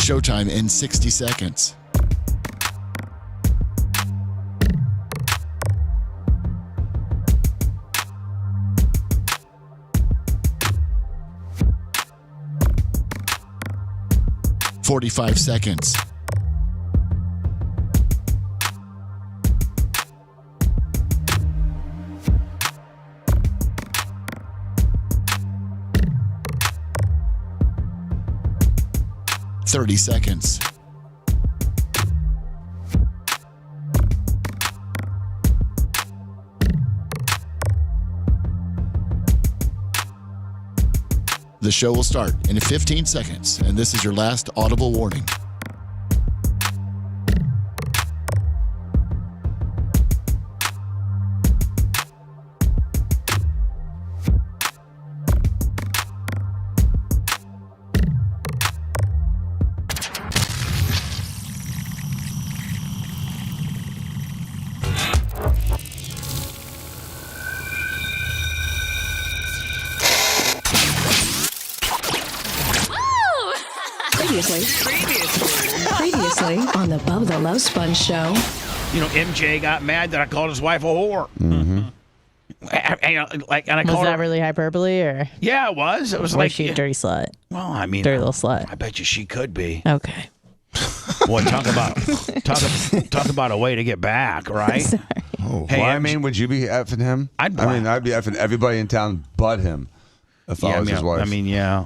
Showtime in 60 seconds. "45 seconds. "30 seconds. The show will start in 15 seconds, and this is your last audible warning. Previously on the Bubba the Love Sponge show. You know, MJ got mad that I called his wife a whore. Mm-hmm. And was that really hyperbole, or? Yeah, it was. It was or like was she a dirty slut? Well, I mean, dirty little slut. I bet you she could be. Okay. Boy, talk about a way to get back, right? Sorry. Oh, hey, well, I mean, would you be effing him? I'd be effing everybody in town but him if I was his wife. I mean, yeah.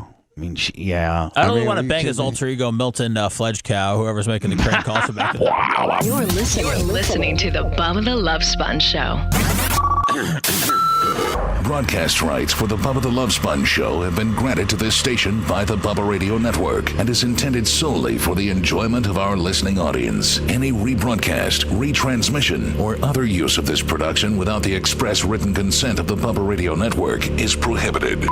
Yeah. I don't want to bang his alter ego, Milton Fledge Cow, whoever's making the crank calls from back in the day. You're listening to the Bubba the Love Sponge show. Broadcast rights for the Bubba the Love Sponge show have been granted to this station by the Bubba Radio Network and is intended solely for the enjoyment of our listening audience. Any rebroadcast, retransmission, or other use of this production without the express written consent of the Bubba Radio Network is prohibited.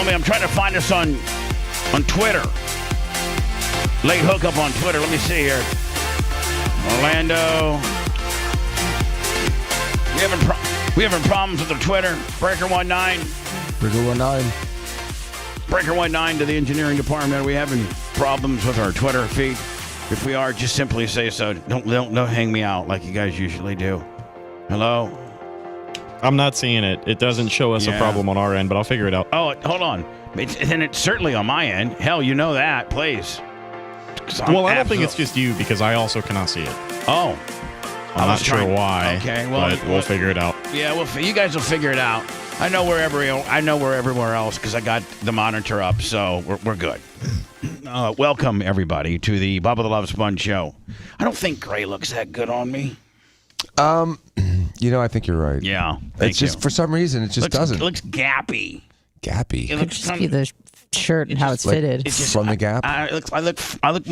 I'm trying to find us on Twitter. Late hookup on Twitter. Let me see here. Orlando. We having problems with the Twitter. Breaker19. Breaker19 to the engineering department. Are we having problems with our Twitter feed? If we are, just simply say so. Don't hang me out like you guys usually do. Hello? I'm not seeing it. It doesn't show us a problem on our end, but I'll figure it out. Oh, hold on. Then it's certainly on my end. Hell, you know that. Please. Well, I don't think it's just you because I also cannot see it. Oh. I'm not sure why. Okay, well, but we'll figure it out. Yeah, you guys will figure it out. I know we're everywhere else because I got the monitor up, so we're good. Welcome, everybody, to the Bubba the Love Sponge show. I don't think gray looks that good on me. I think you're right. Yeah. It's just, for some reason, it just doesn't. It looks gappy. Gappy? It could just be the shirt and how it's fitted. It's just, from the Gap? I look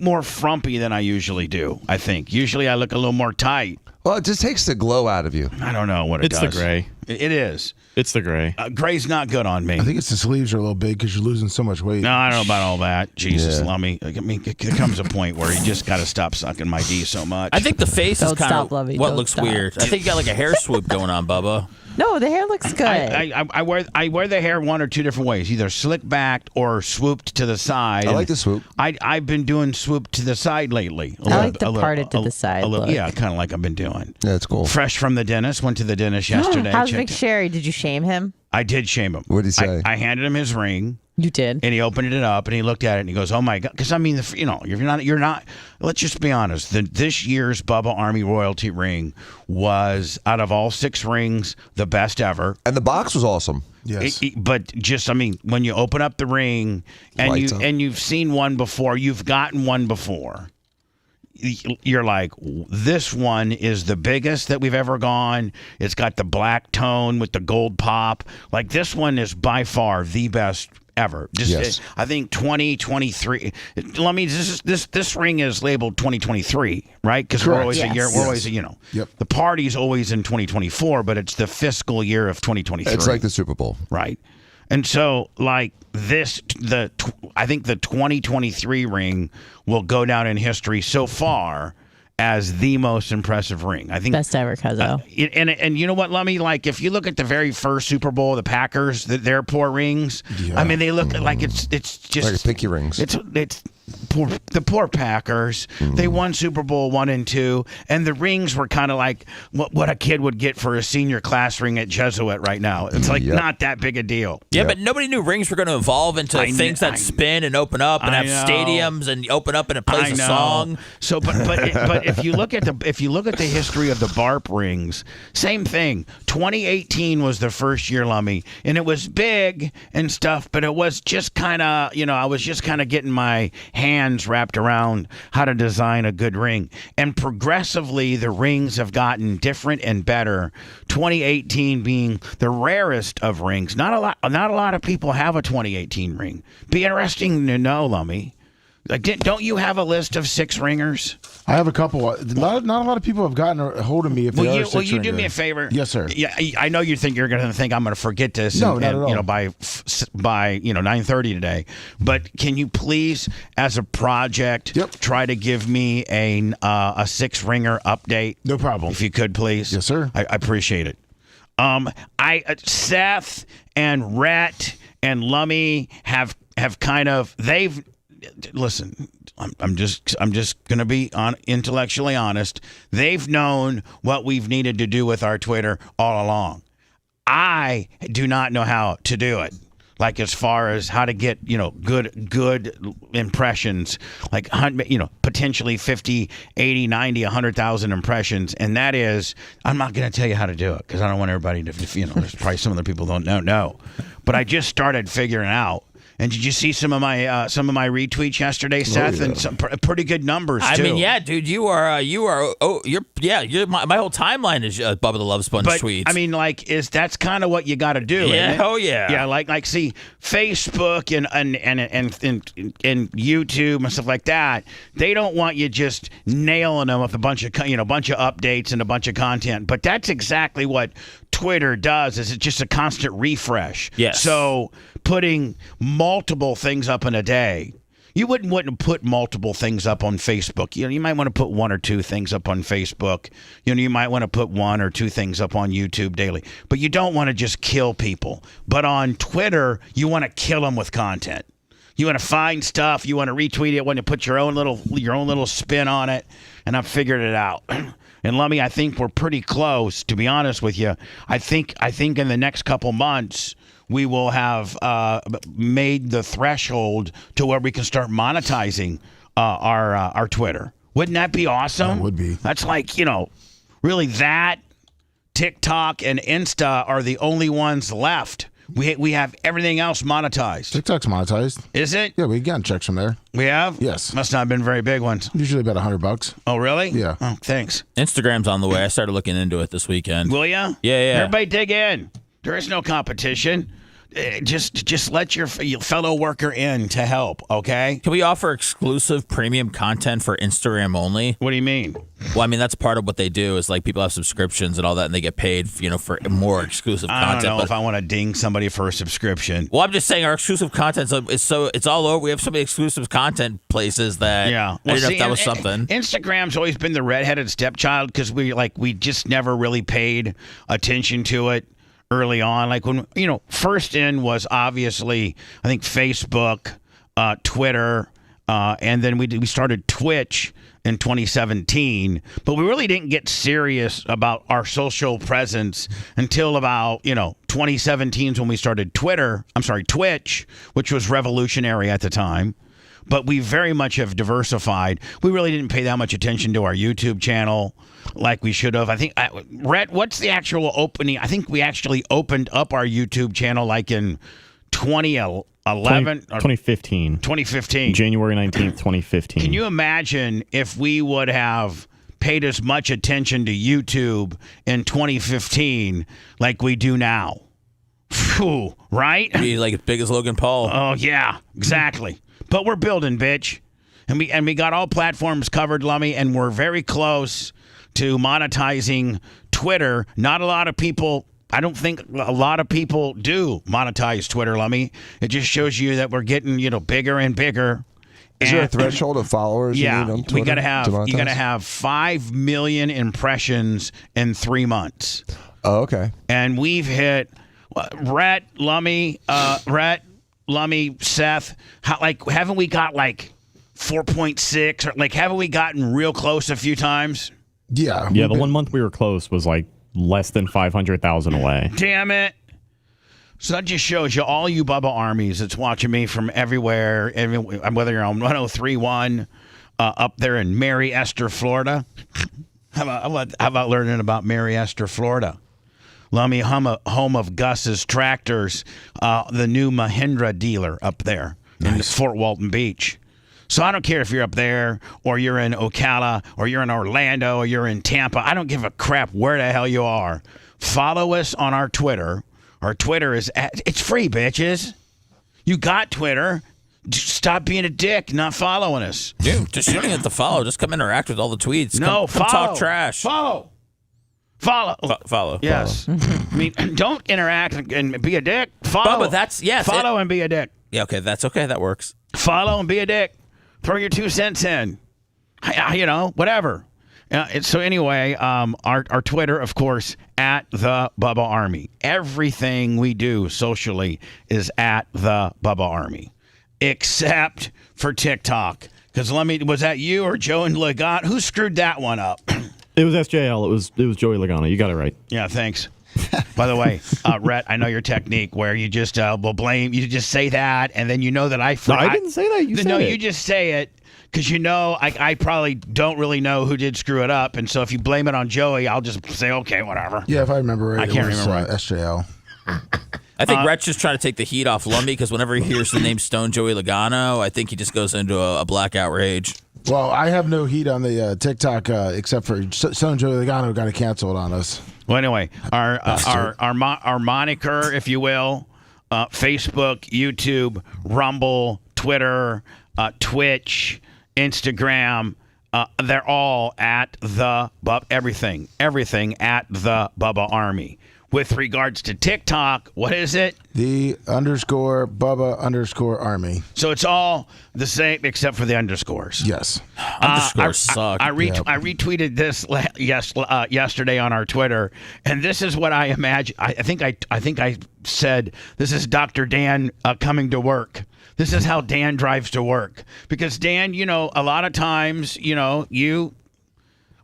more frumpy than I usually do, I think. Usually I look a little more tight. Well, it just takes the glow out of you. I don't know what it does. It's the gray. It is. It's the gray. Gray's not good on me. I think it's the sleeves are a little big because you're losing so much weight. No, I don't know about all that. Jesus, Lummy. I mean, there comes a point where you just got to stop sucking my D so much. I think the face is kind of what Don't looks stop. weird. I think you got like a hair swoop going on, Bubba. No, the hair looks good. I wear the hair one or two different ways, either slick backed or swooped to the side. I like the swoop. I've been doing swoop to the side lately. I like the parted to the side look. Yeah, kind of like I've been doing. Yeah, it's cool. Fresh from the dentist. Went to the dentist yesterday. How's McSherry? Did you shame him? I did shame him. What did he say? I handed him his ring. You did. And he opened it up and he looked at it and he goes, "Oh my God!" Because I mean, you're not. Let's just be honest. This year's Bubba Army royalty ring was, out of all 6 rings, the best ever. And the box was awesome. Yes. But just, I mean, when you open up the ring and you've seen one before, you've gotten one before. You're like, this one is the biggest that we've ever gone. It's got the black tone with the gold pop. Like, this one is by far the best ever. Just I think 2023. Let me this ring is labeled 2023, right? Because we're always a year. We're always the party's always in 2024, but it's the fiscal year of 2023. It's like the Super Bowl, right? And so, like this, I think the 2023 ring will go down in history so far as the most impressive ring. I think best ever, Cuzzo. And you know what, Lummy? Like if you look at the very first Super Bowl, the Packers, their poor rings. Yeah. I mean, they look like it's just like pinky rings. It's the poor Packers. They won Super Bowl 1 and 2, and the rings were kind of like what a kid would get for a senior class ring at Jesuit right now. It's like not that big a deal. Yeah, but nobody knew rings were going to evolve into things that spin and open up and have stadiums and open up and it plays a song. So, but if you look at the history of the BARP rings, same thing. 2018 was the first year, Lummy, and it was big and stuff, but it was just kind of I was just kind of getting my hands wrapped around how to design a good ring, and progressively the rings have gotten different and better. 2018 being the rarest of rings. Not a lot of people have a 2018 ring. Be interesting to know, Lummy. Like, don't you have a list of 6 ringers? I have a couple. Not a lot of people have gotten a hold of me. If they are will you do me a favor? Yes, sir. Yeah, I know you're going to think I'm going to forget this. No, not at all. By 9:30 today. But can you please, as a project, try to give me a 6 ringer update? No problem. If you could, please. Yes, sir. I appreciate it. Seth and Rhett and Lummy have kind of listen, I'm just going to be intellectually honest. They've known what we've needed to do with our Twitter all along. I do not know how to do it. Like as far as how to get, good impressions, like, potentially 50, 80, 90, 100,000 impressions. And that is, I'm not going to tell you how to do it because I don't want everybody to, there's probably some other people don't know. But I just started figuring out. And did you see some of my retweets yesterday, Seth? And some pretty good numbers too. I mean, yeah, dude, my whole timeline is Bubba the Love Sponge tweets. I mean, that's kind of what you got to do. Yeah, isn't it? oh yeah. Yeah, see, Facebook and YouTube and stuff like that. They don't want you just nailing them with a bunch of updates and a bunch of content. But that's exactly what Twitter does. Is it's just a constant refresh. Yes. So putting multiple things up in a day. You wouldn't put multiple things up on Facebook. You might want to put 1 or 2 things up on Facebook. You might want to put 1 or 2 things up on YouTube daily. But you don't want to just kill people. But on Twitter, you want to kill them with content. You want to find stuff. You want to retweet it. Want to put your own little spin on it. And I've figured it out. And Lummy, I think we're pretty close. To be honest with you, I think in the next couple months, we will have made the threshold to where we can start monetizing our Twitter. Wouldn't that be awesome? That would be. That's like, really that, TikTok, and Insta are the only ones left. We have everything else monetized. TikTok's monetized. Is it? Yeah, we got checks from there. We have? Yes. Must not have been very big ones. Usually about $100. Oh, really? Yeah. Oh, thanks. Instagram's on the way. I started looking into it this weekend. Will ya? Yeah. Everybody dig in. There is no competition. Just let your fellow worker in to help, okay? Can we offer exclusive premium content for Instagram only? What do you mean? Well, I mean, that's part of what they do is like people have subscriptions and all that, and they get paid, for more exclusive content. I don't know if I want to ding somebody for a subscription. Well, I'm just saying our exclusive content it's all over. We have so many exclusive content places that I didn't know if that was something. Instagram's always been the redheaded stepchild because we just never really paid attention to it early on. Like when first in was obviously I think Facebook, Twitter, and then we started Twitch in 2017, but we really didn't get serious about our social presence until about 2017 is when we started Twitch, which was revolutionary at the time. But we very much have diversified. We really didn't pay that much attention to our YouTube channel like we should have. I think, Rhett, what's the actual opening? I think we actually opened up our YouTube channel like in 2011? 2015. 2015. January 19th, 2015. Can you imagine if we would have paid as much attention to YouTube in 2015 like we do now? right? Be like as big as Logan Paul. Oh yeah, exactly. But we're building, bitch, and we got all platforms covered, Lummy, and we're very close to monetizing Twitter. Not a lot of people. I don't think a lot of people do monetize Twitter, Lummy. It just shows you that we're getting, bigger and bigger. Is there a threshold of followers? Yeah, you need on Twitter you gotta have 5 million impressions in 3 months. Oh, okay. And we've hit Rhett, Lummy, Seth. Haven't we got 4.6 or haven't we gotten real close a few times? Yeah. Yeah, the 1 month we were close was less than 500,000 away. Damn it. So that just shows you, all you Bubba armies that's watching me from everywhere, whether you're on 103.1 up there in Mary Esther, Florida. How about learning about Mary Esther, Florida? Lummy, home of Gus's Tractors, the new Mahindra dealer up there in Fort Walton Beach. So I don't care if you're up there or you're in Ocala or you're in Orlando or you're in Tampa. I don't give a crap where the hell you are. Follow us on our Twitter. Our Twitter it's free, bitches. You got Twitter. Just stop being a dick, not following us. Dude, just shooting at the follow. Just come interact with all the tweets. No, come follow. talk trash. Follow. Follow. Yes. I mean, don't interact and be a dick. Follow. Bubba, Follow and be a dick. Yeah, okay, that's okay. That works. Follow and be a dick. Throw your 2 cents in. Whatever. So anyway, our Twitter, of course, at the Bubba Army. Everything we do socially is at the Bubba Army, except for TikTok. Because was that you or Joe and Legat? Who screwed that one up? It was SJL. It was Joey Logano. You got it right. Yeah, thanks. By the way, Rhett, I know your technique where you just will blame. You just say that, and then that I. No, I didn't say that. You said it. No, you just say it. Because I probably don't really know who did screw it up, and so if you blame it on Joey, I'll just say, okay, whatever. Yeah, if I remember right, I can't remember. SJL. I think Rhett's just trying to take the heat off Lumby because whenever he hears the name Stone Joey Logano, I think he just goes into a blackout rage. Well, I have no heat on the TikTok except for Stone Joey Logano got to cancel it on us. Well, anyway, our moniker, if you will, Facebook, YouTube, Rumble, Twitter, Twitch, Instagram, they're all at the everything at the Bubba Army. With regards to TikTok, what is it? The _Bubba _Army. So it's all the same except for the underscores. Yes. Underscores suck. I retweeted this yesterday on our Twitter, and this is what I imagine. I think I said this is Dr. Dan coming to work. This is how Dan drives to work. Because Dan, a lot of times,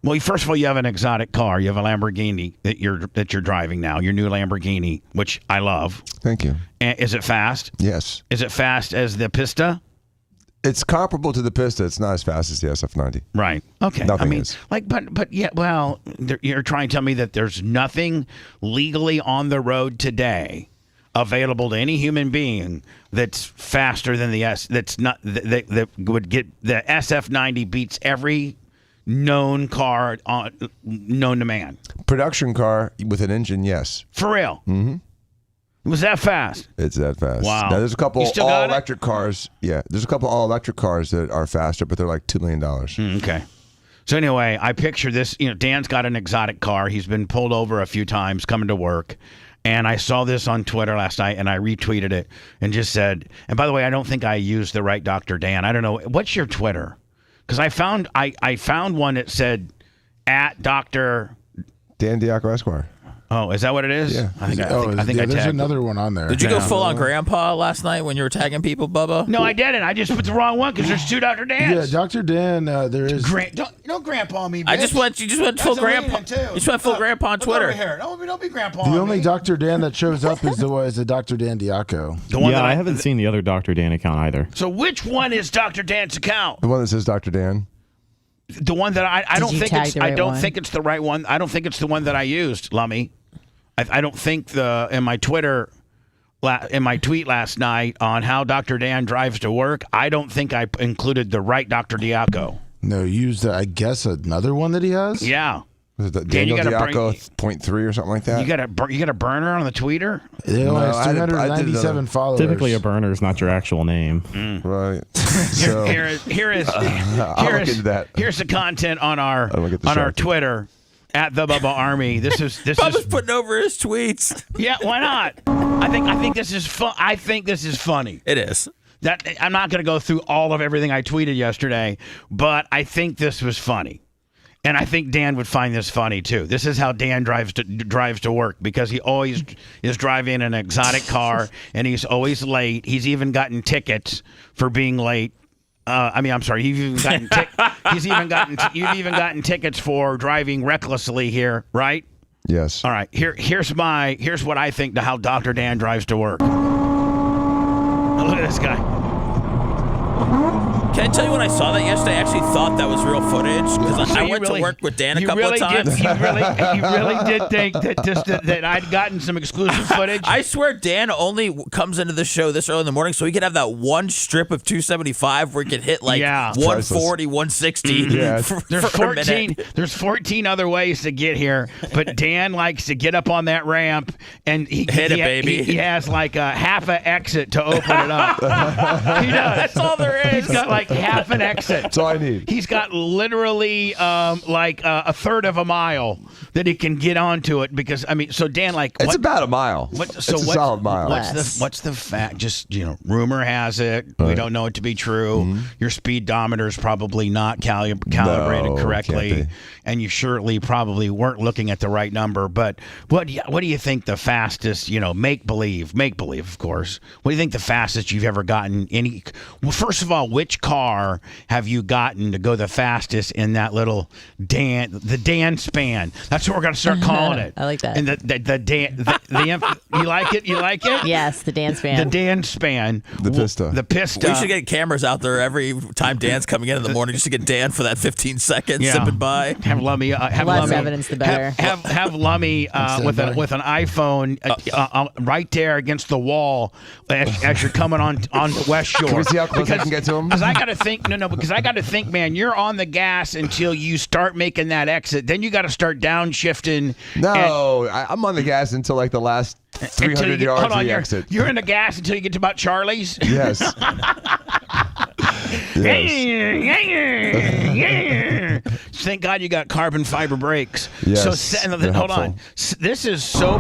well, first of all, you have an exotic car. You have a Lamborghini that you're driving now. Your new Lamborghini, which I love. Thank you. And is it fast? Yes. Is it fast as the Pista? It's comparable to the Pista. It's not as fast as the SF90. Right. Okay. Nothing is. But yeah. Well, you're trying to tell me that there's nothing legally on the road today available to any human being that's faster than the S. That's not that would get the SF90 beats every known car known to man. Production car with an engine, yes. For real? Mm-hmm. Was that fast? It's that fast. Wow. Now, there's a couple all-electric cars. Yeah, there's a couple all-electric cars that are faster, but they're like $2 million. Okay. So anyway, I picture this. Dan's got an exotic car. He's been pulled over a few times coming to work. And I saw this on Twitter last night, and I retweeted it and just said, and by the way, I don't think I used the right Dr. Dan. I don't know. What's your Twitter? Because I found one that said at Dr. Dan Diaco Esquire. Oh, is that what it is? Yeah. I think I there's tagged another one on there. Did you go full on grandpa last night when you were tagging people, Bubba? No, I didn't. I just put the wrong one because there's two Dr. Dans. Yeah, Dr. Dan, there is. Don't grandpa me, bitch. You just went full grandpa. You just went full grandpa on Twitter. Over here. Don't be grandpa. The only Dr. Dan that shows up is the Dr. Dan Diaco. The one yeah, I haven't seen the other Dr. Dan account either. So which one is Dr. Dan's account? The one that says Dr. Dan. The one that I don't think it's I don't think it's the right one. I don't think it's the one that I used, Lummy. I don't think in my tweet last night on how Dr. Dan drives to work, I don't think I included the right Dr. Diaco. No, used I guess another one that he has. Yeah. Was it the Dan, Daniel you gotta Diaco 0.3 or something like that? You got a burner on the tweeter? It only has I did 397 followers. Typically, a burner is not your actual name. Right. Here's the content on our Twitter at the Bubba Army. Bubba's putting over his tweets. Yeah, why not? I think this is fun. I think this is funny. It is. I'm not going to go through all of everything I tweeted yesterday, but I think this was funny. And I think Dan would find this funny, too. This is how Dan drives to work, because he always is driving an exotic car, and he's always late. He's even gotten tickets for being late. I'm sorry. You've even gotten tickets for driving recklessly here, right? Yes. All right. Here's what I think to how Dr. Dan drives to work. Look at this guy. Can I tell you when I saw that yesterday? I actually thought that was real footage because I went to work with Dan a couple of times. You really did think that I'd gotten some exclusive footage? I swear Dan only comes into the show this early in the morning so he could have that one strip of 275 where he could hit 140, 160 Yes. for a minute. There's 14 other ways to get here, but Dan likes to get up on that ramp and he has like a half an exit to open it up. He does. That's all there is. He's got like half an exit. That's all I need. He's got literally a third of a mile that he can get onto it because so Dan it's about a mile. It's a solid mile. What's the fact? Just rumor has it. We don't know it to be true. Mm-hmm. Your speedometer is probably not calibrated correctly, and you surely probably weren't looking at the right number. But what do you think the fastest? Make believe, of course. What do you think the fastest you've ever gotten? Well, first of all, which car have you gotten to go the fastest in that little the Dan span? That's what we're going to start calling it. I like that. And the Dan, you like it? You like it? Yes, the Dan span. The Dan span. The Pista. The Pista. We should get cameras out there every time Dan's coming in the morning just to get Dan for that 15 seconds zipping by. Have Lummy. Less evidence, the better. Have Lummy with an iPhone right there against the wall as you're coming on the West Shore. Can we see how close I can get to him? Because I got to think, man, you're on the gas until you start making that exit. Then you got to start downshifting. No, I'm on the gas until like the last 300 yards of the exit. You're in the gas until you get to about Charlie's? Yes. Thank God you got carbon fiber brakes. Yes, So hold on. This is so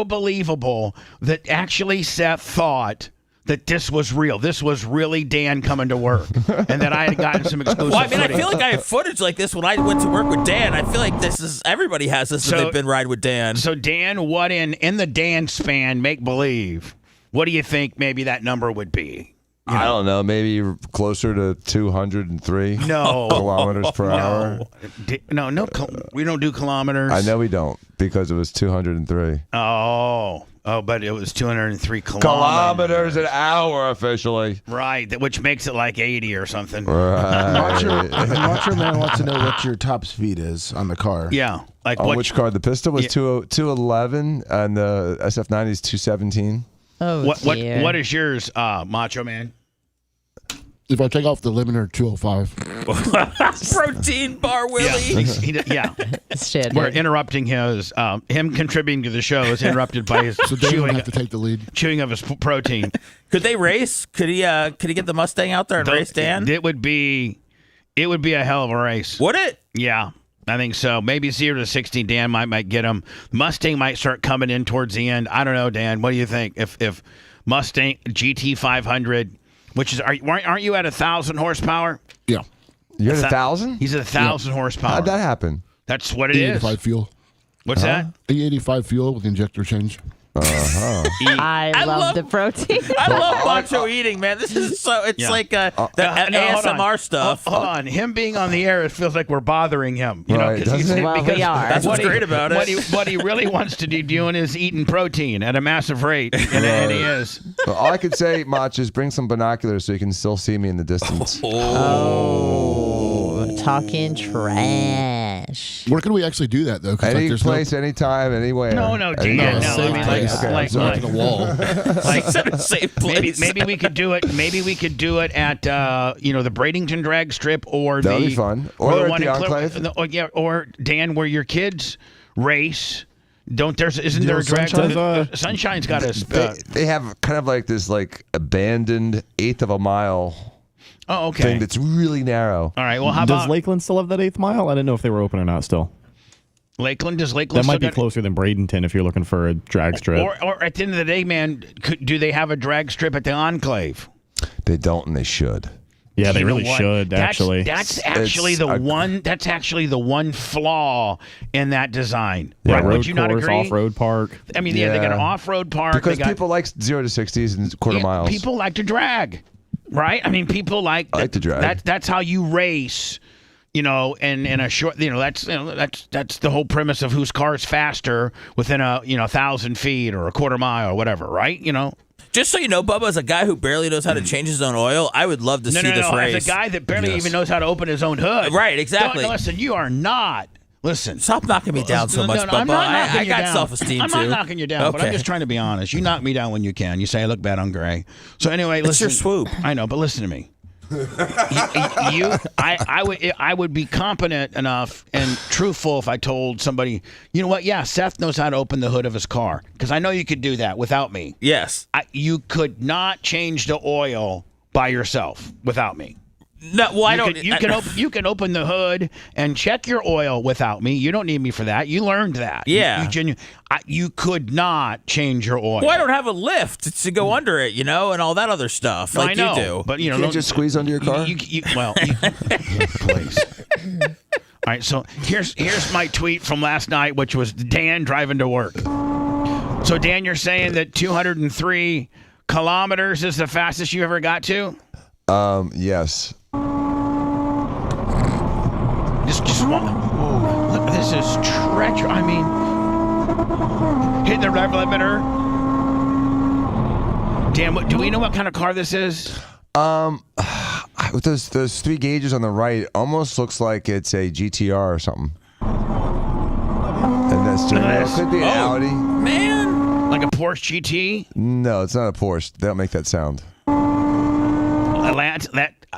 believable that actually Seth thought that this was real. This was really Dan coming to work, and that I had gotten some exclusive. Well, I footage. feel like I have footage like this when I went to work with Dan. I feel like everybody has this. They've been riding with Dan. So Dan, what in the Dan span? Make believe. What do you think? Maybe that number would be. I don't know. Maybe closer to 203 kilometers per hour. No. We don't do kilometers. I know we don't because it was 203. Oh, but it was 203 kilometers an hour officially. Right, which makes it like 80 or something. Right. Macho Man wants to know what your top speed is on the car. Yeah. Like on which car? The Pista was 211 and the SF90 is 217. Oh, what is yours, Macho Man? If I take off the limiter, 205. Protein bar Willie. Yeah. Shit. We're interrupting him contributing to the show is interrupted by his So Dave would have to take the lead. chewing of his protein. Could they race? Could he get the Mustang out there and race Dan? It would be a hell of a race. Would it? Yeah. I think so. Maybe 0 to 60, Dan might get him. Mustang might start coming in towards the end. I don't know, Dan. What do you think? If Mustang GT 500, which is aren't you at 1,000 horsepower? Yeah. You're at 1,000? He's at 1,000 horsepower. How'd that happen? That's what it is. E85 fuel. What's that? E85 fuel with injector change. I love the protein. I love macho eating, man. This is it's like the ASMR stuff. Hold on. Him being on the air, it feels like we're bothering him. Right, doesn't it? Well, we are. That's what's great about it. What he really wants to be doing is eating protein at a massive rate, and he is. Well, all I could say, Mach, is bring some binoculars so you can still see me in the distance. Oh, talking trash. Ish. Where can we actually do that though? 'Cause, Any there's place, anytime, anywhere. No, Dan. No, I mean, like the wall. Safe place. Maybe we could do it. Maybe we could do it at the Bradenton drag strip or That'd the be fun. Or at one the in Enclave. or Dan, where your kids race. Isn't there a drag? Sunshine's got a. They have kind of like this abandoned eighth of a mile. Oh, okay. Thing that's really narrow. All right. Well, how Does about Lakeland still have that 8th mile? I didn't know if they were open or not still. Lakeland? Does Lakeland That might still be got- closer than Bradenton if you're looking for a drag strip. Or at the end of the day, man, do they have a drag strip at the Enclave? They don't, and they should. Yeah, they You know really what? should, actually. That's actually That's actually the one flaw in that design. Yeah, right? road Would you not course, agree? off-road park. I mean, they got an off-road park. Because they got, people like 0 to 60s and quarter miles. People like to drag, right? I mean, people like to drag. That's how you race. In a short, that's the whole premise of whose car is faster within 1,000 feet or a quarter mile or whatever, right? Just so you know, Bubba, as a guy who barely knows how to change his own oil, I would love to see this race. As a guy that barely even knows how to open his own hood. Right, exactly. Listen, you are not. Listen. Stop knocking me down so much, Bubba. I'm not knocking I you got down. self-esteem, I'm too. not knocking you down, but I'm Okay. just trying to be honest. You knock me down when you can. You say I look bad on gray. So anyway, It's listen. your swoop. I know, but listen to me. I would be competent enough and truthful if I told somebody, you know what? Yeah, Seth knows how to open the hood of his car because I know you could do that without me. Yes. You could not change the oil by yourself without me. No, well, I don't. You can open the hood and check your oil without me. You don't need me for that. You learned that. Yeah. You could not change your oil. Well, I don't have a lift to go under it, and all that other stuff No, like I know, you do. but You can't just squeeze under your car? Please. All right, so here's my tweet from last night, which was Dan driving to work. So, Dan, you're saying that 203 kilometers is the fastest you ever got to? Yes. Just one. Look, this is treacherous. I mean, hitting the rev limiter. Dan, do we know what kind of car this is? With those 3 gauges on the right, almost looks like it's a GTR or something. And that's could be an Audi. Man, like a Porsche GT? No, it's not a Porsche. They don't make that sound.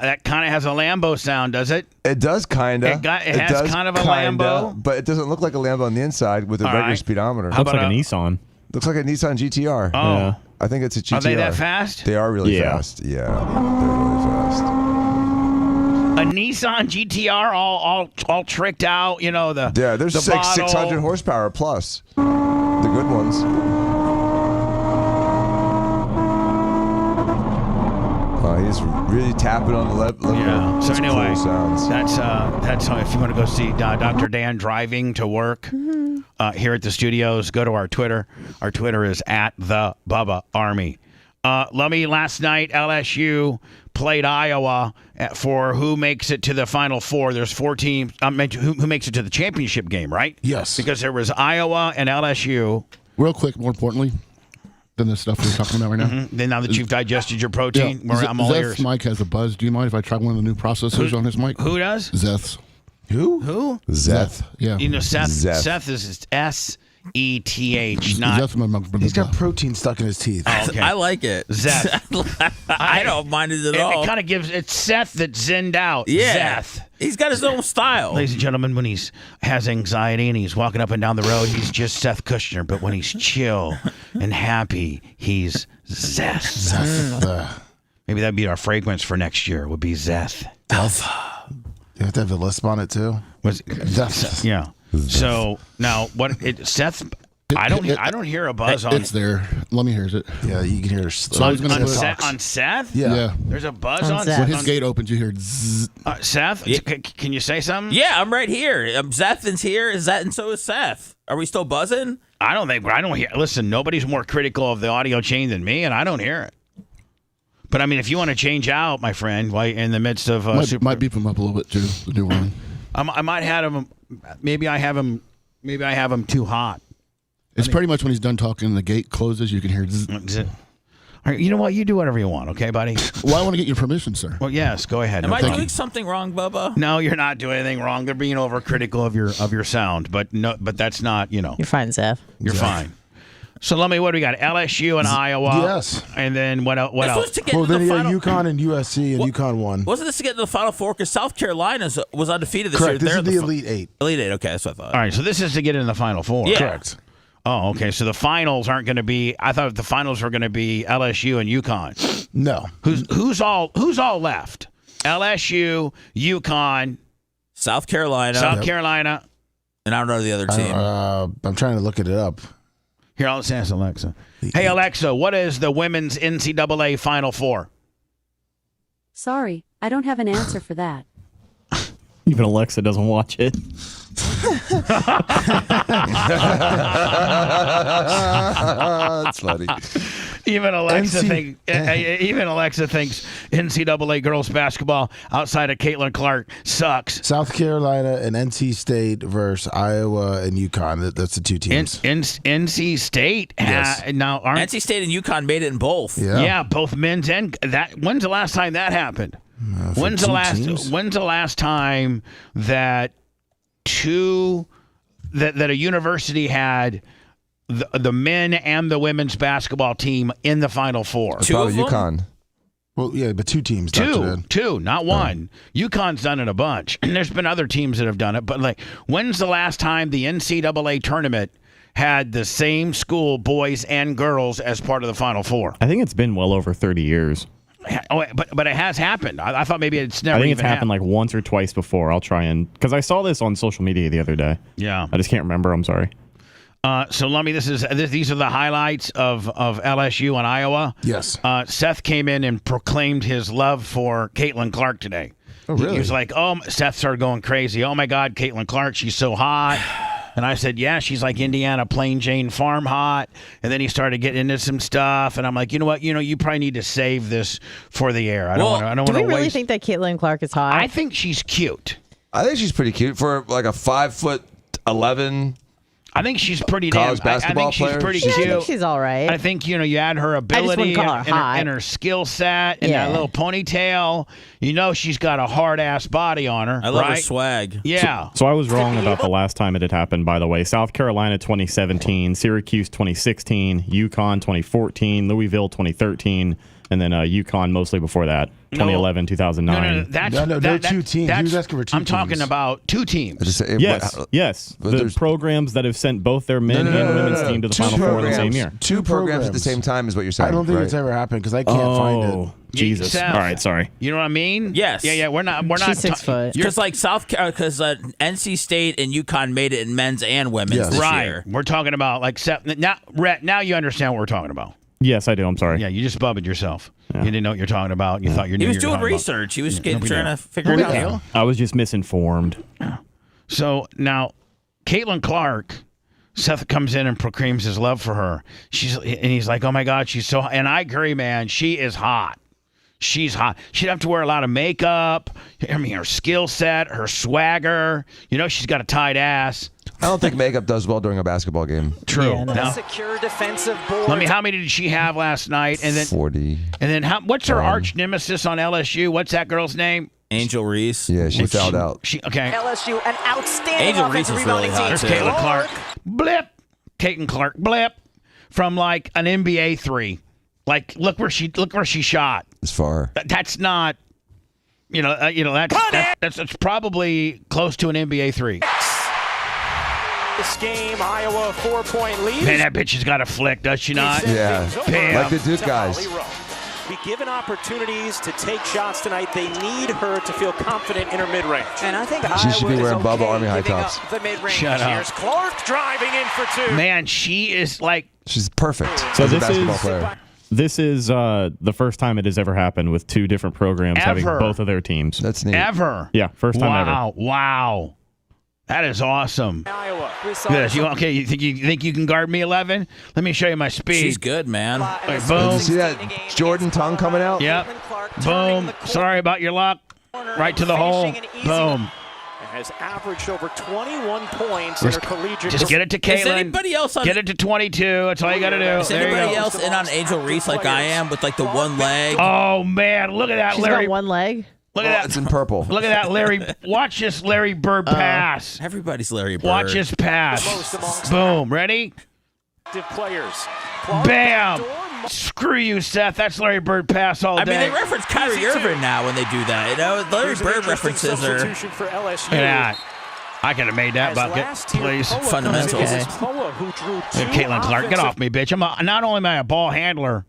That kind of has a Lambo sound, does it? It does kind of. It has kind of a Lambo, but it doesn't look like a Lambo on the inside with a regular speedometer. Looks like a Nissan. Looks like a Nissan GTR. Oh, yeah. I think it's a GTR. Are they that fast? They are really fast. Yeah, they're really fast. A Nissan GTR, all tricked out. There's the like bottle. 600 horsepower plus. The good ones. He's really tapping on the left. Yeah. So anyway, cool sounds. that's if you want to go see Dr. Dan driving to work here at the studios, go to our Twitter. Our Twitter is @TheBubbaArmy. Last night LSU played Iowa for who makes it to the Final Four. There's 4 teams who makes it to the championship game, right? Yes. Because there was Iowa and LSU. Real quick, more importantly than the stuff we're talking about right now. Mm-hmm. Then now that you've digested your protein, I'm all Zeth's ears. mic has a buzz. Do you mind if I try one of the new processors on his mic? Who does? Zeth's. Who? Zeth. Yeah. Seth. Zeth. Seth is SETH, not. Zeth's He's got protein stuck in his teeth. Oh, okay. I like it. Zeth. I don't mind it at all. It kind of gives. It's Seth that zinned out. Yeah. Zeth. He's got his own style. Ladies and gentlemen, when he's has anxiety and he's walking up and down the road, he's just Seth Kushner. But when he's chill and happy, he's Zeth. Maybe that'd be our fragrance for next year. Would be Zeth. You have to have the lisp on it too. Zeth. Yeah. So now what? Seth. I don't hear a buzz on. It's there. Let me hear it. Yeah, you can hear. So I was gonna on Seth. Yeah. There's a buzz On on Seth. When his gate opens, you hear zzz. Seth. Can you say something? Yeah, I'm right here. Zethan's here. And so is Seth. Are we still buzzing? I don't hear. Listen, nobody's more critical of the audio chain than me, and I don't hear it. But I mean, if you want to change out, my friend, while in the midst of might beep him up a little bit too. The new one. I might have him. Maybe I have him too hot. It's pretty much when he's done talking, the gate closes. You can hear zzz. All right, you know what? You do whatever you want, okay, buddy? Well, I want to get your permission, sir. Well, yes, go ahead. Am I thank doing you. something wrong, Bubba? No, you're not doing anything wrong. They're being overcritical of your sound, but that's not, You're fine, Seth. you're fine. So let me, what do we got? LSU and Iowa. Yes. And then what else? This was to get Well, into then the you got final. UConn and USC, and UConn won. Wasn't this to get into the Final Four? Because South Carolina was undefeated this Correct. year. This is the Elite Eight. Elite Eight. Okay, that's what I thought. All right, so this is to get in the Final Four. Yeah. Correct. Oh, okay. So the finals aren't going to be. I thought the finals were going to be LSU and UConn. No. Who's all left? LSU, UConn, South Carolina. Carolina. And I don't know the other team. I'm trying to look it up. Here, let's ask Alexa. Hey, Alexa, what is the women's NCAA Final Four? Sorry, I don't have an answer for that. Even Alexa doesn't watch it. That's funny. Even Alexa thinks NCAA girls basketball outside of Caitlin Clark sucks. South Carolina and NC State versus Iowa and UConn. That's the two teams. NC State now aren't NC State and UConn made it in both. yeah, both men's and that. When's the last time that happened? When's the last time that that a university had the men and the women's basketball team in the Final Four? It's probably UConn. Well, yeah, but two teams. Two, not one. UConn's done it a bunch, and there's been other teams that have done it. But like, when's the last time the NCAA tournament had the same school, boys and girls, as part of the Final Four? I think it's been well over 30 years. Oh, but it has happened. I thought maybe it's never. I think even it's happened like once or twice before. I'll try and because I saw this on social media the other day. Yeah, I just can't remember. I'm sorry. So Lummy, these are the highlights of LSU and Iowa. Yes. Seth came in and proclaimed his love for Caitlin Clark today. Oh, really? He was like, Seth started going crazy. Oh my God, Caitlin Clark, she's so hot. And I said, yeah, she's like Indiana Plain Jane Farm hot. And then he started getting into some stuff, and I'm like, you know what? You probably need to save this for the air. I don't want to. Do we really think that Caitlin Clark is hot? I think she's cute. I think she's pretty cute for like a 5'11". I think she's pretty college basketball I think she's pretty yeah, cute. I think she's all right. I think you add her ability and her skill set and that little ponytail. She's got a hard ass body on her. I love her swag. Yeah. So I was wrong about the last time it had happened, by the way. South Carolina 2017, Syracuse 2016, UConn 2014, Louisville 2013, and then UConn mostly before that, 2011, 2009. No, two teams. He was asking for two I'm talking teams. about two teams. Yes. The programs that have sent both their men and women's team to the Final Four in the same year. Two programs at the same time is what you're saying. I don't think right? it's ever happened because I can't find it. Jesus. Seth, all right, sorry. You know what I mean? Yes. Yeah. We're not. She's 6 foot. Because like NC State and UConn made it in men's and women's this year. We're talking about like Seth. Now, Rhett, now you understand what we're talking about. Yes, I do. I'm sorry. Yeah, you just bubbled yourself. Yeah. You didn't know what you're talking about. You thought you knew. He was you were doing talking research. He was trying to figure figure it it out. out. I was just misinformed. So now, Caitlin Clark, Seth comes in and proclaims his love for her. He's like, oh my God, she's so. And I agree, man. She is hot. She's hot. She'd have to wear a lot of makeup. I mean, her skill set, her swagger. She's got a tight ass. I don't think makeup does well during a basketball game. True. Yeah, no. Now, Secure defensive board. how many did she have last night? And then 40. And then what's her arch nemesis on LSU? What's that girl's name? Angel Reese. Yeah, she fouled out. Okay. LSU, an outstanding Angel Reese offensive is really rebounding hot, team. too. There's Caitlin Clark. Blip. Caitlin Clark. Blip. From like an NBA 3. Like look where she shot. It's far. That's not. That's probably close to an NBA 3. This game, Iowa 4-point lead. Man, that bitch has got a flick, does she not? Yeah. Bam. Like the Duke guys. Be given opportunities to take shots tonight. They need her to feel confident in her mid-range. And I think She should be wearing Bubba Army high tops. the mid-range. Shut up. Here's Clark driving in for two. Man, she is like. She's perfect So as a this basketball is player. this is the first time it has ever happened with two different programs having Ever. both of their teams. That's neat. Ever. Yeah, first time ever. Wow. That is awesome. Iowa. Good. You think you can guard me 11? Let me show you my speed. She's good, man. Right, boom. You see that Jordan tongue coming out? Yep. Boom. Sorry about your luck. Right to the hole. Boom. has averaged over 21 points in her collegiate. Just get it to Caitlin. Is anybody else on? Get it to 22. That's all you got to do. Is There you anybody go. else in on Angel Reese like I am with like the one leg? Oh man, look at that, She's Larry. got one leg. Look at that. It's in purple. Look at that, Larry. Watch this Larry Bird pass. Everybody's Larry Bird. Watch his pass. Boom. Ready? Players. Bam. Screw you, Seth. That's Larry Bird pass all day. I mean, they reference Kyrie Irving now when they do that. You know, Larry Bird references are. Substitution for LSU. Look at that. I could have made that bucket, please. Fundamentals. Caitlin Clark, get off me, bitch. Not only am I a ball handler,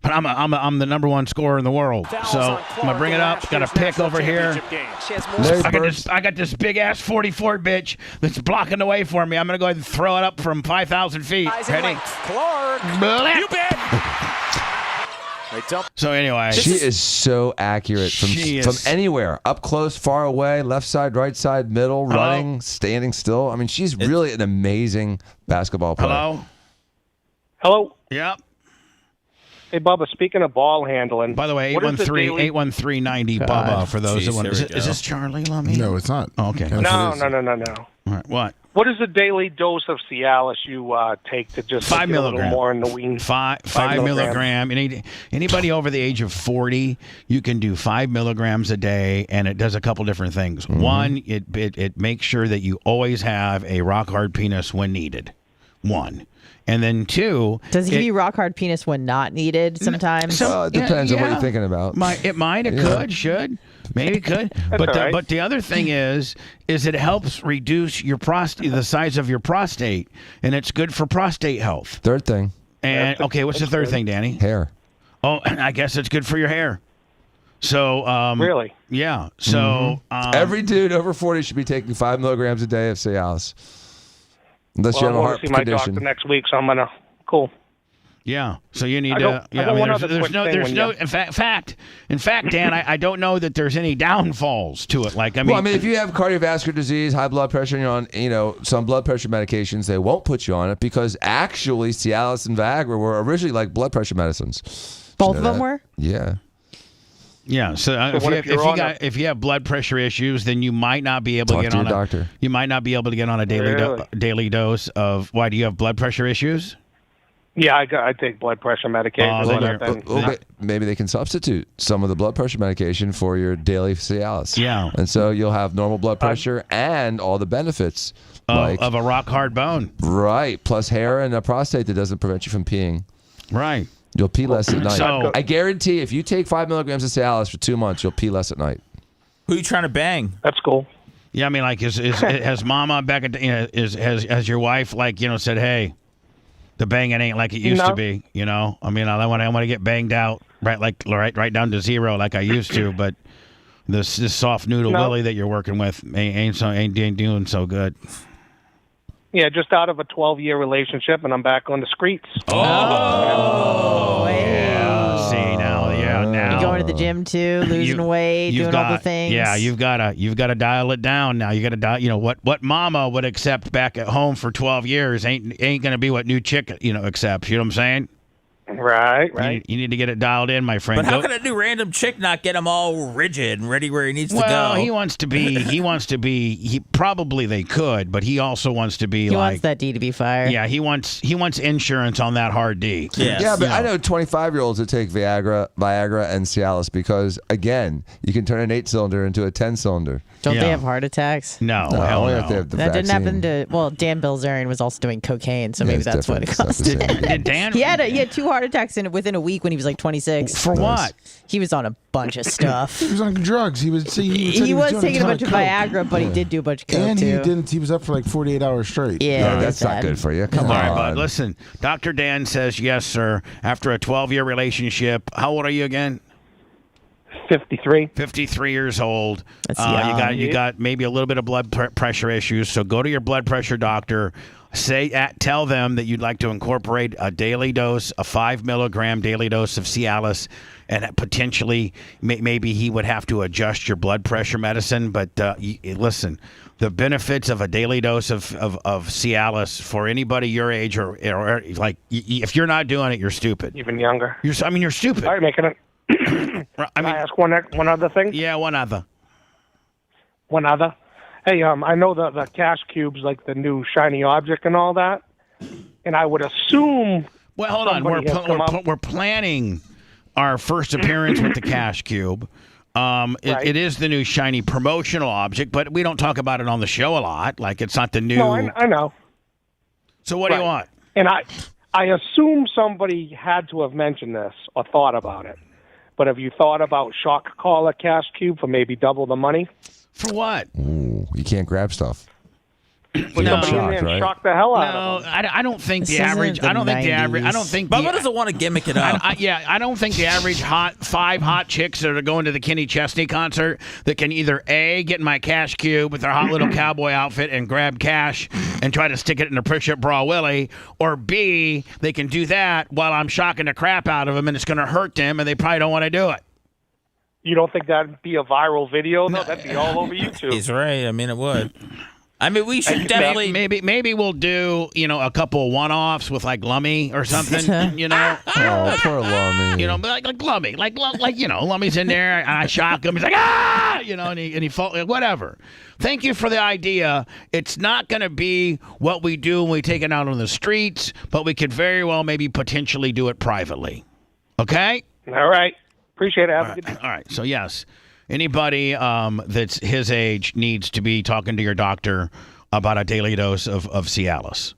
but I'm the number one scorer in the world. So I'm gonna bring it up. Got a pick over here. I got this big ass 44 bitch that's blocking the way for me. I'm gonna go ahead and throw it up from 5,000 feet. Ready? Clark. Blip. You bet. So anyway, She is so accurate from anywhere, up close, far away, left side, right side, middle, running, standing still. I mean, she's really an amazing basketball player. Hello. Hello. Yep. Hey, Bubba, speaking of ball handling. By the way, 813-813-90 Bubba for those that want. Is this Charlie Lummy? No, it's not. Okay. No. All right, what? What is the daily dose of Cialis you take to just 5 get a little milligram. more in the wean? 5 milligram. Anybody over the age of 40, you can do 5 milligrams a day, and it does a couple different things. One, it makes sure that you always have a rock hard penis when needed. One. And then two, does he give you rock hard penis when not needed sometimes? It depends on what you're thinking about. It could, should, maybe could. But the other thing is it helps reduce your the size of your prostate, and it's good for prostate health. Third thing. And what's the third thing, Danny? Hair. Oh, I guess it's good for your hair. So really? Yeah. So every dude over 40 should be taking 5 milligrams a day of Cialis. Unless you have a heart condition. I'm going to see my doctor next week, so I'm going to. Cool. Yeah. So you need to. There's no. In fact, Dan, I don't know that there's any downfalls to it. Like if you have cardiovascular disease, high blood pressure, and you're on, some blood pressure medications, they won't put you on it because actually Cialis and Viagra were originally like blood pressure medicines. Both of them were. Yeah. Yeah, so if you have blood pressure issues, then you might not be able to get on doctor. You might not be able to get on a daily dose of. Why do you have blood pressure issues? Yeah, I take blood pressure medication. Maybe they can substitute some of the blood pressure medication for your daily Cialis. Yeah, and so you'll have normal blood pressure and all the benefits of a rock hard bone. Right, plus hair and a prostate that doesn't prevent you from peeing. Right. You'll pee less at night. So, I guarantee if you take 5 milligrams of Cialis for 2 months, you'll pee less at night. Who are you trying to bang? That's cool. Yeah, I mean, like, has Mama back at has your wife said, hey, the banging ain't like it used to be. I mean, I want to get banged out right down to zero like I used to, but this soft noodle Willie that you're working with ain't doing so good. Yeah, just out of a 12-year relationship, and I'm back on the streets. Oh, yeah. See now. You're going to the gym too, losing weight, doing all the things. Yeah, you've got to dial it down now. You got to dial. What Mama would accept back at home for 12 years ain't going to be what new chick accepts. You know what I'm saying? Right. You need to get it dialed in, my friend. But how can a new random chick not get him all rigid and ready where he needs to go? Well, he wants to be. Probably they could, but he also wants to be. He wants that D to be fired. Yeah, he wants insurance on that hard D. Yes. Yeah, but I know 25-year-olds that take Viagra, and Cialis because again, you can turn an 8-cylinder into a 10-cylinder. Don't they have heart attacks? No, hell no. Have the that vaccine. didn't happen to. Well, Dan Bilzerian was also doing cocaine, so maybe that's what it cost. Did Dan? He had 2 heart attacks within a week when he was like 26. For what? He was on a bunch of stuff. He was on drugs. He was taking a bunch of Viagra, but he did do a bunch of coke and too. He was up for like 48 hours straight. Yeah, that's not good for you. Come on. All right, but listen, Dr. Dan says yes, sir. After a 12-year relationship, how old are you again? 53. 53 years old. That's young. You got maybe a little bit of blood pressure issues. So go to your blood pressure doctor. Tell them that you'd like to incorporate a daily dose, a 5 milligram daily dose of Cialis, and that potentially maybe he would have to adjust your blood pressure medicine. But listen, the benefits of a daily dose of Cialis for anybody your age or like if you're not doing it, you're stupid. Even younger. You're stupid. All right, making it. Can I ask one other thing? Yeah, one other. One other. Hey, I know the cash cube's like the new shiny object and all that, and I would assume. Well, hold on. We're planning our first appearance with the cash cube. It is the new shiny promotional object, but we don't talk about it on the show a lot. Like, it's not the new. No, I know. So what do you want? And I assume somebody had to have mentioned this or thought about it. But have you thought about shock collar cash cube for maybe double the money? For what? Ooh, you can't grab stuff. Put somebody in there and shock the hell out of them. I don't think the average. I don't think the average. I don't think. Bubba doesn't want to gimmick it up. I don't think the average five hot chicks that are going to the Kenny Chesney concert that can either A, get in my cash cube with their hot little cowboy outfit and grab cash and try to stick it in a push-up bra willy, or B, they can do that while I'm shocking the crap out of them and it's going to hurt them and they probably don't want to do it. You don't think that'd be a viral video? No, that'd be all over YouTube. He's right. I mean, it would. I mean, we should definitely maybe we'll do a couple one-offs with like Lummy or something. Oh, poor Lummy. Like Lummy, like Lummy's in there and I shock him. He's like and he falls, whatever. Thank you for the idea. It's not going to be what we do when we take it out on the streets, but we could very well maybe potentially do it privately. Okay. All right. Appreciate it. Have a good day. All right. So yes. Anybody that's his age needs to be talking to your doctor about a daily dose of Cialis,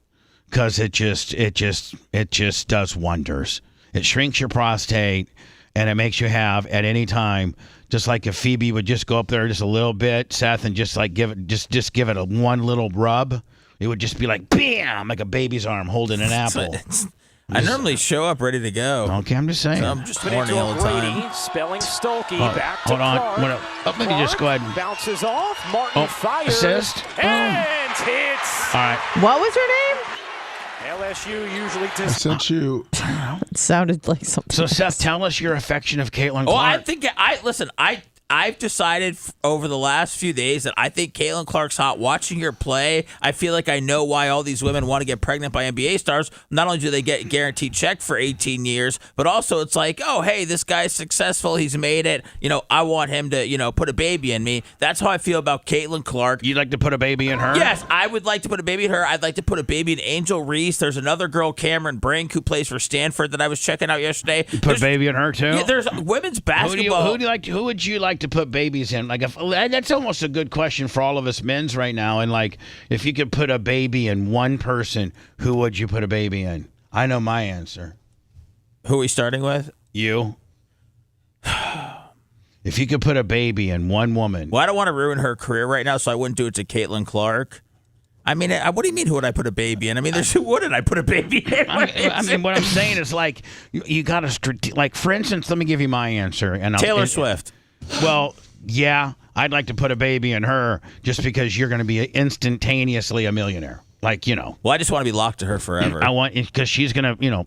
because it just does wonders. It shrinks your prostate, and it makes you have at any time, just like if Phoebe would just go up there just a little bit, Seth, and just like give it a one little rub, it would just be like bam, like a baby's arm holding an apple. I normally show up ready to go. Okay, I'm just saying. So I'm just horny all the time. Spelling Stolke back to hold on. Clark. Maybe just go ahead and bounces off. Martin fires. Assist. And hits. All right. What was her name? LSU usually I sent you. It sounded like something. So Seth, tell us your affection of Caitlin Clark. Oh, I think I've decided over the last few days that I think Caitlin Clark's hot. Watching her play, I feel like I know why all these women want to get pregnant by NBA stars. Not only do they get guaranteed check for 18 years, but also it's like, oh, hey, this guy's successful. He's made it. I want him to, put a baby in me. That's how I feel about Caitlin Clark. You'd like to put a baby in her? Yes, I would like to put a baby in her. I'd like to put a baby in Angel Reese. There's another girl, Cameron Brink, who plays for Stanford that I was checking out yesterday. Put a baby in her, too? Yeah, there's women's basketball. Who would you like to put babies in? Like, that's almost a good question for all of us men's right now. And like, if you could put a baby in one person, who would you put a baby in? I know my answer. Who are we starting with? You. If you could put a baby in one woman. Well, I don't want to ruin her career right now, so I wouldn't do it to Caitlin Clark. I mean, what do you mean, who would I put a baby in? I mean, who wouldn't I put a baby in? I mean, what I'm saying is, like, you got to, like, for instance, let me give you my answer. And Taylor Swift. Well, yeah, I'd like to put a baby in her just because you're going to be instantaneously a millionaire. Like, Well, I just want to be locked to her forever. I want, because she's going to,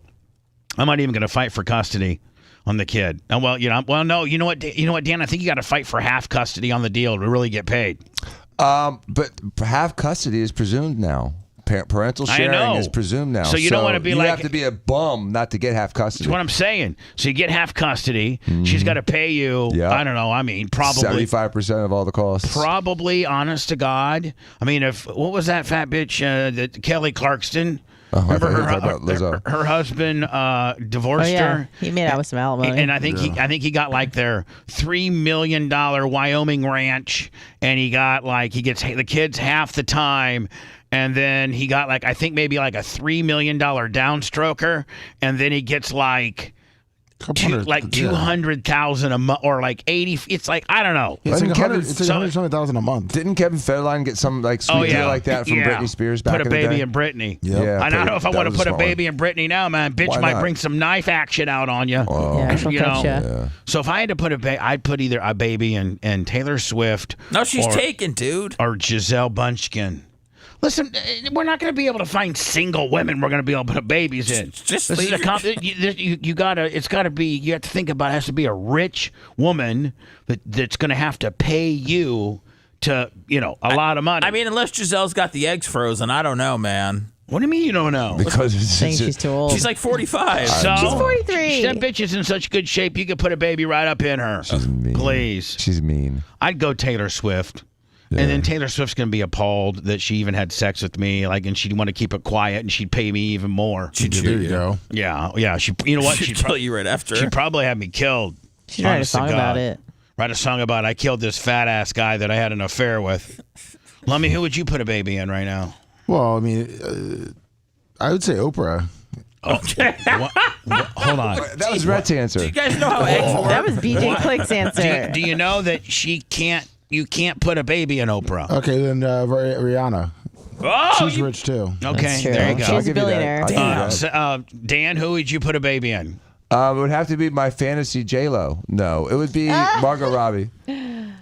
I'm not even going to fight for custody on the kid. And no, you know what, Dan? I think you got to fight for half custody on the deal to really get paid. But half custody is presumed now. Parental sharing is presumed now. So you don't want to be like... You have to be a bum not to get half custody. That's what I'm saying. So you get half custody. Mm-hmm. She's got to pay you, I don't know, probably... 75% of all the costs. Probably, honest to God. I mean, what was that fat bitch, Kelly Clarkson? Remember her husband divorced her. He made out with some alimony, and I think he got like their $3 million Wyoming ranch, and he gets the kids half the time. And then he got I think maybe like a $3 million downstroker, and then he gets like 200,000 a month, or like 80. It's like, I don't know. It's like 100,000 a month. Didn't Kevin Federline get some sweet deal like that from Britney Spears back in the day? Put a baby in Britney. Yep. Yeah, I don't know if I want to put a baby in Britney now, man. Bitch might bring some knife action out on you. So if I had to put I'd put either a baby in Taylor Swift. No, she's taken, dude. Or Giselle Bunchkin. Listen, we're not going to be able to find single women we're going to be able to put babies in. You have to think about it. It has to be a rich woman that's going to have to pay you to, a lot of money. I mean, unless Giselle's got the eggs frozen, I don't know, man. What do you mean you don't know? Because she's too old. She's like 45. So, she's 43. That bitch is in such good shape, you could put a baby right up in her. She's mean. Please. She's mean. I'd go Taylor Swift. And then Taylor Swift's going to be appalled that she even had sex with me, and she'd want to keep it quiet, and she'd pay me even more. There you go. Yeah. You know what? She'd kill you right after. She'd probably have me killed. She'd write a song about it. Write a song about I killed this fat ass guy that I had an affair with. Lummy, who would you put a baby in right now? Well, I mean, I would say Oprah. Okay. Hold on. That was Rhett's answer. Do you guys know how eggs work? That was BJ Click's answer. Do you know that you can't put a baby in Oprah? Okay, then Rihanna. Oh, She's rich too. Okay, there you go. She's a billionaire. Dan, who would you put a baby in? It would have to be my fantasy J-Lo. No, it would be Margot Robbie.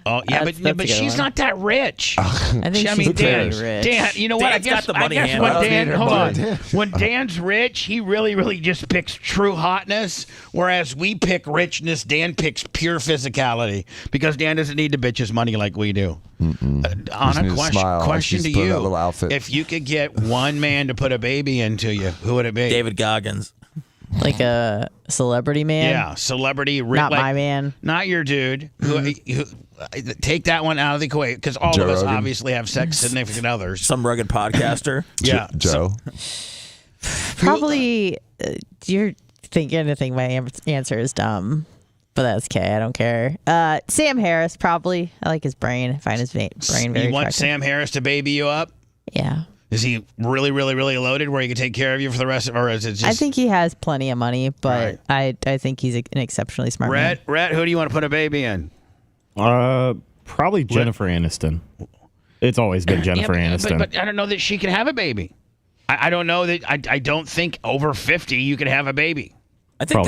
Oh yeah, but she's not that rich. I think she's Dan, pretty rich. Dan, you know what? Dan's got the money I guess handle. when Dan, hold on. When Dan's rich, he really just picks true hotness, whereas we pick richness. Dan picks pure physicality because Dan doesn't need to bitch his money like we do. Anna, question to you: if you could get one man to put a baby into you, who would it be? David Goggins. Like a celebrity man? Yeah, celebrity. Not my man. Not your dude. Who take that one out of the equation because all Joe of us Rogan. obviously have significant others. Some rugged podcaster. Yeah, Joe. Probably, you're gonna think my answer is dumb, but that's okay. I don't care. Sam Harris, probably. I like his brain. I find his brain very You want attractive. Sam Harris to baby you up? Yeah. Is he really loaded where he can take care of you for the rest of, or is it just? I think he has plenty of money, but I think he's an exceptionally smart man. Rhett, who do you want to put a baby in? Probably Jennifer Aniston. It's always been Jennifer Aniston. But I don't know that she can have a baby. I don't know that. I don't think over 50 you can have a baby. I think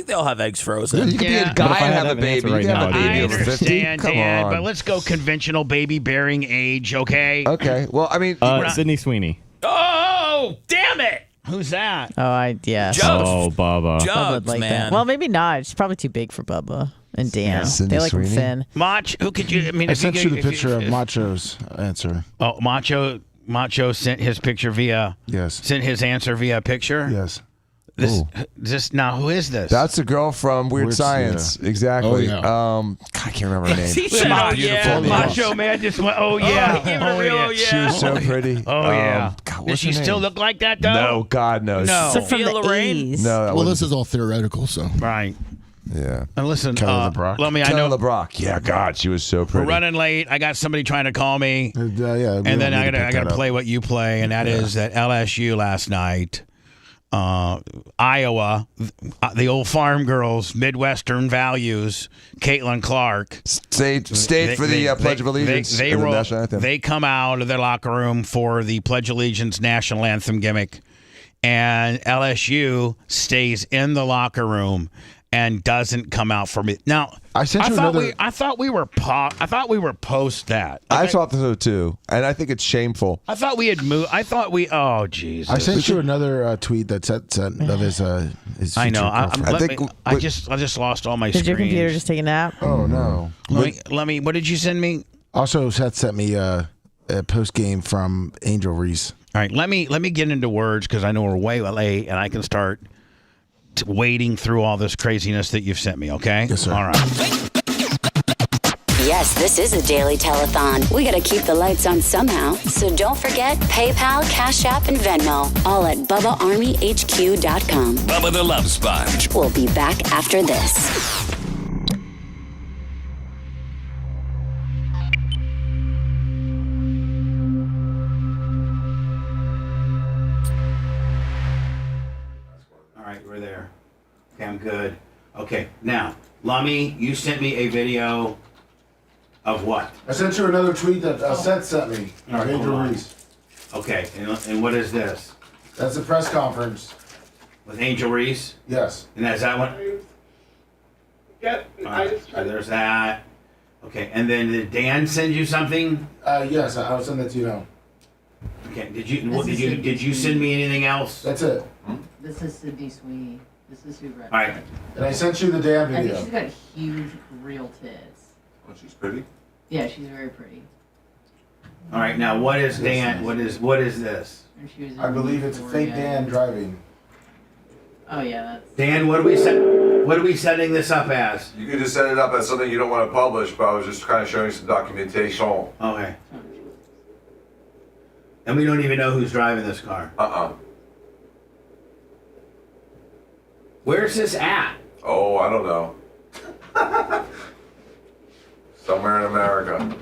they all have eggs frozen. You could be a guy and have a baby. You can have a baby I over 50. understand, Come Dan, on. but let's go conventional baby bearing age, okay? Okay. Well, I mean, Sydney Sweeney. Oh, damn it! Who's that? Yeah. Oh, Bubba. Bubba would like that. Well, maybe not. She's probably too big for Bubba and Dan. They like him thin. Mach, who could you? I mean, I sent you the picture of Macho's answer. Oh, Macho sent his picture via. Yes. Sent his answer via picture. Yes. This now, who is this? That's the girl from Weird Science. Yeah. Exactly. Oh, yeah. God, I can't remember her name. Macho Man just went. Oh yeah. She was so pretty. Oh yeah. God, Does she still look like that though? No, God no. No. Sophia Loren. No. Well, this is all theoretical, so. Right. Yeah. And listen, Kelly LeBrock. let me. I Kelly know. LeBrock. Yeah, God, she was so We're pretty. running late. I got somebody trying to call me. Yeah. And then I gotta play what you play, and that is that LSU last night, Iowa, the old farm girls, Midwestern values, Caitlin Clark Stayed for the Pledge of Allegiance. They and the roll, national anthem. they come out of their locker room for the Pledge of Allegiance national anthem gimmick, and LSU stays in the locker room and doesn't come out for me. Now, I thought we were post that. I thought so too, and I think it's shameful. I thought we had moved. Oh, Jesus! I sent you another tweet that sent of his. I know. I I just lost all my Did screens. your computer just take a nap? Oh no! Let me. What did you send me? Also, Seth sent me a post game from Angel Reese. All right. Let me get into words because I know we're way late, and I can start wading through all this craziness that you've sent me. Okay. Yes, sir. All right. Yes, this is a daily telethon. We got to keep the lights on somehow. So don't forget PayPal, Cash App, and Venmo. All at BubbaArmyHQ.com. Bubba the Love Sponge. We'll be back after this. All right, we're there. Okay, I'm good. Okay, now, Lummy, you sent me a video of what? I sent you another tweet that Seth sent me. All right, Angel hold on. Reese. Okay, and what is this? That's a press conference. With Angel Reese? Yes. And is that what? Yep. So there's that. Okay, and then did Dan send you something? Yes, I'll send that to you now. Okay, did you send me anything else? That's it. This is Sydney Sweeney. This is who read. All right. And I sent you the damn I video. think she's got huge, real tits. Oh, she's pretty. Yeah, she's very pretty. All right, now what is Dan? What is this? And she was in I believe it's Victoria. fake Dan driving. Oh yeah, that's. Dan, what do we say? What are we setting this up as? You can just set it up as something you don't want to publish, but I was just kind of showing some documentation. Okay. And we don't even know who's driving this car. Where's this at? Oh, I don't know. Somewhere in America.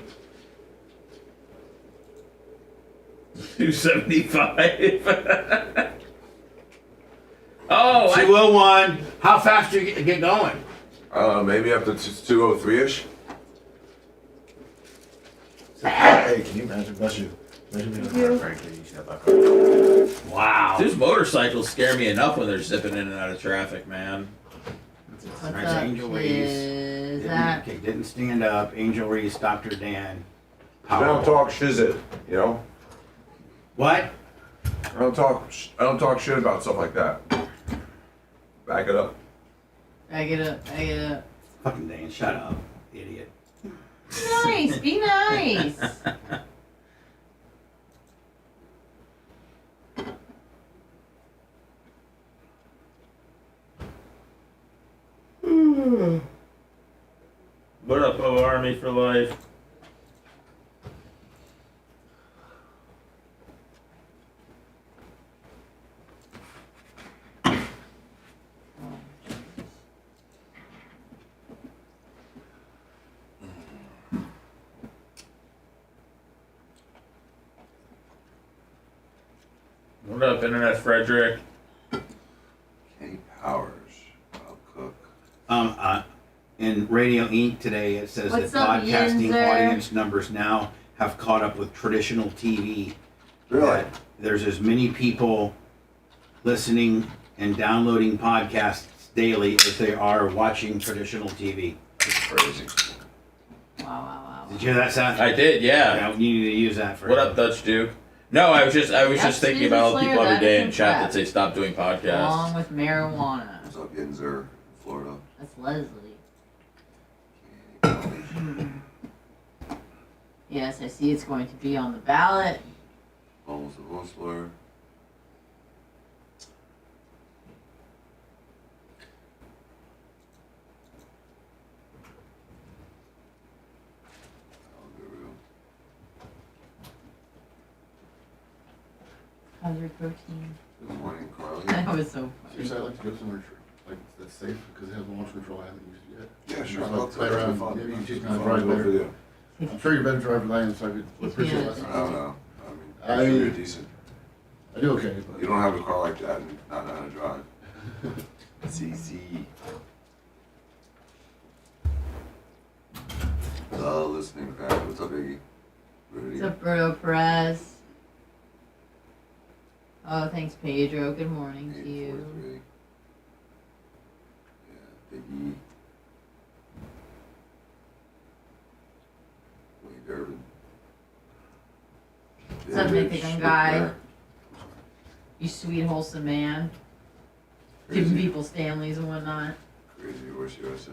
275. Oh, 201. How fast do you get going? I don't know, maybe up to 203-ish. Hey, can you imagine? Bless you. Wow. These motorcycles scare me enough when they're zipping in and out of traffic, man. What's All right, up, Angel kids? Reese. Didn't stand up. Angel Reese, Dr. Dan. I don't talk shizit, you know? What? I don't talk shit about stuff like that. Back it up. Back it up. Back it up. Fucking Dan, shut up, idiot. Nice. Be nice. What up, O Army for life? What up, Internet Frederick? Kenny Powers. I'll cook. In Radio Inc. today, it says What's that up, podcasting Yinzer? audience numbers now have caught up with traditional TV. Really? That there's as many people listening and downloading podcasts daily as they are watching traditional TV. That's crazy. Wow. Did you hear that, Seth? I did, yeah. You need to use that for What up, Dutch Duke? No, I was just thinking about all the people every day in chat that say stop doing podcasts. Along with marijuana. What's up, Yinzer, Florida? That's Leslie. Yes, I see it's going to be on the ballot. Almost a Whistler. How's your protein? Good morning, Carly. That was so funny. Seriously, I'd like to go somewhere like that's safe because they have launch control I haven't used yet. Yeah, sure. Just, I'll like, play around. fun. Maybe you teach me Fun how to drive to go better. video. I'm sure you're better driver than I am, so I could appreciate I lessons. don't know. I'm sure you're decent. I do okay. But You don't have a car like that and not know how to drive. CC. Listening back. What's up, Iggy? What's up, Bruno Perez? Oh, thanks, Pedro. Good morning to you. 843. Yeah, Big E. Wayne Durbin. What's up, Mythical Guy? You sweet, wholesome man. Giving people Stanleys and whatnot. Crazy Horse USA.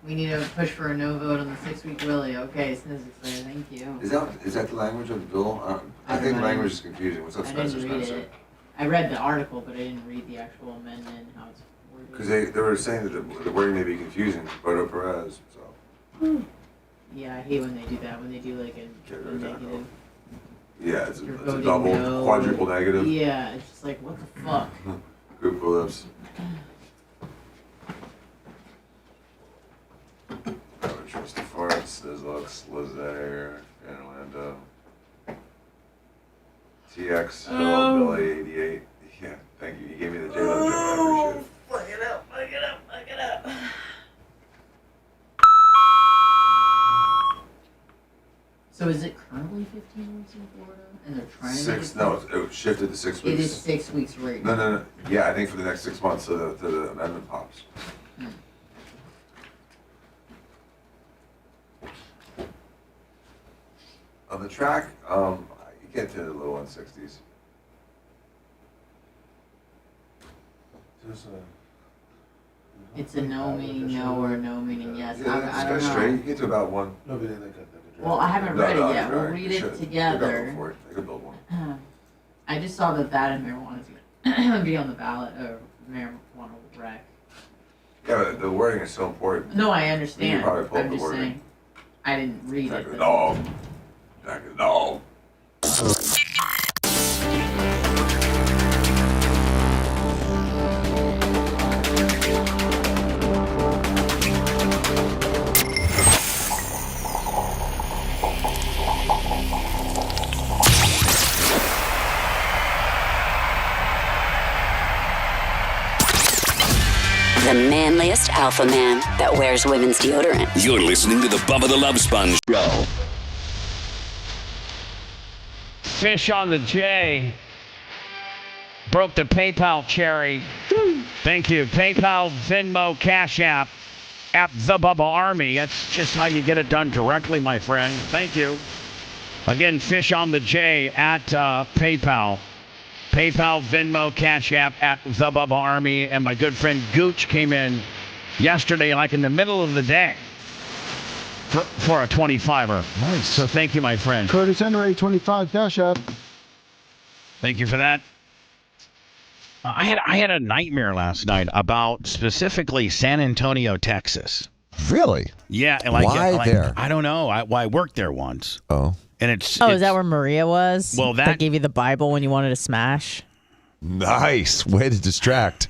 We need to push for a no vote on the 6-week Willie. Okay, Snizzy Slayer, thank you. Is that the language of the bill? I think the language is confusing. What's up, I Spencer? didn't read Spencer? it. I read the article, but I didn't read the actual amendment, how it's worded. Because they were saying that the wording may be confusing. Roberto Perez. So Yeah, I hate when they do that, when they do like a negative. yeah, it's You're a voting double, no. quadruple negative. Yeah, it's just like, what the fuck? Group lips. Trusty Farts, Sizzlux, Lizaire, in Orlando. TX, Billy 88. Yeah, thank you. You gave me the J-Lo joke. I appreciate it. Plug it up, plug it up, plug it up. So is it currently 15 weeks in Florida? And they're trying to make it It shifted to 6 weeks. It is 6 weeks right No, now. no, no. Yeah, I think for the next 6 months, so the amendment pops. On the track, you get to the low 160s. It's a no meaning no or no meaning yes. Yeah, I just don't go know. straight. You get to about one. Well, I haven't read it yet. We'll read They it should. together. They could build one. I just saw that and marijuana is going to be on the ballot of marijuana rec. Yeah, but the wording is so important. No, I understand. You probably pulled I'm the just wording. saying. I didn't read Jack it. the dog. Jack the dog. The manliest alpha man that wears women's deodorant. You're listening to the Bubba the Love Sponge Show. Fish on the J. Broke the PayPal cherry. Thank you. PayPal, Venmo, Cash App at the Bubba Army. That's just how you get it done directly, my friend. Thank you. Again, Fish on the J at PayPal. PayPal, Venmo, Cash App at the Bubba Army. And my good friend Gooch came in yesterday, like in the middle of the day, for a 25er. Nice. So thank you, my friend. Curtis Henry, 25 Cash App. Thank you for that. I had a nightmare last night about specifically San Antonio, Texas. Really? Yeah. Why there? I don't know. I worked there once. Oh. And it's is that where Maria was? Well, that gave you the Bible when you wanted to smash. Nice way to distract.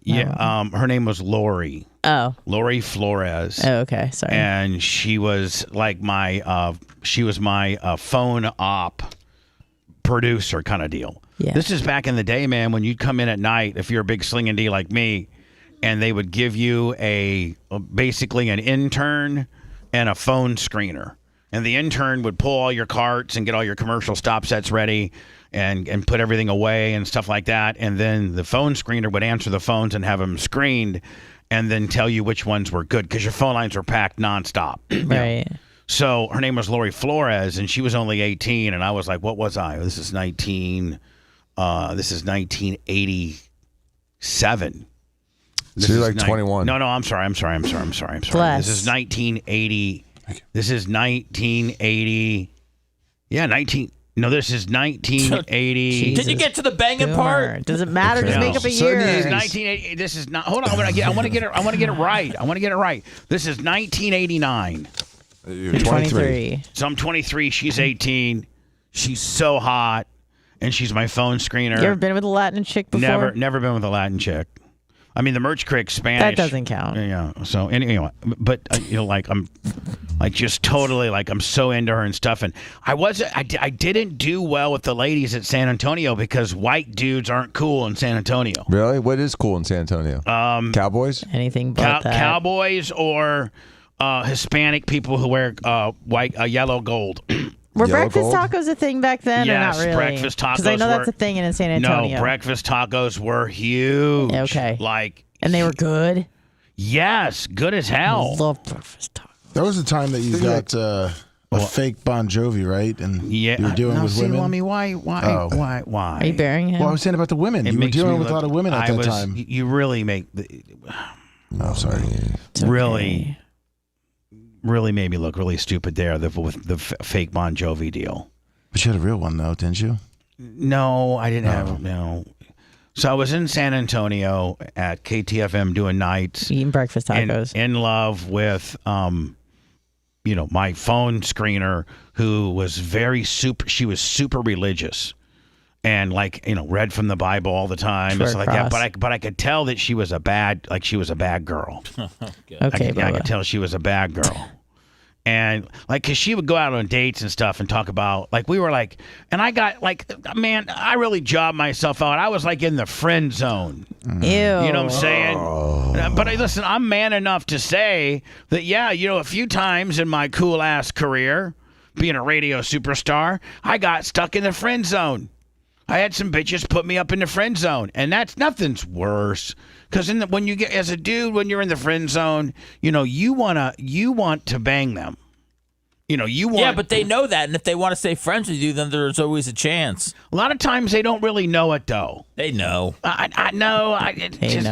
Yeah. Her name was Lori. Oh. Lori Flores. Oh, okay. Sorry. And she was like my phone op producer kind of deal. Yeah. This is back in the day, man, when you'd come in at night, if you're a big slinging D like me, and they would give you basically an intern and a phone screener. And the intern would pull all your carts and get all your commercial stop sets ready and put everything away and stuff like that. And then the phone screener would answer the phones and have them screened and then tell you which ones were good because your phone lines were packed nonstop. Right. So her name was Lori Flores, and she was only 18. And I was like, what was I? This is 1987. So you're like 21. No, I'm sorry. This is 1980. This is 1980. Yeah, this is 1980. Did you get to the banging part? Does it matter? Just make up a year. This is 1980. This is not. Hold on. I want to get it right. This is 1989. You're 23. So I'm 23. She's 18. She's so hot, and she's my phone screener. You ever been with a Latin chick before? Never been with a Latin chick. I mean, the Merch Crick Spanish. That doesn't count. Yeah. So anyway, but I'm like just totally like I'm so into her and stuff. And I didn't do well with the ladies at San Antonio because white dudes aren't cool in San Antonio. Really? What is cool in San Antonio? Cowboys? Anything but that. Cowboys or Hispanic people who wear yellow gold. Were breakfast tacos a thing back then or not really? Breakfast tacos. Because I know that's a thing in San Antonio. No, breakfast tacos were huge. Okay. And they were good? Yes, good as hell. I love breakfast tacos. That was the time that you got a fake Bon Jovi, right? And you were dealing with women. Lummy, why? Are you burying him? Well, I was saying about the women. You were dealing with a lot of women at that time. You really make Oh, sorry. Really made me look really stupid there with the fake Bon Jovi deal. But you had a real one, though, didn't you? No, I didn't have no. So I was in San Antonio at KTFM doing nights. Eating breakfast tacos. In love with, my phone screener who was she was super religious. And read from the Bible all the time and stuff like that. But I could tell that she was a bad girl. Okay, I could tell she was a bad girl. And because she would go out on dates and stuff and talk about we were and I got man, I really jobbed myself out. I was in the friend zone. Ew. You know what I'm saying? But listen, I'm man enough to say that a few times in my cool ass career, being a radio superstar, I got stuck in the friend zone. I had some bitches put me up in the friend zone, and nothing's worse. Because when you get as a dude, when you're in the friend zone, you want to bang them. Yeah, but they know that, and if they want to stay friends with you, then there's always a chance. A lot of times they don't really know it though. They know. I know.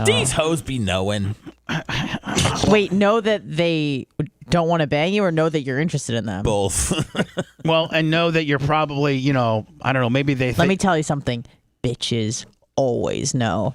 These hoes be knowing. Wait, know that they don't want to bang you, or know that you're interested in them? Both. Well, and know that you're probably, I don't know, maybe they. Let me tell you something. Bitches always know.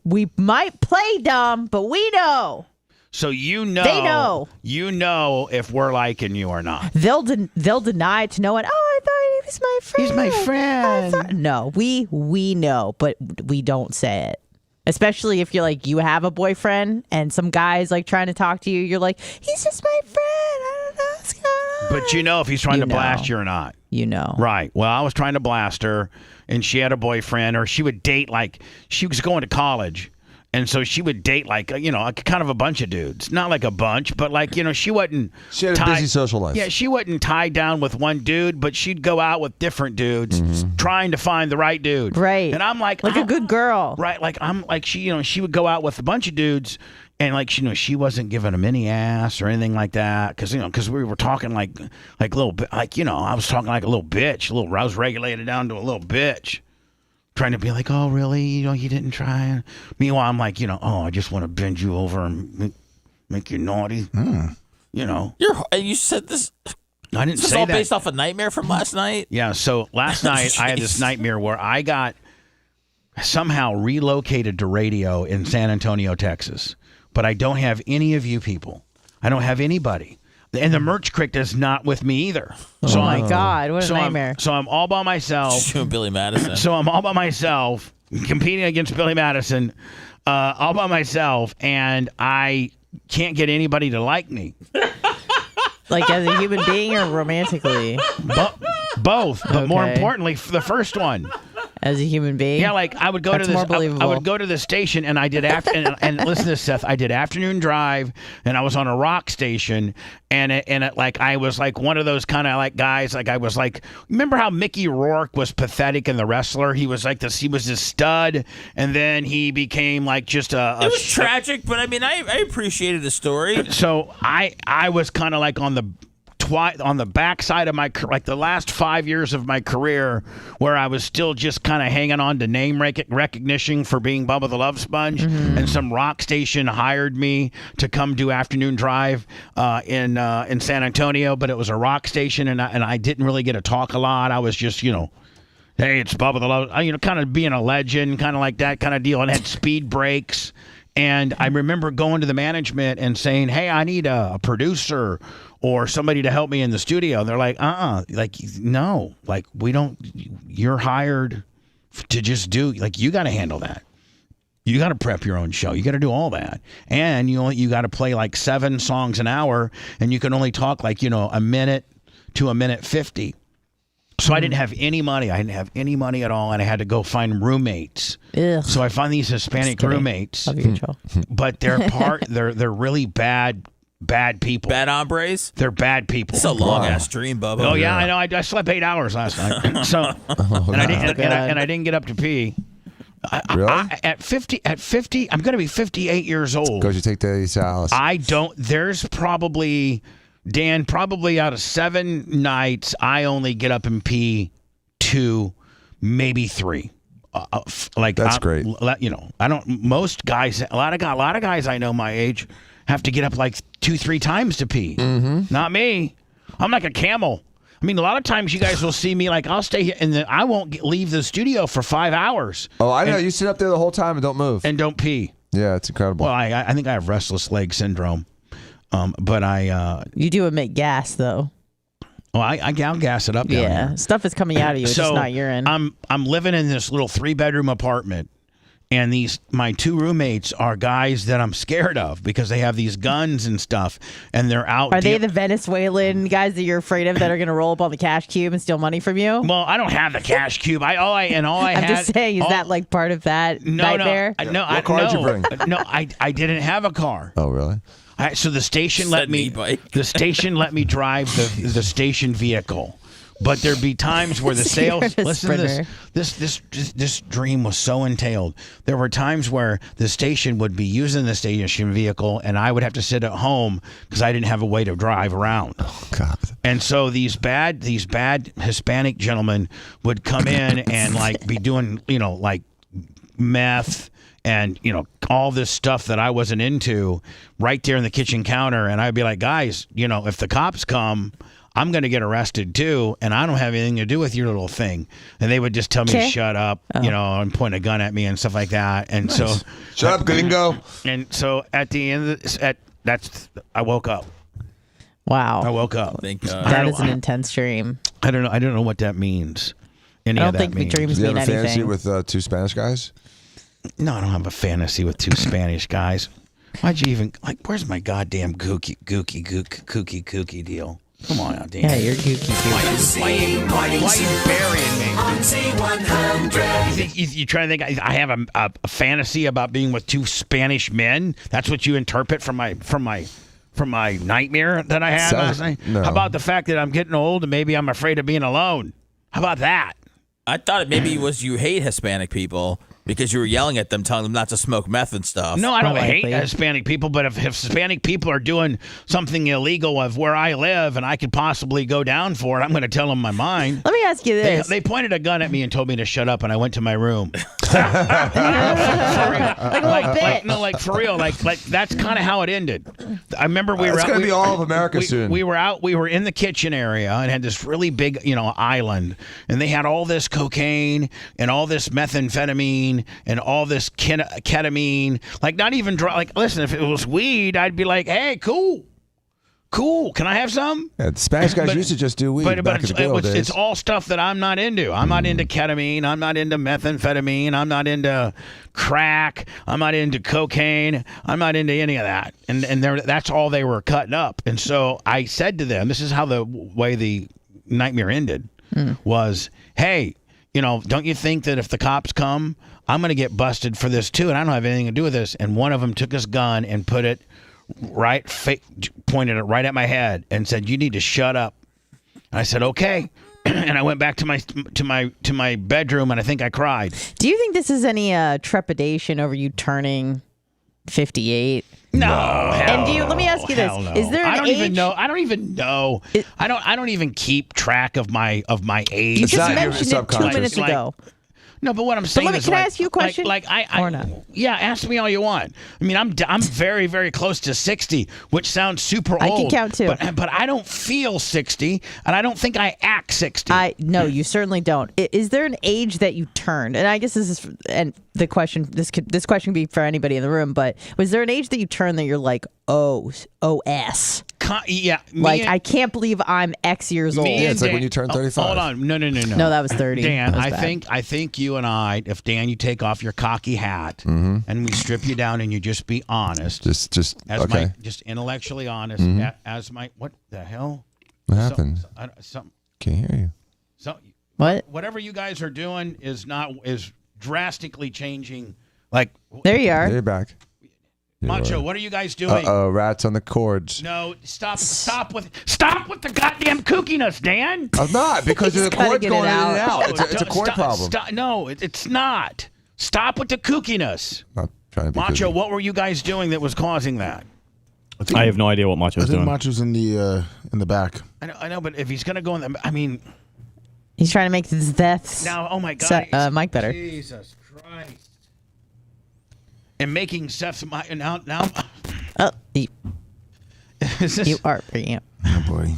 We might play dumb, but we know. So you know, they know. You know if we're liking you or not. They'll deny it to no one. Oh, I thought he was my friend. He's my friend. No, we know, but we don't say it. Especially if you're like you have a boyfriend and some guy's like trying to talk to you. You're like, he's just my friend. I don't know what's going on. But you know if he's trying to blast you or not. You know. Right. Well, I was trying to blast her, and she had a boyfriend, or she would date like she was going to college. And so she would date like, kind of a bunch of dudes. Not like a bunch, but like, she wasn't. She had a busy social life. Yeah, she wasn't tied down with one dude, but she'd go out with different dudes trying to find the right dude. Right. And I'm like a good girl. Right. Like I'm like she would go out with a bunch of dudes and like, she wasn't giving them any ass or anything like that. Cause we were talking like little bit, I was talking like a little bitch, I was regulated down to a little bitch. Trying to be like, oh, really? You didn't try. Meanwhile, I'm like, I just want to bend you over and make you naughty. And you said this. I didn't say say all that. Based off a nightmare from last night. Yeah. So last night I had this nightmare where I got somehow relocated to radio in San Antonio, Texas, but I don't have any of you people. I don't have anybody. And the merch critic is not with me either. So oh my God, what a nightmare. So I'm all by myself. Billy Madison. So I'm all by myself, competing against Billy Madison, all by myself, and I can't get anybody to like me. Like as a human being or romantically? Both, but more importantly, the first one. As a human being? Yeah, like I would go to this. I would go to the station, and I did and listen to this, Seth. I did afternoon drive, and I was on a rock station, and it like I was like one of those kind of like guys. Like I was like, remember how Mickey Rourke was pathetic in The Wrestler? He was like this. He was this stud, and then he became like just a. It was tragic, but I mean, I appreciated the story. So I was kind of like on the backside of my, like the last 5 years of my career, where I was still just kind of hanging on to name recognition for being Bubba the Love Sponge, and some rock station hired me to come do afternoon drive in San Antonio, but it was a rock station, and I didn't really get to talk a lot. I was just, hey, it's Bubba the Love, kind of being a legend, kind of like that kind of deal, and had speed breaks. And I remember going to the management and saying, hey, I need a producer or somebody to help me in the studio. And they're like, like, no, like, we don't, you're hired to just do, like, you got to handle that. You got to prep your own show. You got to do all that. And you got to play like 7 songs an hour, and you can only talk like, a minute to a minute 50. So I didn't have any money. I didn't have any money at all, and I had to go find roommates. Ugh. So I find these Hispanic roommates, but they're really bad people. Bad hombres? They're bad people. It's a long-ass dream, Bubba. Oh, yeah, I know. I slept 8 hours last night. So, and I didn't get up to pee. Really? At 50, I'm going to be 58 years old. Because you take the Cialis. There's probably... Dan, probably out of 7 nights, I only get up and pee 2, maybe 3. That's great. I don't. Most guys, a lot of guys I know my age have to get up like 2-3 times to pee. Not me. I'm like a camel. I mean, a lot of times you guys will see me like I'll stay here and then I won't leave the studio for 5 hours. Oh, I know. You sit up there the whole time and don't move and don't pee. Yeah, it's incredible. Well, I think I have restless leg syndrome. But you do emit gas though. Well, I'll gas it up down here. Stuff is coming out of you. It's just not urine. I'm living in this little 3-bedroom apartment, and my 2 roommates are guys that I'm scared of because they have these guns and stuff, and they're out. Are they the Venezuelan guys that you're afraid of that are going to roll up on the cash cube and steal money from you? Well, I don't have the cash cube. I'm just saying, is that like part of that nightmare? No. What car did you bring? No, I didn't have a car. Oh, really? So the station let me drive the station vehicle, but there'd be times where the sales. Listen to this. This dream was so entailed. There were times where the station would be using the station vehicle, and I would have to sit at home because I didn't have a way to drive around. Oh God! And so these bad Hispanic gentlemen would come in and like be doing like meth. And, all this stuff that I wasn't into right there in the kitchen counter. And I'd be like, guys, if the cops come, I'm going to get arrested too, and I don't have anything to do with your little thing. And they would just tell me to shut up, and point a gun at me and stuff like that. And so, shut up, gringo. And so at the end of I woke up. Wow. I woke up. Thank God. That is an intense dream. I don't know what that means. I don't think dreams Do you mean have a fantasy anything. with 2 Spanish guys? No, I don't have a fantasy with 2 Spanish guys. Why'd you even where's my goddamn kooky deal? Come on out, Dan. Yeah, you're kooky. Why are you burying me? You trying to think I have a fantasy about being with 2 Spanish men? That's what you interpret from my nightmare that I had last night? No. How about the fact that I'm getting old and maybe I'm afraid of being alone? How about that? I thought it maybe was you hate Hispanic people because you were yelling at them, telling them not to smoke meth and stuff. No, I don't hate Hispanic people, but if Hispanic people are doing something illegal of where I live and I could possibly go down for it, I'm going to tell them my mind. Let me ask you this. They pointed a gun at me and told me to shut up, and I went to my room. For real. Like that's kind of how it ended. I remember we were out. It's going to be all of America soon. We were in the kitchen area and had this really big, island, and they had all this cocaine and all this methamphetamine and all this ketamine. Like not even listen, if it was weed, I'd be like, hey, cool. Can I have some? Yeah, the Spanish guys used to just do weed. But it's all stuff that I'm not into. I'm not into ketamine. I'm not into methamphetamine. I'm not into crack. I'm not into cocaine. I'm not into any of that. And that's all they were cutting up. And so I said to them, this is how the way the nightmare ended was, hey, don't you think that if the cops come, I'm going to get busted for this too, and I don't have anything to do with this. And one of them took his gun and put it pointed it right at my head and said, "You need to shut up." And I said, "Okay." And I went back to my bedroom, and I think I cried. Do you think this is any trepidation over you turning 58? No. And let me ask you this: no. Is there an age? I don't even know. I don't even keep track of my age. You just mentioned it 2 minutes ago. No, but what I'm saying is, can I ask you a question? Or not? Yeah, ask me all you want. I mean, I'm very, very close to 60, which sounds super old. I can count too. But I don't feel 60, and I don't think I act 60. No, you certainly don't. Is there an age that you turned? And I guess this is, and the question, this question could be for anybody in the room, but was there an age that you turned that you're like, OS? Yeah. I can't believe I'm X years old. Yeah, it's like when you turn 35. Hold on. No. No, that was 30. Dan, was I think you and I, if Dan, you take off your cocky hat and we strip you down and you just be honest. Just intellectually honest. What the hell? What happened? Can't hear you. What? Whatever you guys are doing is drastically changing. There you are. There you're back. Macho, what are you guys doing? Rats on the cords. No, stop with the goddamn kookiness, Dan. I'm not, because the cord's going in and out. It's a cord problem. No, it's not. Stop with the kookiness. Not trying to be Macho, kooky. what were you guys doing that was causing that? I have no idea what Macho's doing. I think Macho's in the back. I know, but if he's gonna go in the, he's trying to make his deaths. Now, oh my God, Mike better. Jesus Christ. And making Seth's now. You are bringing up. Oh boy.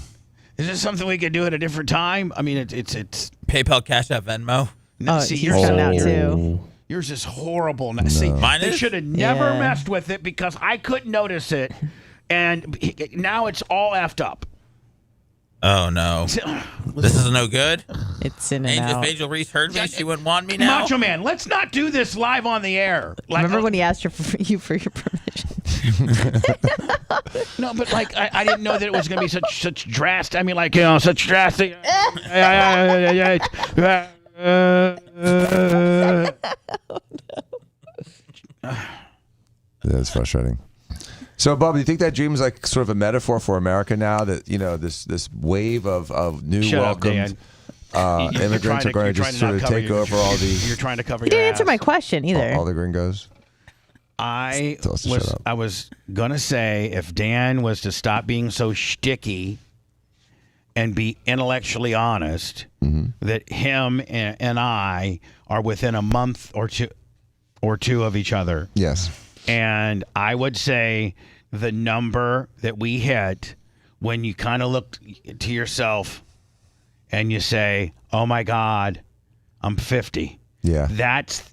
Is this something we could do at a different time? I mean, it's PayPal, Cash App, Venmo. No, see, yours coming out too. Yours is horrible. No. See, they should have never messed with it because I couldn't notice it, and now it's all effed up. Oh no, this is no good. It's in and out. If Angel Reese heard me, she wouldn't want me now. Macho Man, let's not do this live on the air. Remember when he asked you for your permission? No, but I didn't know that it was going to be such drastic. I mean, such drastic. That's frustrating. So, Bob, do you think that dream is like sort of a metaphor for America now? That this wave of new welcomed immigrants are going to just sort of take over all the. You're trying to cover. You didn't answer my question either. All the gringos. I was gonna say if Dan was to stop being so shticky and be intellectually honest, that him and I are within a month or two of each other. Yes. And I would say the number that we hit when you kind of look to yourself and you say, "Oh my God, I'm 50." Yeah. That's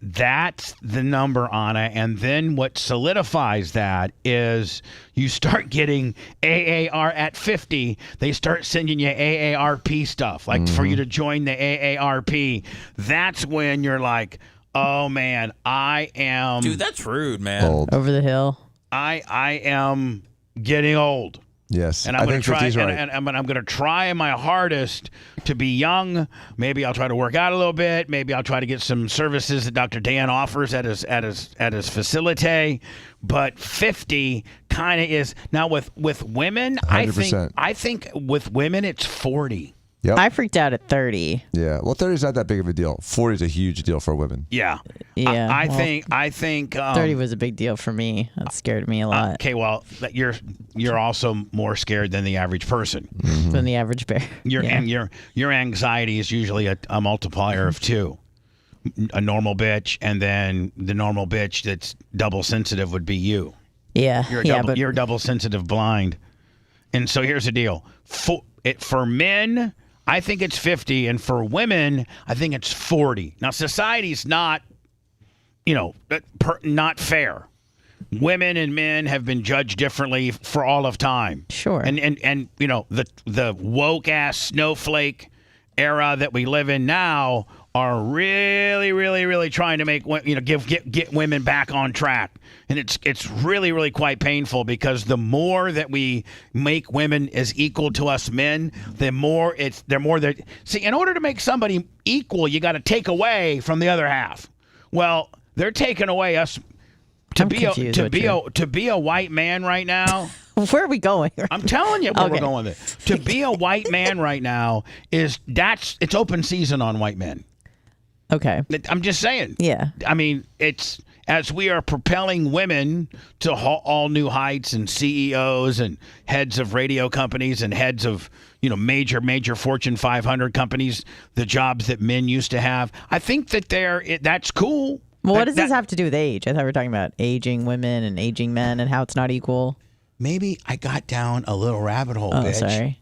the number, Anna. And then what solidifies that is you start getting AAR at 50. They start sending you AARP stuff, like for you to join the AARP. That's when you're like, oh, man, I am... Dude, that's rude, man. Old. Over the hill. I am getting old. Yes, and I'm going to try. Right. And I'm going to try my hardest to be young. Maybe I'll try to work out a little bit. Maybe I'll try to get some services that Dr. Dan offers at his facility. But 50 kind of is now with women. 100%. I think with women it's 40. Yep. I freaked out at 30. Yeah. Well, 30 is not that big of a deal. 40 is a huge deal for women. Yeah. Yeah. I think 30 was a big deal for me. That scared me a lot. Okay, well, you're also more scared than the average person. Than the average bear. And your anxiety is usually a multiplier of 2. A normal bitch, and then the normal bitch that's double sensitive would be you. Yeah. You're double sensitive blind. And so here's the deal. For men, I think it's 50, and for women, I think it's 40. Now, society's not, not fair. Women and men have been judged differently for all of time. Sure. And the woke ass snowflake era that we live in now are really, really, really trying to make get women back on track, and it's really, really quite painful because the more that we make women as equal to us men, the more see. In order to make somebody equal, you got to take away from the other half. Well, they're taking away us to be a white man right now. Where are we going? I'm telling you where we're going with it. To be a white man right now it's open season on white men. Okay. I'm just saying. Yeah. I mean, it's as we are propelling women to all new heights and CEOs and heads of radio companies and heads of, major Fortune 500 companies, the jobs that men used to have. I think that that's cool. Well, what does this have to do with age? I thought we were talking about aging women and aging men and how it's not equal. Maybe I got down a little rabbit hole, bitch. Sorry.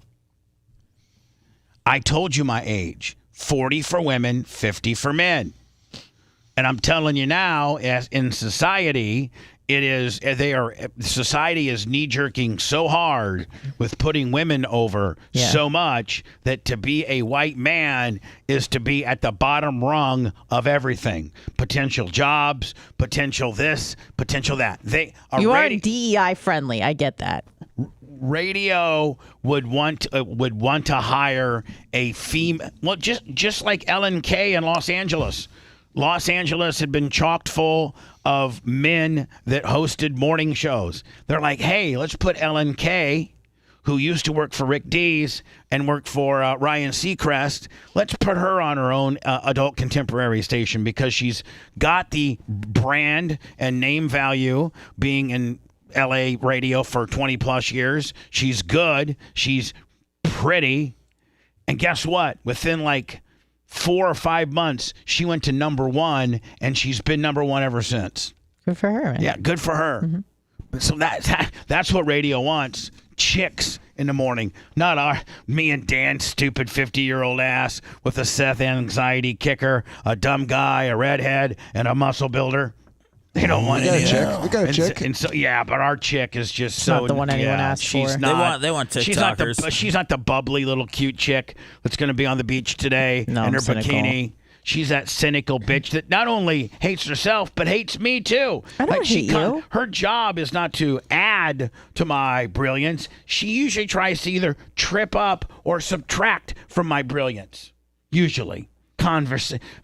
I told you my age. 40 for women, 50 for men. And I'm telling you now, as in society, society is knee-jerking so hard with putting women over so much that to be a white man is to be at the bottom rung of everything. Potential jobs, potential this, potential that. You are DEI friendly. I get that. Radio would want to hire a female. Well, just like Ellen Kay in Los Angeles. Los Angeles had been chocked full of men that hosted morning shows. They're like, hey, let's put Ellen Kay, who used to work for Rick Dees and worked for Ryan Seacrest. Let's put her on her own adult contemporary station because she's got the brand and name value being in LA radio for 20 plus years. She's good. She's pretty. And guess what? Within like 4 or 5 months, she went to number 1 and she's been number 1 ever since. Good for her, man. Yeah, good for her. Mm-hmm. So that's what radio wants. Chicks in the morning. Not me and Dan's stupid 50-year-old ass with a Seth anxiety kicker, a dumb guy, a redhead, and a muscle builder. They don't want it. We got a chick. And so, yeah, but our chick is just not the one anyone asked she's for. Not, they want TikTokers. She's not the bubbly little cute chick that's going to be on the beach today in her bikini. She's that cynical bitch that not only hates herself but hates me too. I don't hate you. Her job is not to add to my brilliance. She usually tries to either trip up or subtract from my brilliance. Usually.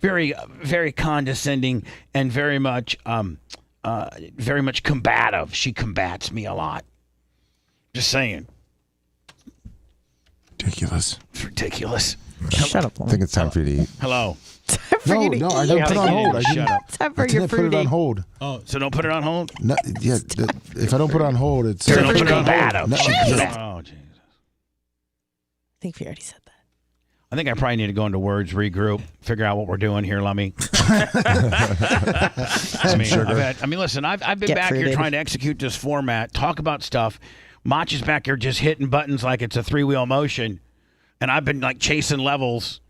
Very, very condescending and very much combative. She combats me a lot. Just saying. Ridiculous. It's ridiculous. Shut up. I think it's time for you to eat. Hello. No, I didn't put it on hold. Shut up. I didn't put it on hold. Oh, so don't put it on hold? No, yeah, if I don't put it on hold, it's... Don't put it on hold. No, Oh, Jesus. I think we already said that. I think I probably need to go into words, regroup, figure out what we're doing here, Lummy. Listen, I've been back here trying to execute this format, talk about stuff. Mach is back here just hitting buttons like it's a 3-wheel motion, and I've been like chasing levels,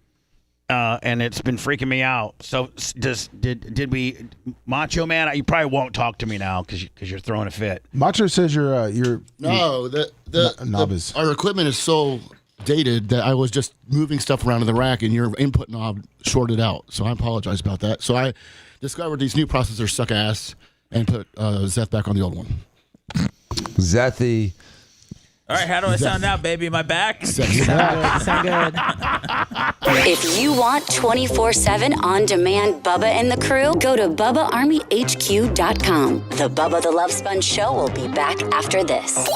and it's been freaking me out. So did we, Macho Man? You probably won't talk to me now because you're throwing a fit. Macho says you're no, knob is our equipment is so dated that I was just moving stuff around in the rack, and your input knob shorted out. So I apologize about that. So I discovered these new processors suck ass and put Zeth back on the old one. Zethy. All right, how do I sound now, baby? Am I back? Sound good. If you want 24/7 on-demand Bubba and the crew, go to BubbaArmyHQ.com. The Bubba the Love Sponge Show will be back after this.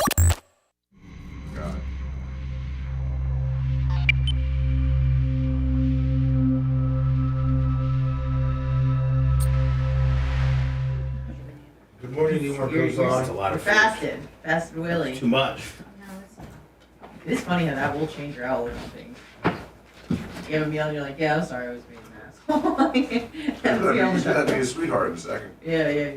Good morning, New York goes on. That's a lot of fasted Willie. Too much. It is funny how that will change your outlook on things. You have a meal and you're like, yeah, I'm sorry, I was being an asshole. He's gonna be a sweetheart in a second. Yeah.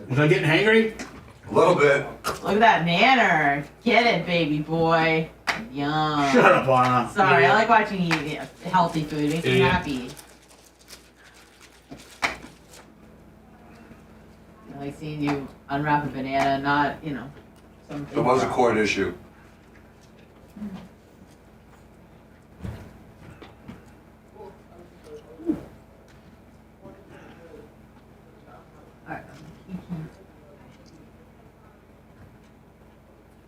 Was I getting hangry? A little bit. Look at that nanner. Get it, baby boy. Yum. Shut up, Anna. Sorry, I like watching you eat healthy food. It makes me happy. I like seeing you unwrap a banana, not, something. It was a court issue.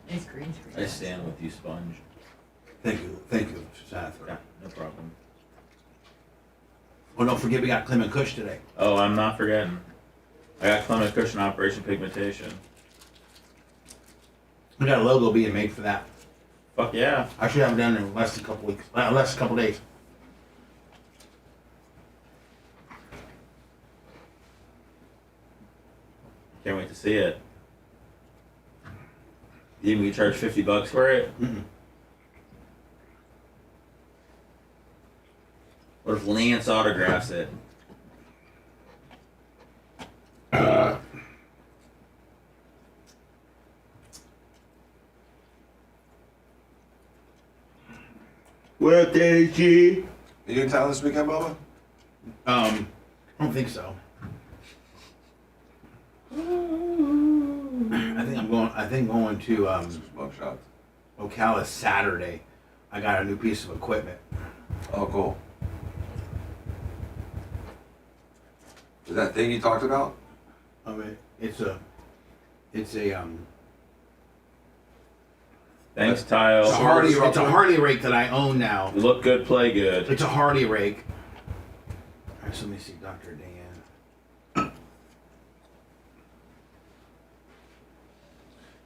Nice green screen. I stand with you, Sponge. Thank you, Seth. Yeah, no problem. Oh, don't forget we got Clement Kush today. Oh, I'm not forgetting. I got Clement Cushion Operation Pigmentation. We got a logo being made for that. Fuck yeah. I should have it done in less than a couple weeks. Less than a couple days. Can't wait to see it. You think we charge $50 for it? Mm-mm. What if Lance autographs it? What up, Daddy G? Are you in town this weekend, Bubba? I don't think so. I think going to Ocala Saturday. I got a new piece of equipment. Oh, cool. Is that thing you talked about? I mean, it's a Thanks, Tile. It's a Harley rake that I own now. Look good, play good. It's a Harley rake. All right, so let me see, Dr. Dan.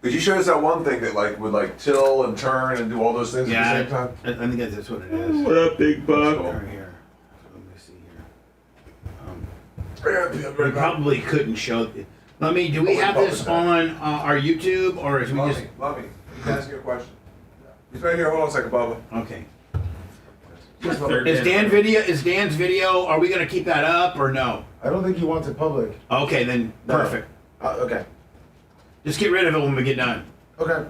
Because you showed us that one thing that would till and turn and do all those things at the same time. I think that's what it is. What up, big buck? Right here. Let me see here. We probably couldn't show. Let me. Do we have this on our YouTube or is we just? Let me. He's asking a question. He's right here. Hold on a second, Bubba. Okay. Is Dan's video? Are we gonna keep that up or no? I don't think he wants it public. Okay, then perfect. Okay. Just get rid of it when we get done. Okay.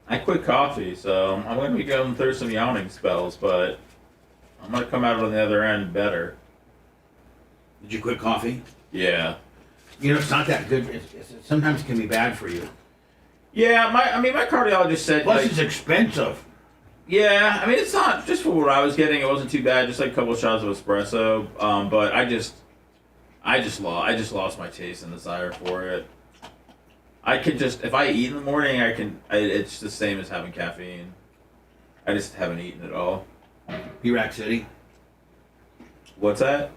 I quit coffee, so I'm going to be going through some yawning spells, but I'm going to come out on the other end better. Did you quit coffee? Yeah. You know, it's not that good. It sometimes can be bad for you. Yeah, my cardiologist said... Plus, it's expensive. Yeah, I mean, it's not... Just for what I was getting, it wasn't too bad. Just like a couple of shots of espresso. But I just lost my taste and desire for it. I could just... If I eat in the morning, it's the same as having caffeine. I just haven't eaten at all. P-Rack City. What's that?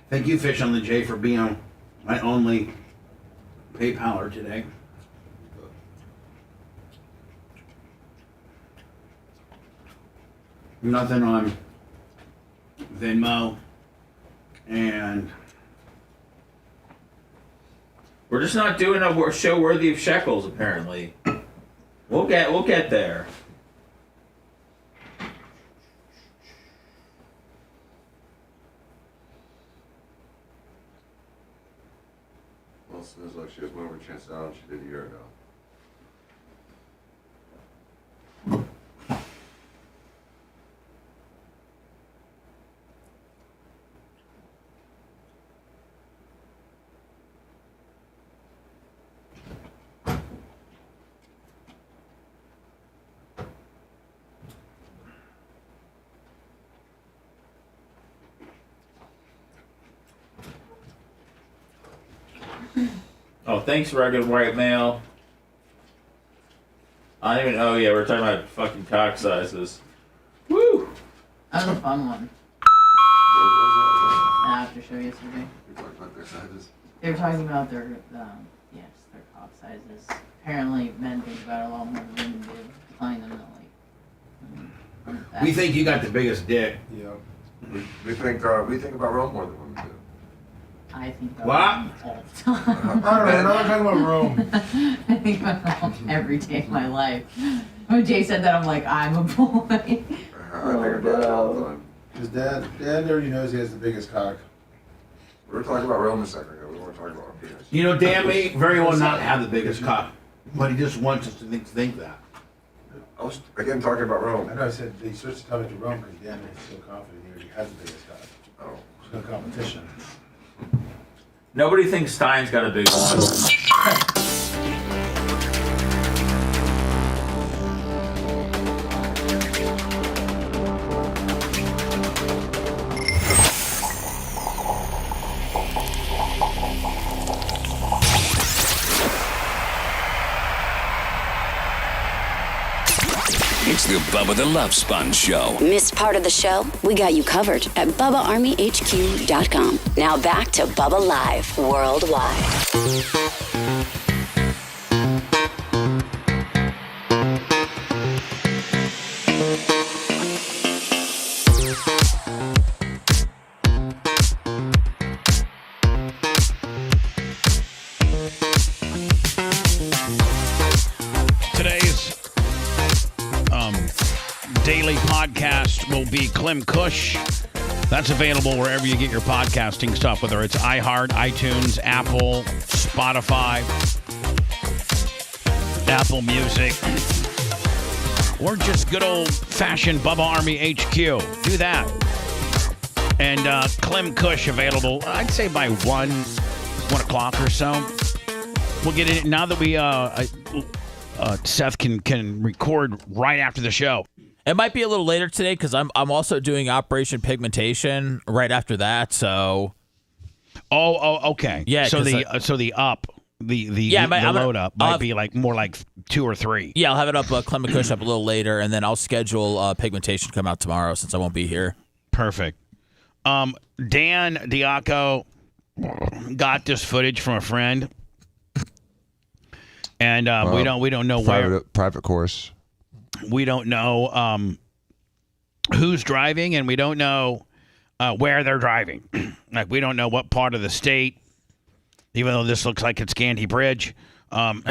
Thank you, Fish on the J, for being my only PayPaler today. Nothing on Venmo. And We're just not doing a show worthy of shekels, apparently. We'll get there. Well, it seems like she has more of a chance now than she did a year ago. Oh, thanks, rugged white male. I don't even. Oh yeah, we're talking about fucking cock sizes. Woo! That was a fun one. I have to show yesterday. We talked about their sizes. They were talking about their their cock sizes. Apparently, men think about it a lot more than women do. Telling them that we think you got the biggest dick. Yeah. We think about Rome more than women do. I think about What? Rome all the time. I don't know. Now we're talking about Rome. I think about Rome every day of my life. When Jay said that, I'm like, I'm a boy. I think about it all the time. His dad already knows he has the biggest cock. We were talking about Rome a second ago. We weren't talking about our penis. You know, Dan may very well not have the biggest cock, but he just wants us to think that. I was, again, talking about Rome. I know I said they switched the topic to Rome because Dan is so confident he already has the biggest cock. Oh. There's no competition. Nobody thinks Stein's got a big one. It's the Bubba the Love Sponge Show. Missed part of the show? We got you covered at BubbaArmyHQ.com. Now back to Bubba Live Worldwide. Daily podcast will be Clem Kush. That's available wherever you get your podcasting stuff, whether it's iHeart, iTunes, Apple, Spotify, Apple Music, or just good old-fashioned Bubba Army HQ. Do that. And Clem Kush available, I'd say by 1 o'clock or so. We'll get in now that we Seth can record right after the show. It might be a little later today because I'm also doing Operation Pigmentation right after that. So, okay, yeah. So the load up might be like more like 2 or 3. Yeah, I'll have it up, Clement Kush up a little later, and then I'll schedule Pigmentation to come out tomorrow since I won't be here. Perfect. Dan Diaco got this footage from a friend, and we don't know where private course. We don't know who's driving, and we don't know where they're driving. Like, we don't know what part of the state, even though this looks like it's Gandy Bridge. I'm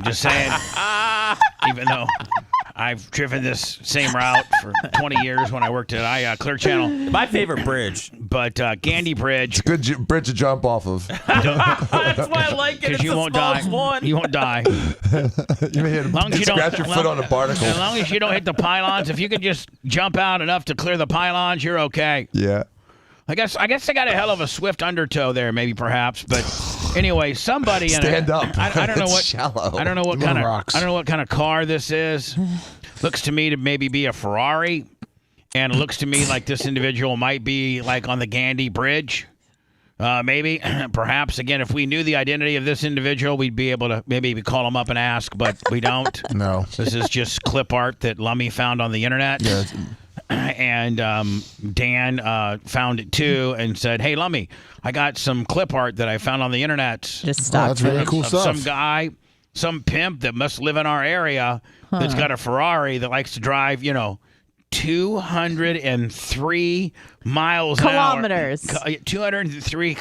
just saying, even though I've driven this same route for 20 years when I worked at Clear Channel. My favorite bridge. But Gandy Bridge. It's a good bridge to jump off of. That's why I like it. It's you the won't smallest die. one. You won't die. You may scratch your foot on a barnacle. As long as you don't hit the pylons, if you can just jump out enough to clear the pylons, you're okay. Yeah. I guess they got a hell of a swift undertow there, maybe perhaps, but anyway, somebody stand up. I don't know It's what shallow. I don't know what kind of I don't know what kind of car this is. Looks to me to maybe be a Ferrari, and it looks to me like this individual might be like on the Gandy Bridge. Maybe, perhaps again, if we knew the identity of this individual, we'd be able to maybe call him up and ask, but we don't. No, this is just clip art that Lummy found on the internet. Yeah. And Dan found it too and said, "Hey, Lummy, I got some clip art that I found on the internet. Just stock that's really cool stuff. Some guy, some pimp that must live in our area that's got a Ferrari that likes to drive, 203 miles Kilometers. an hour. 203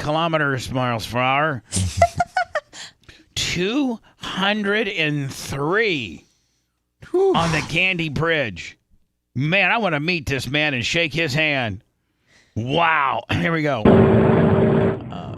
miles per hour. 203 on the Gandy Bridge. Man, I want to meet this man and shake his hand. Wow. Here we go.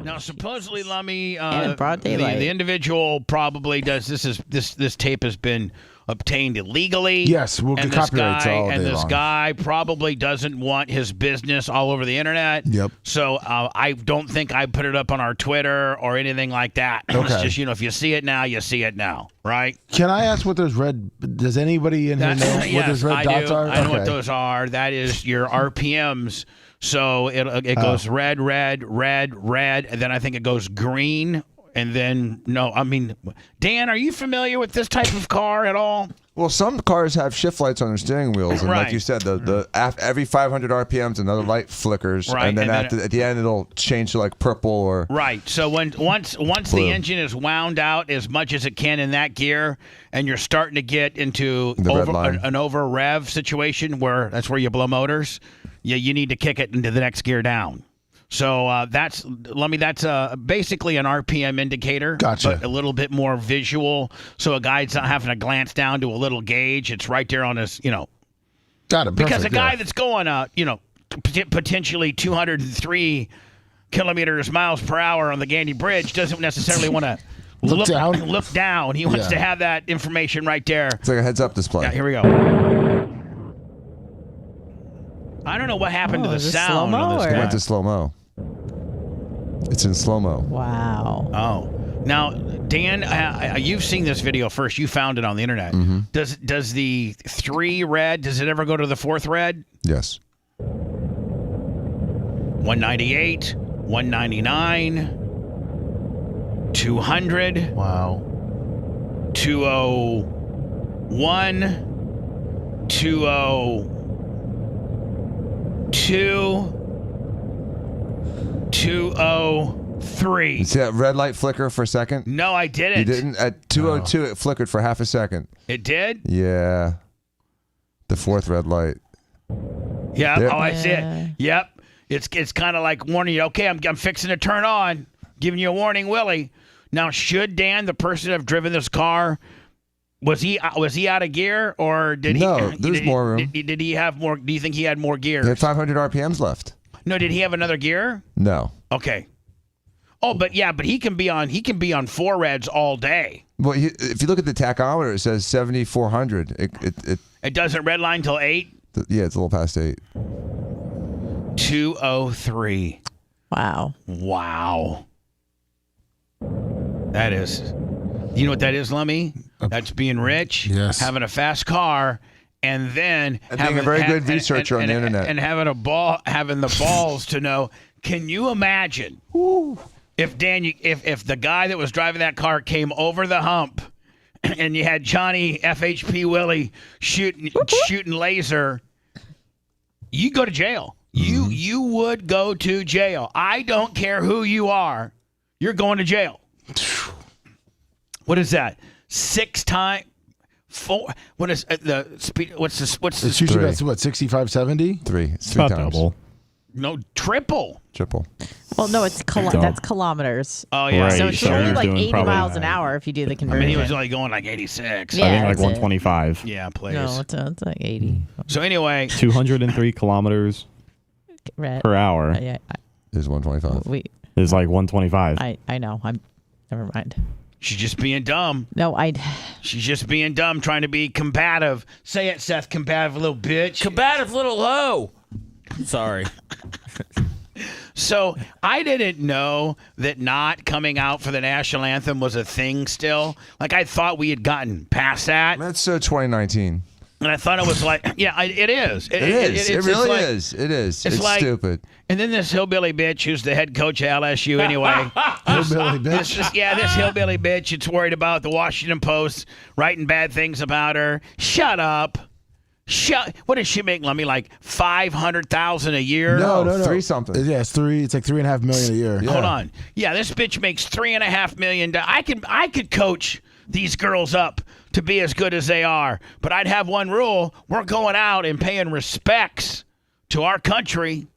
Now, supposedly, Lummy, the individual probably does this tape has been obtained illegally. Yes, we'll get copyrights all day long. And this guy probably doesn't want his business all over the internet. Yep. So I don't think I put it up on our Twitter or anything like that. Okay. It's just, if you see it now, you see it now, right? Can I ask what those red? Does anybody in here know what those red dots are? I know what those are. That is your RPMs. So it goes red, and then I think it goes green, and then Dan, are you familiar with this type of car at all? Well, some cars have shift lights on their steering wheels, and Right. like you said, every 500 RPMs, another light flickers, Right, and then and at the end it'll change to like purple or Right. So once the engine is wound out as much as it can in that gear, and you're starting to get into an over rev situation where that's where you blow motors, you need to kick it into the next gear down. So that's basically an RPM indicator, Gotcha. But a little bit more visual. So a guy's not having to glance down to a little gauge. It's right there on his, Got it. because Perfect, a guy that's going, potentially 203 miles per hour on the Gandy Bridge doesn't necessarily want to look down. He wants to have that information right there. It's like a heads-up display. Yeah, here we go. I don't know what happened to the sound on this It guy. went to slow-mo. It's in slow-mo. Wow. Oh. Now, Dan, you've seen this video first. You found it on the internet. Mm-hmm. Does the 3 red, does it ever go to the 4th red? Yes. 198, 199, 200. Wow. 201, 202, 203. You see that red light flicker for a second? No, I didn't. You didn't? At 202, it flickered for half a second. It did? Yeah. The 4th red light. Yeah. There. Oh, I see it. Yep. It's kind of like warning you. Okay, I'm fixing to turn on. Giving you a warning, Willie. Now, should Dan, the person have driven this car, was he out of gear, or did he? No, there's more room. Did he have more? Do you think he had more gears? He had 500 RPMs left. No, did he have another gear? No. Okay. Oh, but he can be on 4 reds all day. Well, if you look at the tachometer, it says 7,400. It doesn't redline till 8. Yeah, it's a little past 8. 203. Wow. That is. You know what that is, Lummy? That's being rich. Yes. Having a fast car, and then being a very good researcher on the internet, and having the balls to know. Can you imagine if if the guy that was driving that car came over the hump, and you had Johnny FHP Willie shooting laser? You go to jail. You would go to jail. I don't care who you are. You're going to jail. What is that? 6 times? 4? What is the speed? What's the? It's usually about what, 65, 70? 3. It's 3 times. Double. No, triple. Well, no, it's that's kilometers. Oh yeah. Right. So it's So only you're like doing 80 probably- miles an hour if you do the I conversion. mean, he was only going like 86. Yeah, I think like that's it. 125. Yeah, please. No, it's like 80. So anyway, 203 kilometers Red. per hour Yeah, Is 125. is like 125. I know. Never mind. she's just being dumb. No, She's just being dumb, trying to be combative. Say it, Seth. Combative little bitch. Combative little hoe. Sorry. So I didn't know that not coming out for the national anthem was a thing still. Like, I thought we had gotten past that. That's 2019. And I thought it was like, yeah, it is. It is. It really like, is. It is. It's like, stupid. And then this hillbilly bitch, who's the head coach at LSU anyway. Hillbilly bitch. This hillbilly bitch, it's worried about the Washington Post writing bad things about her. Shut up. What does she make, Lummy? Like $500,000 a year? No. 3 something. Yeah, it's 3. It's like $3.5 million a year. Hold on. Yeah, this bitch makes $3.5 million. I could coach these girls up to be as good as they are. But I'd have one rule. We're going out and paying respects to our country.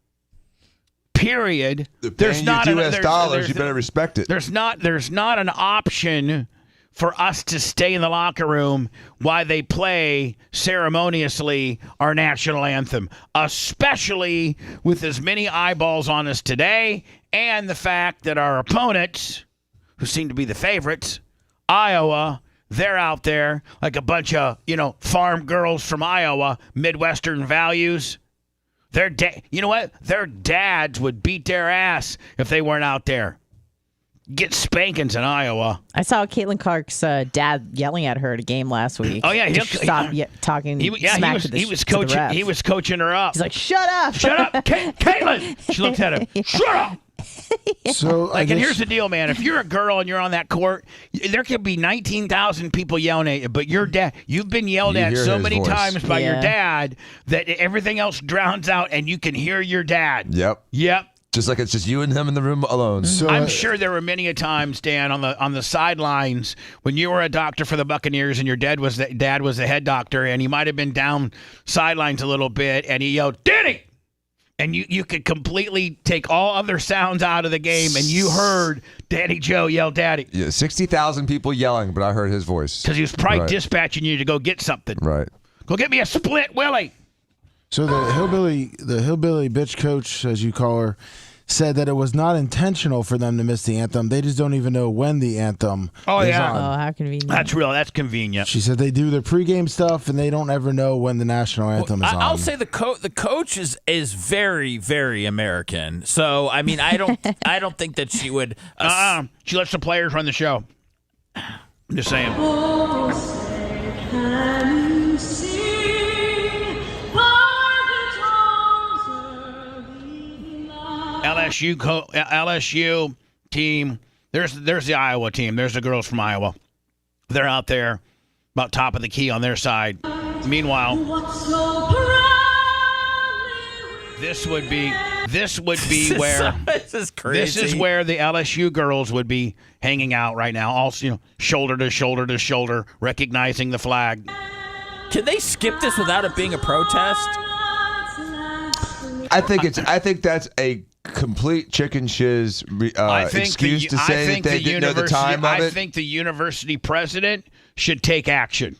Period. There's not U.S. dollars. You better respect it. There's not an option for us to stay in the locker room while they play ceremoniously our national anthem, especially with as many eyeballs on us today and the fact that our opponents, who seem to be the favorites, Iowa, they're out there like a bunch of, farm girls from Iowa, Midwestern values. You know what? Their dads would beat their ass if they weren't out there. Get spankings in Iowa. I saw Caitlin Clark's dad yelling at her at a game last week. Oh yeah, stop talking. He was coaching. He was coaching her up. He's like, "Shut up, Caitlin." She looked at him. Shut up. So, and here's the deal, man. If you're a girl and you're on that court, there could be 19,000 people yelling at you, but your dad, you've been yelled at so many times by your dad that everything else drowns out, and you can hear your dad. Yep. Just like it's just you and him in the room alone. So, I'm sure there were many a times, Dan, on the sidelines when you were a doctor for the Buccaneers and your dad was the head doctor, and he might have been down sidelines a little bit, and he yelled, "Danny!" And you could completely take all other sounds out of the game, and you heard Daddy Joe yell "Daddy." Yeah, 60,000 people yelling, but I heard his voice. Because he was probably dispatching you to go get something. Right. Go get me a split Willie. So the hillbilly bitch coach, as you call her, said that it was not intentional for them to miss the anthem. They just don't even know when the anthem is on. Oh, how convenient. That's convenient. She said they do their pregame stuff and they don't ever know when the national anthem is on. I'll say the coach is very, very American. So I mean, I don't think that she would. She lets the players run the show. I'm just saying. LSU team. There's the Iowa team. There's the girls from Iowa. They're out there about top of the key on their side. Meanwhile, this would be where this is crazy. This is where the LSU girls would be hanging out right now, all shoulder to shoulder to shoulder, recognizing the flag. Can they skip this without it being a protest? I think that's a complete chicken shiz excuse to say that they didn't know the time of it. I think the university president should take action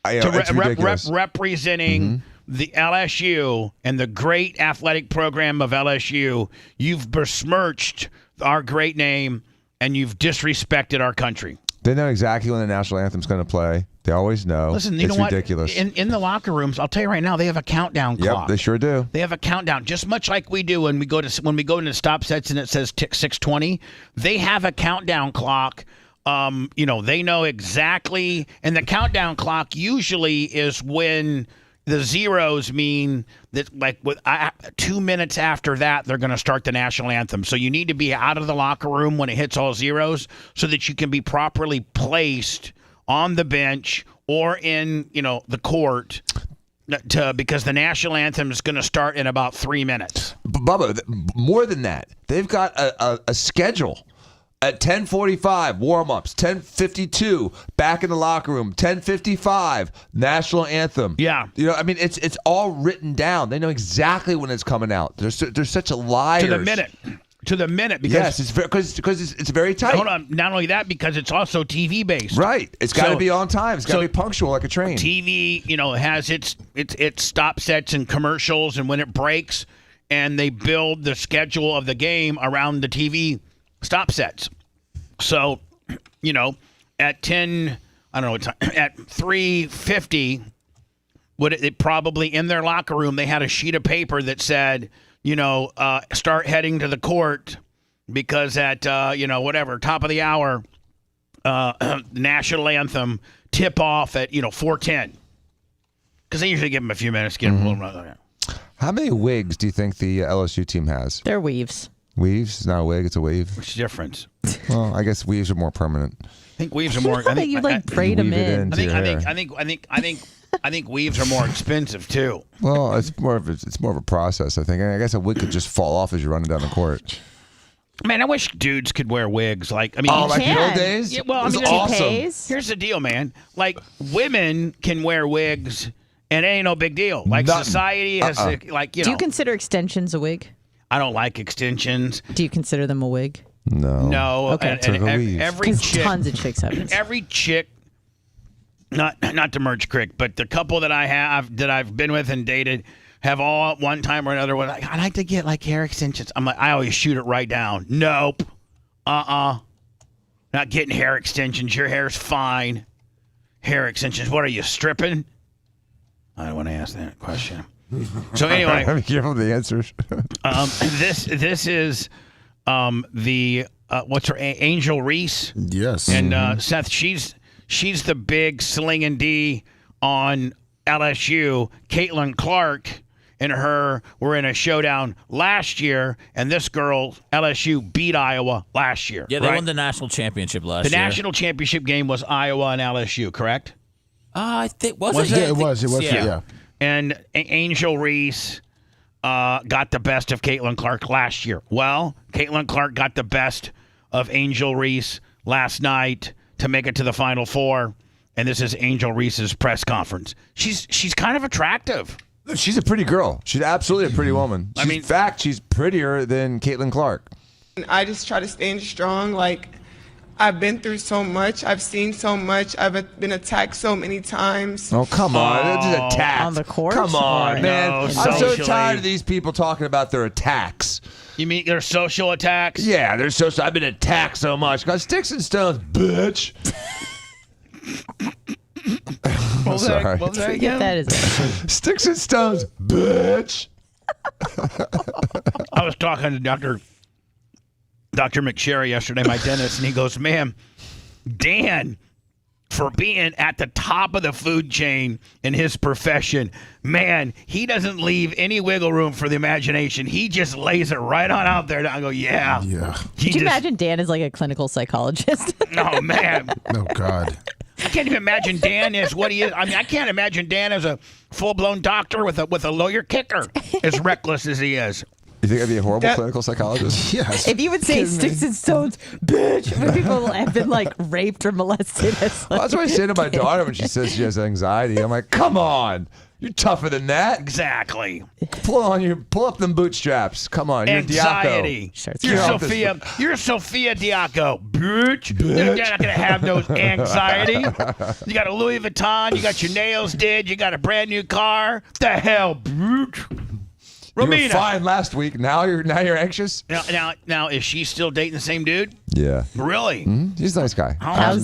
representing the LSU and the great athletic program of LSU. You've besmirched our great name and you've disrespected our country. They know exactly when the national anthem's going to play. They always know. Listen, you know what? It's ridiculous. In the locker rooms, I'll tell you right now, they have a countdown clock. Yep, they sure do. They have a countdown, just much like we do when we go into stop sets and it says tick 6:20. They have a countdown clock. They know exactly, and the countdown clock usually is when the zeros mean that, 2 minutes after that, they're going to start the national anthem. So you need to be out of the locker room when it hits all zeros so that you can be properly placed on the bench or in, the court because the national anthem is going to start in about 3 minutes. Bubba, more than that, they've got a schedule. At 10:45, warm-ups. 10:52, back in the locker room. 10:55, national anthem. Yeah. It's all written down. They know exactly when it's coming out. They're such a liar. To the minute. Because, yes, it's because it's very tight. Hold on. Not only that, because it's also TV-based. Right. It's got to be on time. It's got to be punctual like a train. TV, has its stop sets and commercials and when it breaks, and they build the schedule of the game around the TV stop sets. So, at 10, I don't know what time, at 3:50, it probably in their locker room, they had a sheet of paper that said, start heading to the court because at, top of the hour, national anthem tip off at, 4:10. Because they usually give them a few minutes to get them. How many wigs do you think the LSU team has? They're weaves. Weaves? It's not a wig, it's a weave. What's the difference? Well, I guess weaves are more permanent. I think weaves are more. I think you braid them in. I think weaves are more expensive too. Well, it's more of a process. I think. I guess a wig could just fall off as you're running down the court. Man, I wish dudes could wear wigs. Like, I mean, like the old days. Yeah, well, I mean, awesome. Here's the deal, man. Like, women can wear wigs, and it ain't no big deal. Like, society has, like, Do you consider extensions a wig? I don't like extensions. Do you consider them a wig? No. Okay. Every chick, tons of chicks have it. Every chick, not to merge crick, but the couple that I've been with and dated have all at one time or another were like, I like to get like hair extensions. I'm like, I always shoot it right down. Nope. Not getting hair extensions. Your hair's fine. Hair extensions. What are you, stripping? I don't want to ask that question. So anyway, be careful with the answers. this is the what's her Angel Reese? Yes. And Seth, she's the big slinging D on LSU. Caitlin Clark and her were in a showdown last year, and this girl LSU beat Iowa last year. Yeah, they won the national championship last year. The national championship game was Iowa and LSU, correct? I think was it? Yeah, it was. Yeah. And Angel Reese got the best of Caitlin Clark last year. Well, Caitlin Clark got the best of Angel Reese last night to make it to the Final Four. And this is Angel Reese's press conference. She's kind of attractive. She's a pretty girl. She's absolutely a pretty woman. In fact, she's prettier than Caitlin Clark. I just try to stand strong. Like, I've been through so much. I've seen so much. I've been attacked so many times. Oh, come on. This is attack. On the court? Come on, man. No, I'm so tired of these people talking about their attacks. You mean their social attacks? Yeah, they're social. I've been attacked so much. Got sticks and stones, bitch. What was that again? That is Sticks and stones, bitch. I was talking to Dr. McSherry yesterday, my dentist, and he goes, man, Dan, for being at the top of the food chain in his profession, man, he doesn't leave any wiggle room for the imagination. He just lays it right on out there. And I go, yeah. Could you imagine Dan is like a clinical psychologist? Oh, man. Oh, God. I can't even imagine Dan as what he is. I mean, I can't imagine Dan as a full-blown doctor with a lawyer kicker, as reckless as he is. You think I'd be a horrible clinical psychologist? Yes. If you would say sticks and stones, bitch, when people have been like raped or molested. That's what I say to my daughter when she says she has anxiety. I'm like, come on. You're tougher than that. Exactly. Pull up them bootstraps. Come on, you're anxiety. Diaco. You're Sophia Diaco. Bitch. You're not gonna have no anxiety. You got a Louis Vuitton. You got your nails did. You got a brand new car. The hell, bitch. You were Romina. fine last week. Now you're anxious. Now, is she still dating the same dude? Yeah. Really? Mm-hmm. He's a nice guy. How long's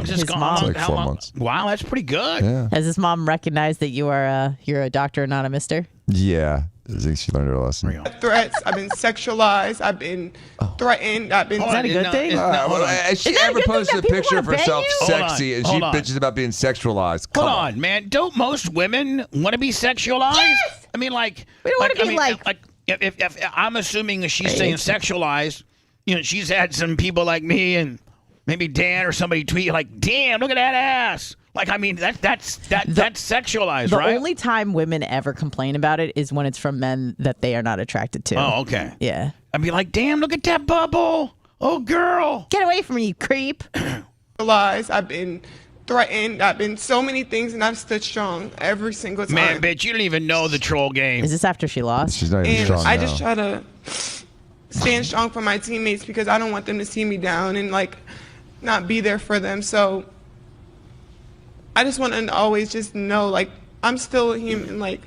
this gone on? Like 4 months. Wow, that's pretty good. Yeah. Has his mom recognized that you're a doctor, not a mister? Yeah. I think she learned her lesson. Threats. I've been sexualized. I've been threatened. I've been. Is that a good thing? Has she ever posted a picture of herself sexy and she Hold on. bitches about being sexualized? Hold on, man. Don't most women want to be sexualized? Yes! I mean, like, we don't want to be like if I'm assuming that she's saying sexualized, you know, she's had some people like me and maybe Dan or somebody tweet like, "Damn, look at that ass." Like, I mean, that's sexualized, right? The only time women ever complain about it is when it's from men that they are not attracted to. Oh, okay. Yeah. I'd be like, "Damn, look at that bubble. Oh, girl. Get away from me, you creep." Lies. I've been threatened. I've been so many things, and I've stood strong every single time. Man, bitch, you don't even know the troll game. Is this after she lost? She's not even strong I now. just try to stand strong for my teammates because I don't want them to see me down and like not be there for them. So I just want to always just know, like, I'm still a human. Like,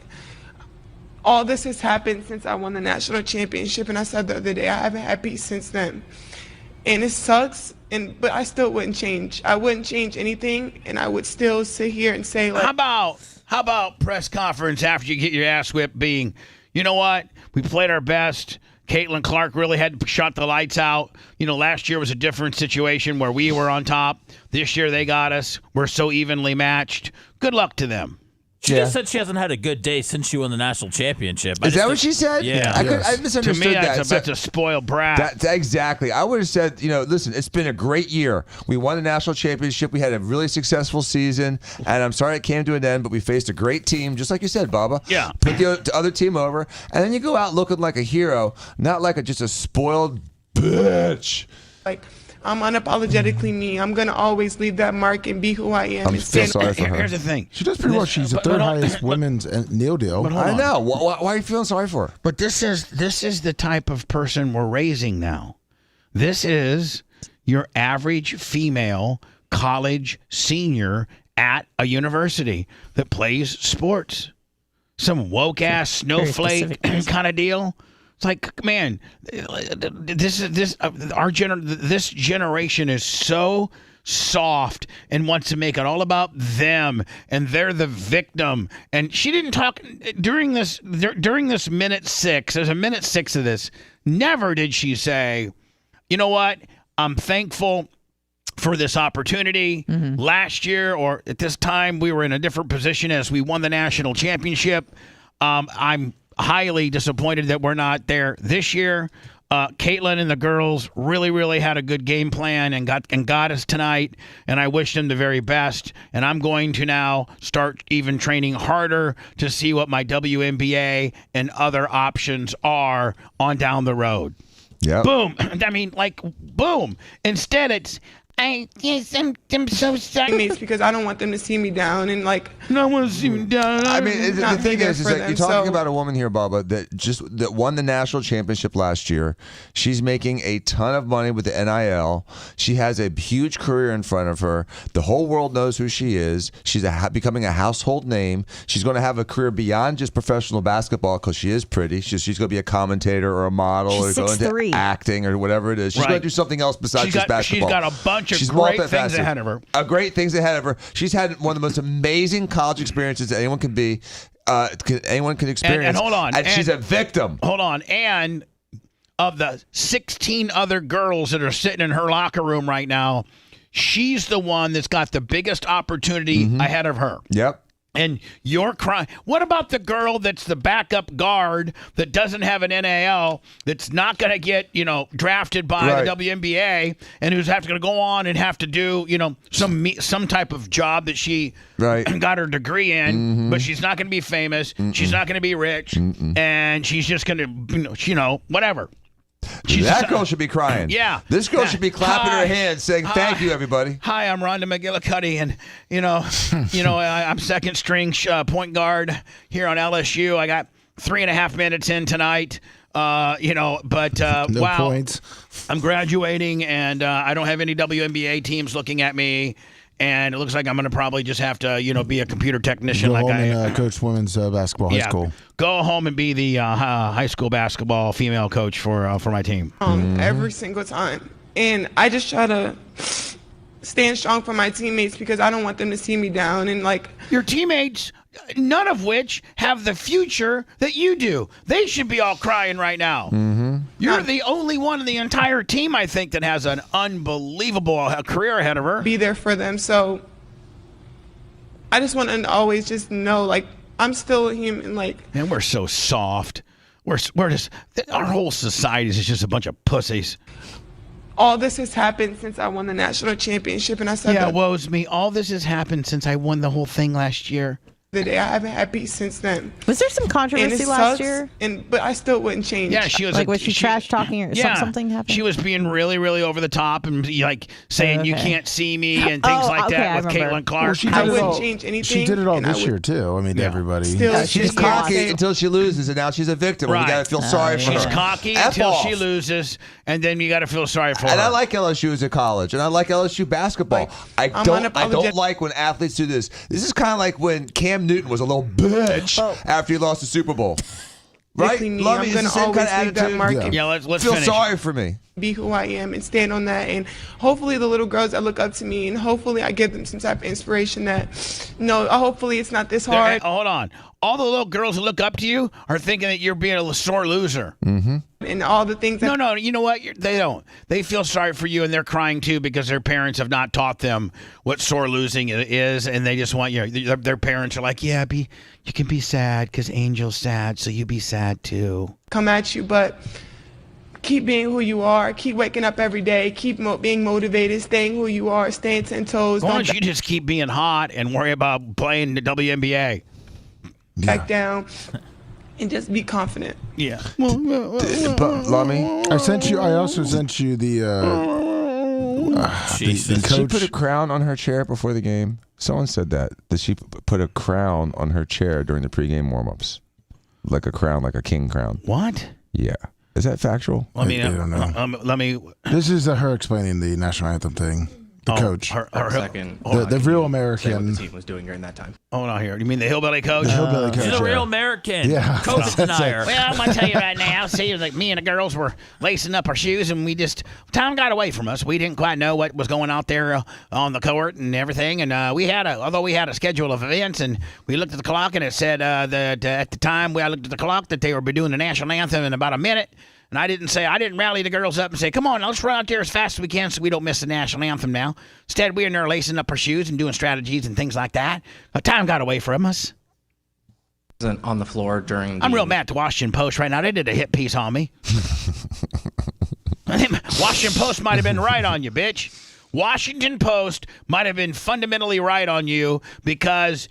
all this has happened since I won the national championship, and I said the other day I haven't had peace since then. And it sucks, but I still wouldn't change. I wouldn't change anything, and I would still sit here and say, like, How about press conference after you get your ass whipped being, you know what? We played our best. Caitlin Clark really had to shut the lights out. You know, last year was a different situation where we were on top. This year they got us. We're so evenly matched. Good luck to them. She just said she hasn't had a good day since she won the national championship. Is that what she said? Yeah. I misunderstood to me, that. That's a spoiled brat. Exactly. I would have said, you know, listen, it's been a great year. We won the national championship. We had a really successful season, and I'm sorry it came to an end, but we faced a great team, just like you said, Bubba. Yeah. Put the other team over, and then you go out looking like a hero, not like just a spoiled bitch. Like, I'm unapologetically me. I'm going to always leave that mark and be who I am. I'm still sorry for her. Here's the thing. She does pretty well. She's the third highest women's Neil deal. I know. Why are you feeling sorry for her? But this is the type of person we're raising now. This is your average female college senior at a university that plays sports. Some woke ass snowflake kind of deal. It's like, man, this generation is so soft and wants to make it all about them, and they're the victim. And she didn't talk during this minute 6. There's a minute 6 of this. Never did she say, you know what? I'm thankful for this opportunity. Last year or at this time, we were in a different position as we won the national championship. I'm highly disappointed that we're not there this year. Caitlin and the girls really, really had a good game plan and got us tonight, and I wish them the very best. And I'm going to now start even training harder to see what my WNBA and other options are on down the road. Yeah. Boom. I mean, like, boom. Instead, it's, I'm so sorry. It's because I don't want them to see me down and like. No one to see me down. I mean, the thing is that you're talking about a woman here, Bubba, that won the national championship last year. She's making a ton of money with the NIL. She has a huge career in front of her. The whole world knows who she is. She's becoming a household name. She's going to have a career beyond just professional basketball because she is pretty. She's going to be a commentator or a model or go into acting or whatever it is. She's going to do something else besides just basketball. She's got a bunch of great things ahead of her. Great things ahead of her. She's had one of the most amazing college experiences that anyone can be. Anyone can experience. And hold on. And she's a victim. Hold on. And of the 16 other girls that are sitting in her locker room right now, she's the one that's got the biggest opportunity ahead of her. Yep. And you're crying. What about the girl that's the backup guard that doesn't have an NAL, that's not going to get, drafted by the WNBA, and who's going to go on and have to do, some type of job that she got her degree in, but she's not going to be famous. She's not going to be rich, and she's just going to, whatever. That girl should be crying. Yeah. This girl should be clapping her hands saying, thank you, everybody. Hi, I'm Rhonda McGillicuddy, and, I'm second string point guard here on LSU. I got 3.5 minutes in tonight, but no wow. points. I'm graduating, and I don't have any WNBA teams looking at me. And it looks like I'm going to probably just have to, be a computer technician. Go home and coach women's basketball high school. Go home and be the high school basketball female coach for my team. Every single time. And I just try to stand strong for my teammates because I don't want them to see me down. And like your teammates, none of which have the future that you do. They should be all crying right now. You're the only one in the entire team, I think, that has an unbelievable career ahead of her. Be there for them. So I just want to always just know, like, I'm still a human. Like, man, we're so soft. We're just, our whole society is just a bunch of pussies. All this has happened since I won the national championship, and I said, "Yeah, woe's me. All this has happened since I won the whole thing last year." The day I haven't had peace since then. Was there some controversy last year? But I still wouldn't change. Yeah, she was was she trash talking or something happened? She was being really, really over the top and like saying you can't see me and things like that with Caitlin Clark. Well, I wouldn't change anything. She did it all this year too. I mean, everybody. She's cocky until she loses, and now she's a victim. Right. We got to feel sorry for her. She's cocky until she loses, and then you got to feel sorry for her. And I like LSU as a college, and I like LSU basketball. I don't like when athletes do this. This is kind of like when Cam Newton was a little bitch after he lost the Super Bowl. Right? Me, Love I'm me. going to always leave that mark. Yeah, let's feel finish. sorry for me. Be who I am and stand on that. And hopefully the little girls that look up to me, and hopefully I give them some type of inspiration that, hopefully it's not this hard. Hold on. All the little girls that look up to you are thinking that you're being a sore loser. And all the things that... No, you know what? They don't. They feel sorry for you, and they're crying too because their parents have not taught them what sore losing is, and they just want their parents are like, you can be sad because Angel's sad, so you be sad too. Come at you, but keep being who you are. Keep waking up every day. Keep being motivated, staying who you are, staying 10 toes. Why don't you just keep being hot and worry about playing the WNBA? Back down. and just be confident. Yeah. But Lummy, I also sent you the Jesus. did she coach. put a crown on her chair before the game? Someone said that she put a crown on her chair during the pregame warmups, like a crown, like a king crown. What? Yeah, is that factual? I mean, I don't know. let me. This is her explaining the national anthem thing. The coach, second. the real Say what American. the team was doing during that time. Hold on here. You mean the hillbilly coach? The hillbilly coach. She's a yeah. real American. Yeah. COVID denier. Well, I'm gonna tell you right now. See, like me and the girls were lacing up our shoes, and time got away from us. We didn't quite know what was going out there on the court and everything. And although we had a schedule of events, and we looked at the clock, and it said that at the time I looked at the clock that they would be doing the national anthem in about a minute. And I didn't rally the girls up and say, come on, let's run out there as fast as we can so we don't miss the national anthem now. Instead, we were in there lacing up our shoes and doing strategies and things like that. Time got away from us. On the floor during. I'm real mad at the Washington Post right now. They did a hit piece on me. Washington Post might have been right on you, bitch. Washington Post might have been fundamentally right on you because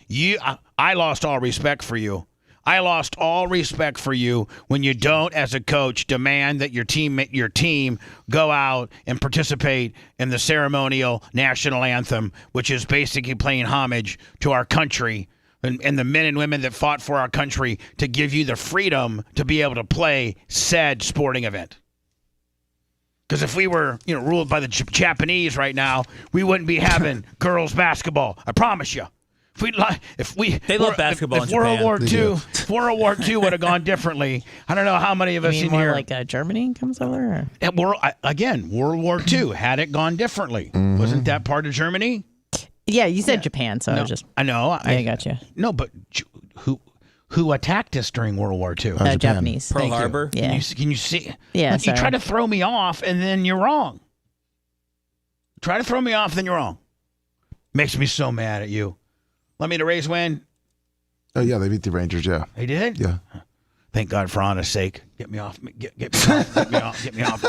I lost all respect for you. I lost all respect for you when you don't, as a coach, demand that your team go out and participate in the ceremonial national anthem, which is basically paying homage to our country and the men and women that fought for our country to give you the freedom to be able to play said sporting event. Because if we were, ruled by the Japanese right now, we wouldn't be having girls basketball. I promise you. They love basketball in World Japan. World War II would have gone differently. I don't know how many of us in here. Like Germany comes over? World War II, had it gone differently. Mm-hmm. Wasn't that part of Germany? Yeah, you said Japan, so I was just. I know. I got you. No, but who attacked us during World War II? Japanese. Pearl Harbor. Yeah. Can you see? Yeah, You try to throw me off, and then you're wrong. Try to throw me off, then you're wrong. Makes me so mad at you. Let me to Rays win. Oh yeah, they beat the Rangers. Yeah, they did. Yeah. Thank God for honest sake. Get me off. Get me off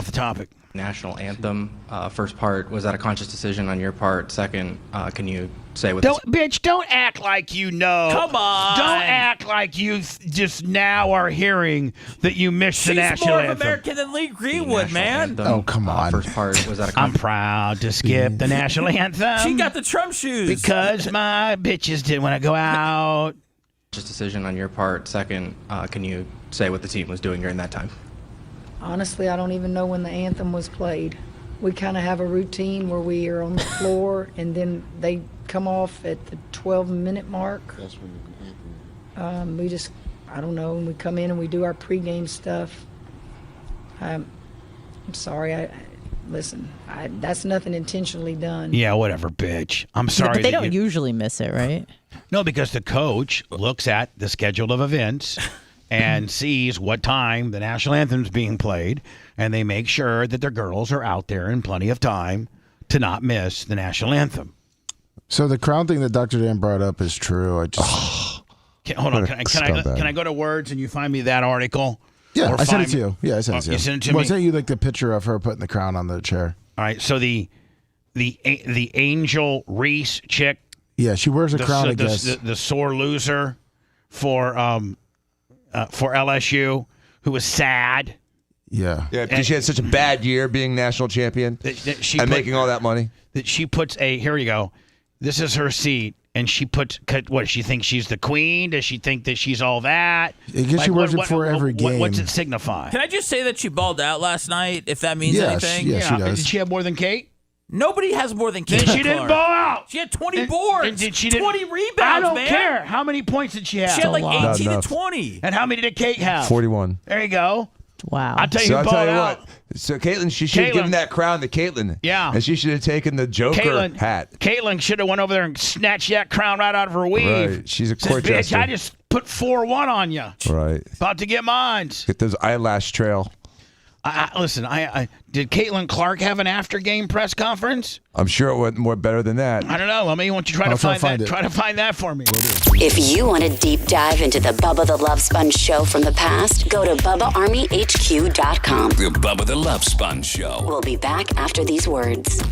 the topic. National anthem. First part, was that a conscious decision on your part? Second, can you say what? Don't act like you know. Come on. Don't act like you just now are hearing that you missed the national She's more anthem. of American than Lee Greenwood, man. Anthem, Oh, come on. First part, was that a I'm proud to skip the national anthem. She got the Trump shoes. Because my bitches didn't want to go out. conscious decision on your part? Second, can you say what the team was doing during that time? Honestly, I don't even know when the anthem was played. We kind of have a routine where we are on the floor and then they come off at the 12-minute mark. That's when the anthem. We just, I don't know, and we come in and we do our pregame stuff. I'm sorry, listen, that's nothing intentionally done. Yeah, whatever, bitch. I'm sorry. But they don't usually miss it, right? No, because the coach looks at the schedule of events and sees what time the national anthem's being played, and they make sure that their girls are out there in plenty of time to not miss the national anthem. So the crown thing that Dr. Dan brought up is true. I just hold on. Can I go to Words and you find me that article? Yeah, Or I sent it find to me- you. Yeah, I sent it to you. You sent it to Well, me? I sent you like the picture of her putting the crown on the chair. All right. So the Angel Reese chick. Yeah, she wears a crown, I guess. The sore loser for LSU, who was sad. Yeah. Yeah, because she had such a bad year being national champion and making all that money. That she puts here you go. This is her seat. And she puts, what, she thinks she's the queen? Does she think that she's all that? I guess she wears it for every game. What's it signify? Can I just say that she balled out last night, if that means anything? Yeah, she does. Did she have more than Kate? Nobody has more than Kate. Then she didn't ball out. She had 20 boards, and did she 20 rebounds, I don't man. care. How many points did she have? She had like Not 18 and enough. 20. And how many did Kate have? 41. There you go. Wow. I'll tell you who balled out. So Caitlin, she should have Caitlin. given that crown to Caitlin. Yeah. And she should have taken the Joker hat. Caitlin should have went over there and snatched that crown right out of her weave. Right. She's a Says, court bitch, jester. I just put 4-1 on you. Right. About to get mines. Get those eyelash trail. Listen, did Caitlin Clark have an after-game press conference? I'm sure it went more better than that. I don't know. Let me. Why don't you try to find that? Try to find that for me. If you want a deep dive into the Bubba the Love Sponge show from the past, go to BubbaArmyHQ.com. The Bubba the Love Sponge Show. We'll be back after these words.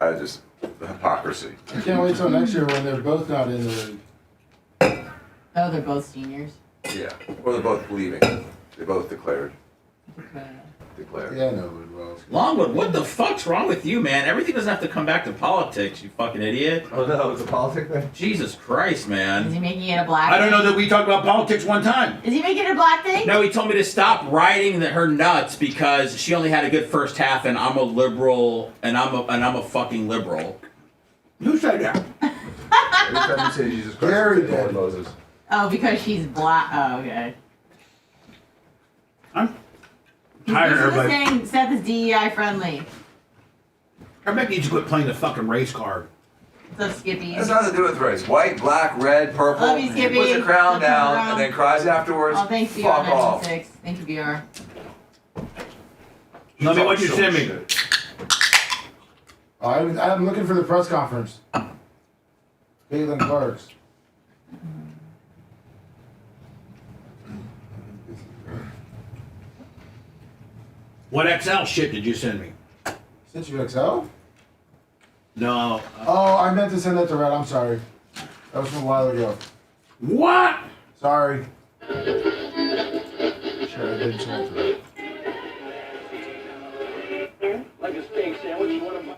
The hypocrisy. I can't wait till next year when they're both not in the league. Oh, they're both seniors. Yeah. Or they're both leaving. They both declared. Declared. Yeah, no, it was. Longwood, what the fuck's wrong with you, man? Everything doesn't have to come back to politics, you fucking idiot. Oh no, it's a politic thing? Jesus Christ, man. Is he making it a black I don't know thing? that we talked about politics one time. Is he making it a black thing? No, he told me to stop riding her nuts because she only had a good first half, and I'm a liberal, and I'm a fucking liberal. Who said that? Every time you say Jesus Christ, Gary it's Lord did. Moses. Oh, because she's black. Oh, okay. Tired of He's everybody. saying Seth is DEI friendly. Everybody needs to quit playing the fucking race card. What's up, Skippy? That's nothing to do with race. White, black, red, purple. Love you, Skippy. He puts the crown Love down you, and then cries afterwards. Oh, thanks, BR Fuck off. 926. Thank you, BR. Let me what you send me. I'm looking for the press conference. Caitlin Clark's. What XL shit did you send me? Sent you XL? No. Oh, I meant to send that to Red. I'm sorry. That was from a while ago. What? Sorry. Sure, I didn't send it to Red. Like a steak sandwich, you want to bite?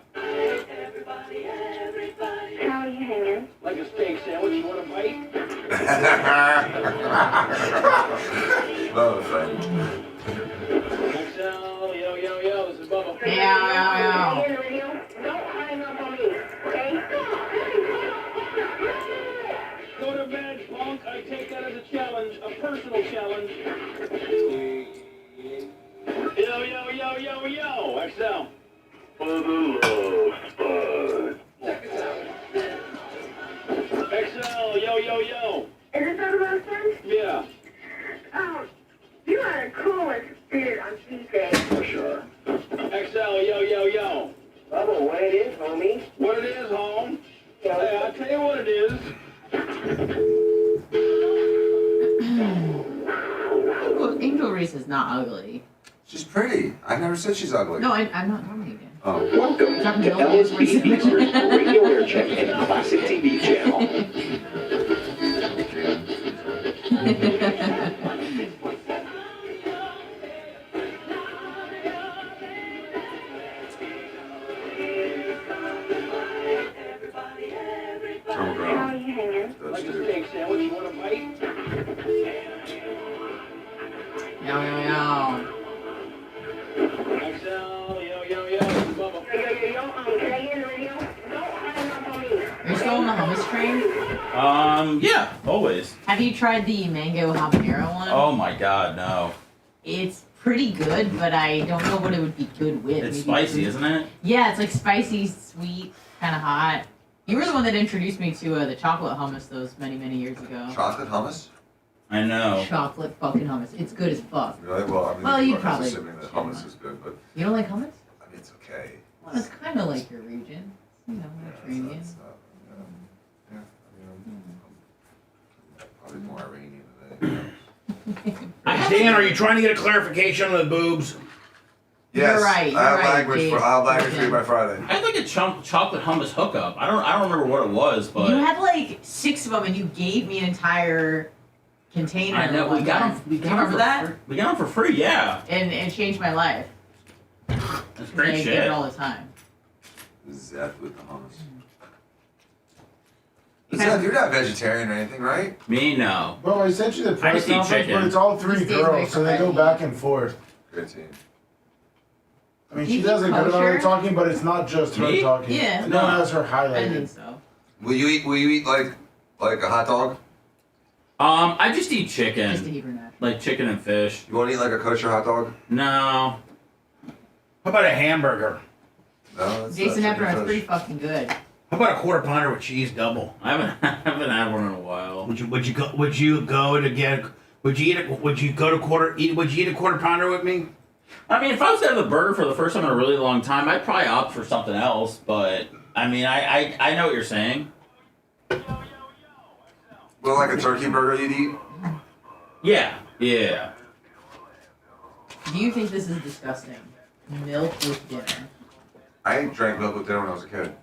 How are you hanging? Like a steak sandwich, you want to bite? Love it, friend. Yo, this is Bubba. Yo. Don't hang up on me, okay? Go to bed, punk. I take that as a challenge, a personal challenge. Yo, XL. Bubba the Love Sponge. Check this out. XL, yo. Is it Bubba the Love Sponge? Yeah. Oh, you are the coolest dude on Tuesday. For sure. XL, yo. Bubba, what it is, homie? What it is, home? Hey, I'll tell you what it is. Angel Reese is not ugly. She's pretty. I never said she's ugly. No, I'm not talking again. Oh. Welcome to LSP Pixar's Radio Air Check and Classic TV channel. How are you hanging? Like a steak sandwich, you want to bite? Yo. XL, yo, Bubba. Can I get in the radio? Don't hang up on me. Are you still on the hummus train? Yeah, always. Have you tried the mango habanero one? Oh my God, no. It's pretty good, but I don't know what it would be good with. It's Maybe spicy, isn't it? Yeah, it's like spicy, sweet, kind of hot. You were the one that introduced me to the chocolate hummus those many, many years ago. Chocolate hummus? Oh. I know. Chocolate fucking hummus. It's good as fuck. Really? Well, I mean, Well, you I'm probably assuming that hummus is good, but You don't like hummus? I mean, it's okay. Well, it's kind of like your region. You know, Mediterranean. Probably more Iranian than anything else. Dan, are you trying to get a clarification on the boobs? Yes, You're right, I have you're right, language Dave. for you by Friday. I had like a chocolate hummus hookup. I don't remember what it was, but You had like 6 of them, and you gave me an entire container. I know, one we got time. them. Do you remember that? We got them for free, yeah. And it changed my life. That's great I shit. get it all the time. Zeth with the hummus. Zeth, you're not vegetarian or anything, right? Me, no. Well, I sent you the I press just eat conference, chicken. but it's all He 3 stays away girls, so from they go red back and forth. Great team. I mean, Do she you does a eat good amount kosher? of talking, but it's not just her Me? talking. Yeah. No one has her I highlighted. think so. Will you eat like a hot dog? I just eat chicken. Just to keep her natural. Like chicken and fish. You want to eat like a kosher hot dog? No. How about a hamburger? No. Jason Epper's pretty fucking good. How about a quarter pounder with cheese double? I haven't had one in a while. Would you go to get? Would you eat a quarter pounder with me? I mean, if I was to have a burger for the first time in a really long time, I'd probably opt for something else. But I mean, I know what you're saying. Well, like a turkey burger you'd eat? Yeah. Do you think this is disgusting? Milk with dinner. I ain't drank milk with dinner when I was a kid.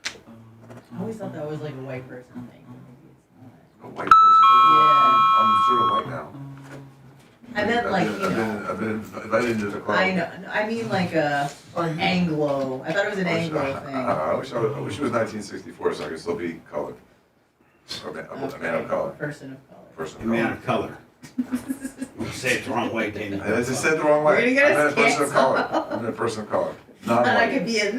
I always thought that was like a white person thing. A white person? Yeah. I'm sort of white now. I meant like, I've been invited into the club. I know. I mean like a Anglo. I thought it was an Anglo thing. I wish it was 1964 so I could still be colored. Or a man of color. Person of color. Person of A man color. of color. You say it the wrong way, Dana. I just said it the wrong way. We're gonna I'm get a person of color. I'm a person of color. Not And I white. could be a.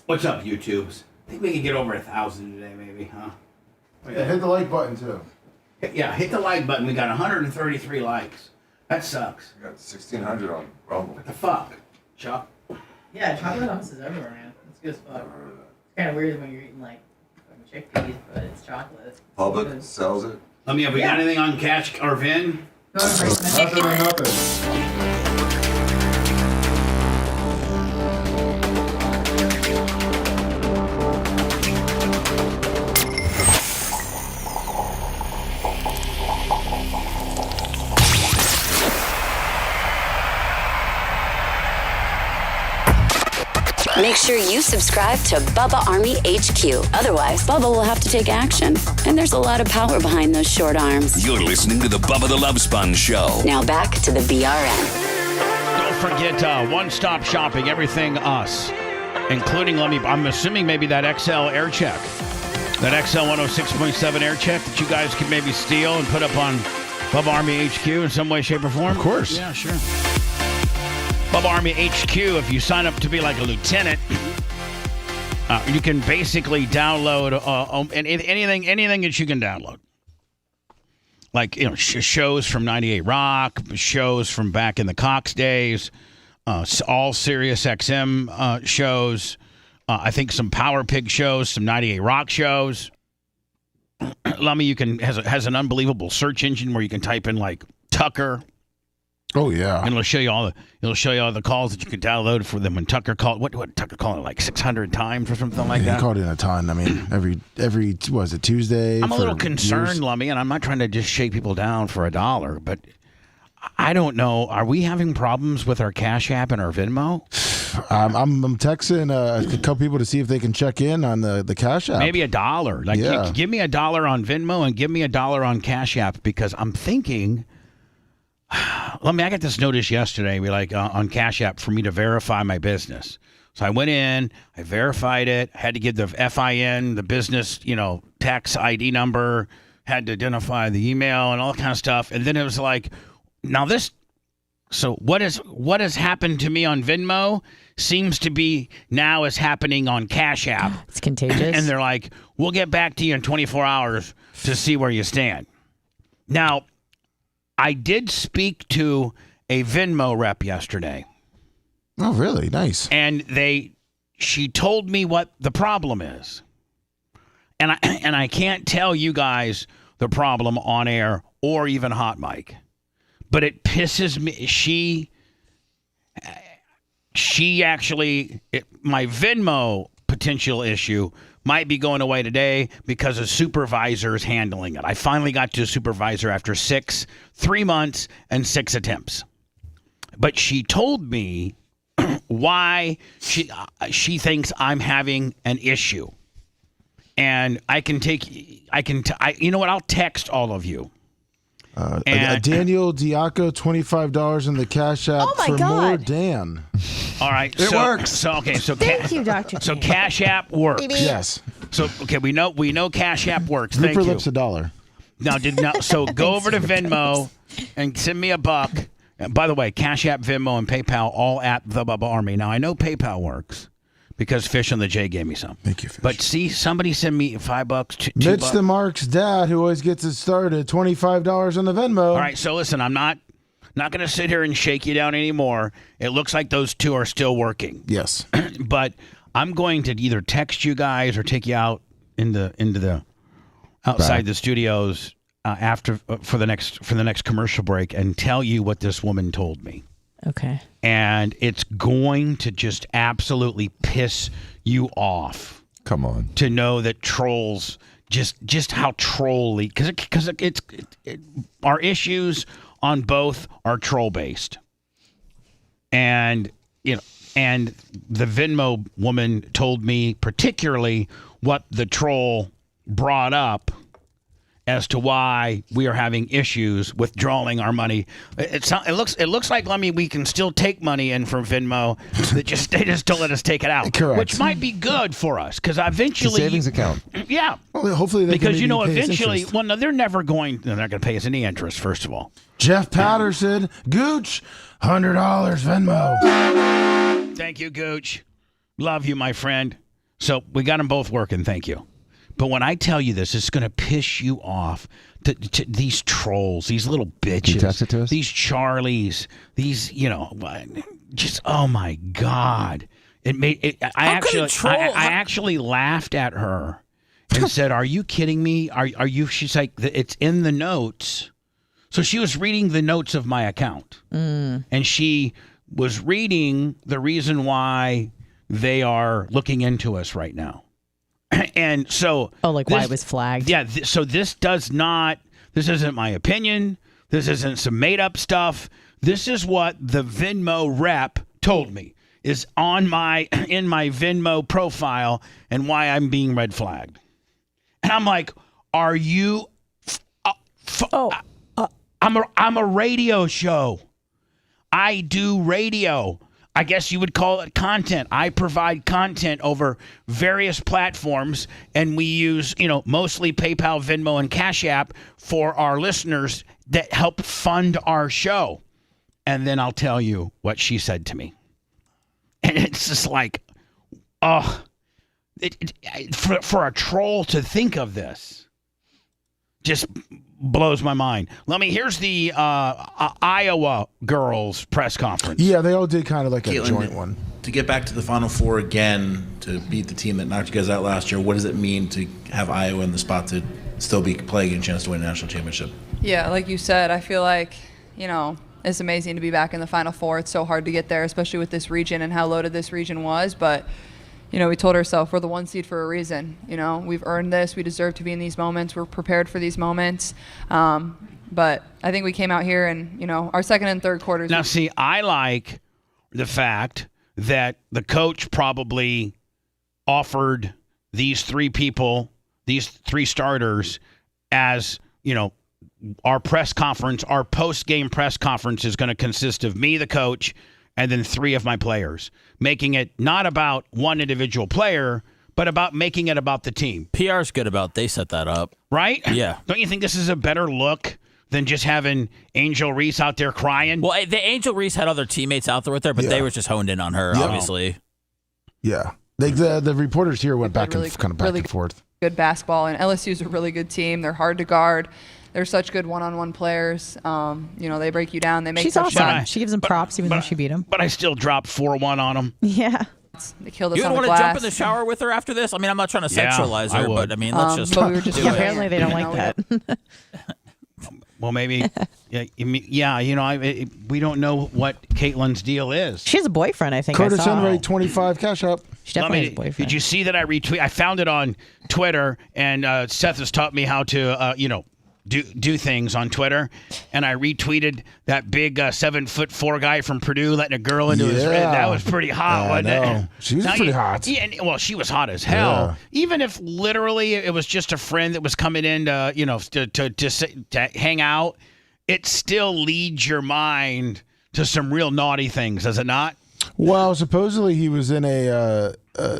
What's up, YouTubes? I think we can get over 1,000 today, maybe, huh? Yeah, hit the like button too. Yeah, hit the like button. We got 133 likes. That sucks. I got 1,600 on Rumble. What the fuck, Chuck? Yeah, chocolate hummus is everywhere, man. It's good as fuck. It's kind of weird when you're eating like fucking chickpeas, but it's chocolate. Public sells it. Let me have we got anything on Cash or Vin? Nothing. Make sure you subscribe to Bubba Army HQ. Otherwise, Bubba will have to take action. And there's a lot of power behind those short arms. You're listening to the Bubba the Love Sponge Show. Now back to the BRN. Don't forget one-stop shopping, everything us, including, I'm assuming maybe that XL air check. That XL 106.7 air check that you guys could maybe steal and put up on Bubba Army HQ in some way, shape, or form? Of course. Yeah, sure. Bubba Army HQ, if you sign up to be like a lieutenant, you can basically download anything that you can download. Like, shows from 98 Rock, shows from back in the Cox days, all Sirius XM shows, I think some Power Pig shows, some 98 Rock shows. Lummy has an unbelievable search engine where you can type in like Tucker. Oh yeah, and it'll show you all the calls that you can download for them when Tucker called. What Tucker called it like 600 times or something like that? He called in a ton. I mean, every was it Tuesday? I'm a little concerned, Lummy, and I'm not trying to just shake people down for $1, but I don't know. Are we having problems with our Cash App and our Venmo? I'm texting a couple people to see if they can check in on the Cash App. Maybe $1. Like, yeah. Give me $1 on Venmo and give me $1 on Cash App because I'm thinking. I got this notice yesterday. On Cash App for me to verify my business. So I went in, I verified it, had to give the FIN, the business, tax ID number, had to identify the email and all that kind of stuff. And then it was like, so what has happened to me on Venmo seems to be now is happening on Cash App. It's contagious. And they're like, we'll get back to you in 24 hours to see where you stand. Now, I did speak to a Venmo rep yesterday. Oh, really? Nice. And she told me what the problem is. And I can't tell you guys the problem on air or even hot mic. But it pisses me. She actually, my Venmo potential issue might be going away today because a supervisor is handling it. I finally got to a supervisor after 3 months and 6 attempts. But she told me why she thinks I'm having an issue. And you know what? I'll text all of you. Daniel Diaco, $25 in the Cash App for more Dan. All right, it works. So Thank you, Dr. So Cash App works. Yes. So we know Cash App works. Group Thank for you. lips $1. So go over to Venmo and send me $1. And by the way, Cash App, Venmo, and PayPal all at the Bubba Army. Now I know PayPal works because Fish on the J gave me some. Thank you, Fish. But see, somebody send me $5, $2. Mitch the Mark's dad, who always gets it started, $25 on the Venmo. All right, so listen, I'm not going to sit here and shake you down anymore. It looks like those two are still working. Yes. But I'm going to either text you guys or take you out into the outside the studios for the next commercial break and tell you what this woman told me. Okay. And it's going to just absolutely piss you off. Come on. To know that trolls just how trolly because our issues on both are troll-based. And, and the Venmo woman told me particularly what the troll brought up as to why we are having issues withdrawing our money. It looks like, Lemmy, we can still take money in from Venmo. They just don't let us take it out. Correct. Which might be good for us because eventually It's a savings account. Yeah. Well, hopefully they because can maybe pay us eventually, interest. well, no, they're not going to pay us any interest. First of all, Jeff Patterson, Gooch, $100 Venmo. Thank you, Gooch. Love you, my friend. So we got them both working. Thank you. But when I tell you this, it's going to piss you off. To these trolls, these little bitches, Can you text it to us? these Charlies, these, just, oh my God. It made it. I actually laughed at her and said, "Are you kidding me? Are you?" She's like, "It's in the notes." So she was reading the notes of my account, and she was reading the reason why they are looking into us right now. And so, why it was flagged. Yeah. So this isn't my opinion. This isn't some made up stuff. This is what the Venmo rep told me is in my Venmo profile and why I'm being red flagged. And I'm like, are you? I'm a radio show. I do radio. I guess you would call it content. I provide content over various platforms, and we use, mostly PayPal, Venmo, and Cash App for our listeners that help fund our show. And then I'll tell you what she said to me. And it's just like, for a troll to think of this just blows my mind. Here's the Iowa girls press conference. Yeah, they all did kind of like a Caitlin, joint one. To get back to the Final Four again, to beat the team that knocked you guys out last year, what does it mean to have Iowa in the spot to still be playing a chance to win a national championship? Yeah, like you said, I feel like, it's amazing to be back in the Final Four. It's so hard to get there, especially with this region and how loaded this region was. But, we told ourselves we're the 1 seed for a reason. We've earned this. We deserve to be in these moments. We're prepared for these moments. But I think we came out here and, our second and third quarters. Now, see, I like the fact that the coach probably offered these three people, these three starters, as, our press conference, our post-game press conference is going to consist of me, the coach, and then three of my players, making it not about one individual player, but about making it about the team. PR's good about they set that up. Right? Yeah. Don't you think this is a better look than just having Angel Reese out there crying? Well, the Angel Reese had other teammates out there with her, but they were just honed in on her, obviously. Yeah. The reporters here went back and forth. Good basketball, and LSU's a really good team. They're hard to guard. They're such good one-on-one players. They break you down. They make She's tough awesome. shots. She gives them props even though she beat them. But I still dropped 4-1 on them. Yeah. They killed us You on would the want to glass. jump in the shower with her after this? I mean, I'm not trying to Yeah, sexualize I her, would. but let's just. but we were just do it. Apparently they don't like that. Well, maybe, we don't know what Caitlin's deal is. She has a boyfriend, I think. Curtis I saw. Enright, 25 cash up. She definitely has a boyfriend. Did you see that I retweet? I found it on Twitter, and Seth has taught me how to, do things on Twitter, and I retweeted that big 7'4" guy from Purdue letting a girl into his red. That was pretty hot, wasn't it? She was pretty hot. Yeah, well, she was hot as hell. Yeah. Even if literally it was just a friend that was coming in to hang out, it still leads your mind to some real naughty things, does it not? Well, supposedly he was in a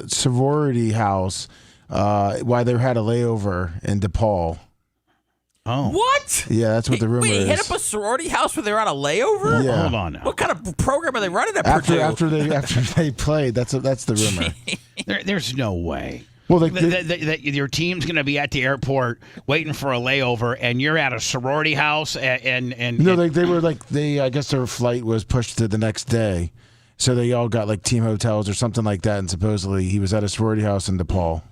sorority house while they had a layover in DePaul. Oh. What? Yeah, that's what the rumor Wait, is. hit up a sorority house where they're on a layover? Yeah. Hold on now. What kind of program are they running at Purdue? After they played, that's the rumor. There's no way. Well, that your team's going to be at the airport waiting for a layover, and you're at a sorority house, and they were I guess their flight was pushed to the next day, so they all got like team hotels or something like that, and supposedly he was at a sorority house in DePaul.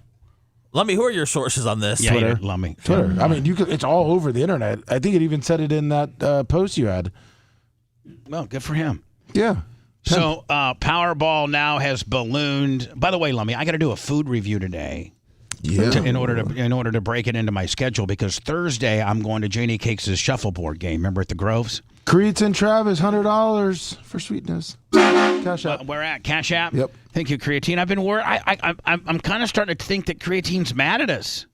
Lummy, who are your sources on this? Yeah, Twitter. Lummy. Twitter. I mean, it's all over the internet. I think it even said it in that post you had. Well, good for him. Yeah. So Powerball now has ballooned. By the way, Lummy, I got to do a food review today. Yeah. In order to break it into my schedule, because Thursday I'm going to Janie Cakes' shuffleboard game. Remember at the Groves? Creeds and Travis, $100 for sweetness. Cash App. Where at? Cash App? Yep. Thank you, Creatine. I've been worried. I'm kind of starting to think that Creatine's mad at us.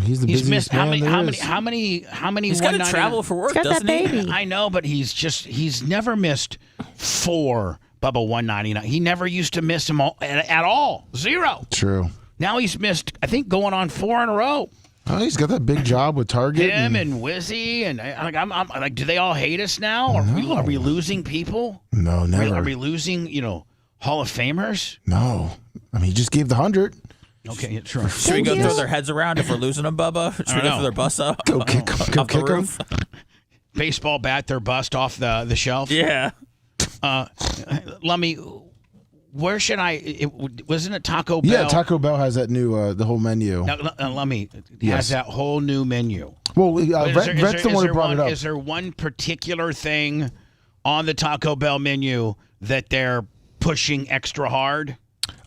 He's the busiest missed man there is. how many? He's got to travel for work, doesn't he? I know, but he's never missed 4 Bubba 199. He never used to miss them all at all. 0. True. Now he's missed, I think, going on 4 in a row. Oh, he's got that big job with Target. Him and Wizzy and I'm like, do they all hate us now? Are we losing people? No, never. Are we losing, Hall of Famers? No. I mean, he just gave the 100. Okay, sure. Should we go throw their heads around if we're losing them, Bubba? Should we go throw their bus up? Go kick them. Go kick them. Baseball bat their bust off the shelf? Yeah. Lummy, where should wasn't it Taco Bell? Yeah, Taco Bell has that new, the whole menu. Now, Lummy has that whole new menu. Well, Rhett's the one who brought it up. Is there one particular thing on the Taco Bell menu that they're pushing extra hard?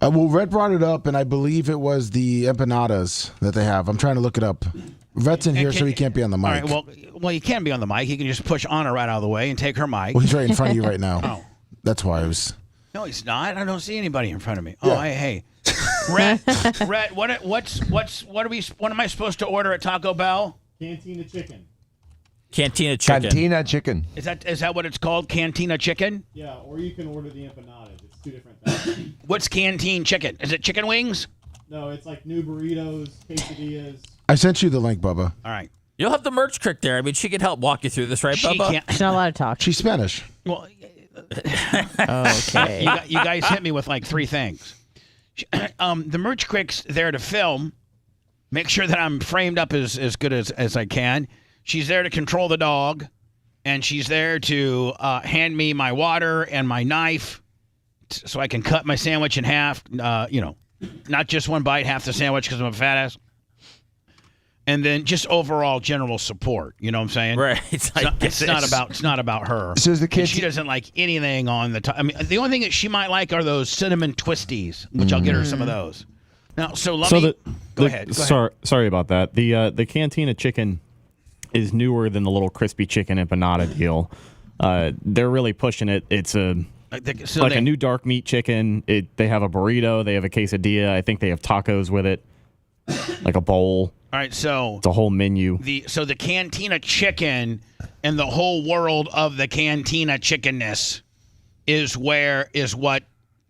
Well, Rhett brought it up, and I believe it was the empanadas that they have. I'm trying to look it up. Rhett's in here, so he can't be on the mic. All right, well, he can be on the mic. He can just push Anna right out of the way and take her mic. Well, he's right in front of you right now. Oh. That's why I was... No, he's not. I don't see anybody in front of me. Yeah. Oh, hey. Rhett, what am I supposed to order at Taco Bell? Cantina chicken. Cantina chicken. Cantina chicken. Is that what it's called? Cantina chicken? Yeah, or you can order the empanadas. It's 2 different things. What's canteen chicken? Is it chicken wings? No, it's like new burritos, quesadillas. I sent you the link, Bubba. All right. You'll have the merch crick there. I mean, she could help walk you through this, right, Bubba? She's not allowed to talk. She's Spanish. Well, okay. You guys hit me with like 3 things. The merch crick's there to film, make sure that I'm framed up as good as I can. She's there to control the dog, and she's there to hand me my water and my knife so I can cut my sandwich in half. Not just one bite, half the sandwich because I'm a fat ass. And then just overall general support. You know what I'm saying? Right. It's not about her. So is the kid? She doesn't like anything on the top. I mean, the only thing that she might like are those cinnamon twisties, which I'll get her some of those. Now, go ahead. Sorry about that. The Cantina chicken is newer than the little crispy chicken empanada deal. They're really pushing it. It's a new dark meat chicken. They have a burrito. They have a quesadilla. I think they have tacos with it, like a bowl. All right, so it's a whole menu. The Cantina chicken and the whole world of the Cantina chickenness is what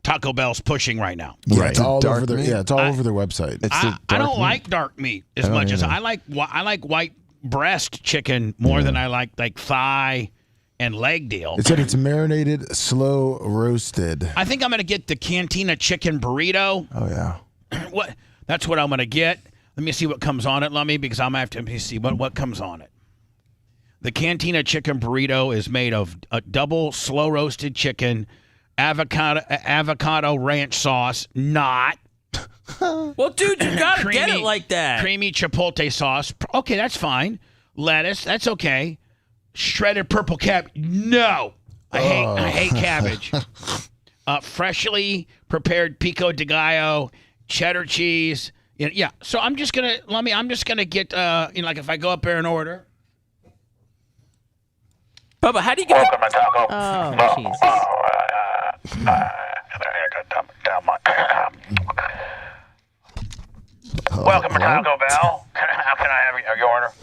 Taco Bell's pushing right now. Yeah, right. It's all over their over their website. I don't like dark meat as much as I like white breast chicken more than I like thigh and leg deal. It said it's marinated, slow roasted. I think I'm going to get the Cantina chicken burrito. Oh yeah. That's what I'm going to get. Let me see what comes on it, Lummy, because I'm going to have to see what comes on it. The Cantina chicken burrito is made of a double slow roasted chicken, avocado ranch sauce, not. Well, dude, you got to get it like that. Creamy chipotle sauce. Okay, that's fine. Lettuce, that's okay. Shredded purple cabbage. No. I hate cabbage. Freshly prepared pico de gallo, cheddar cheese. Yeah, so I'm just gonna get like if I go up there and order. Bubba, how do you get? Welcome to Taco. Oh, Jesus. Welcome to Taco Bell. How can I have your order?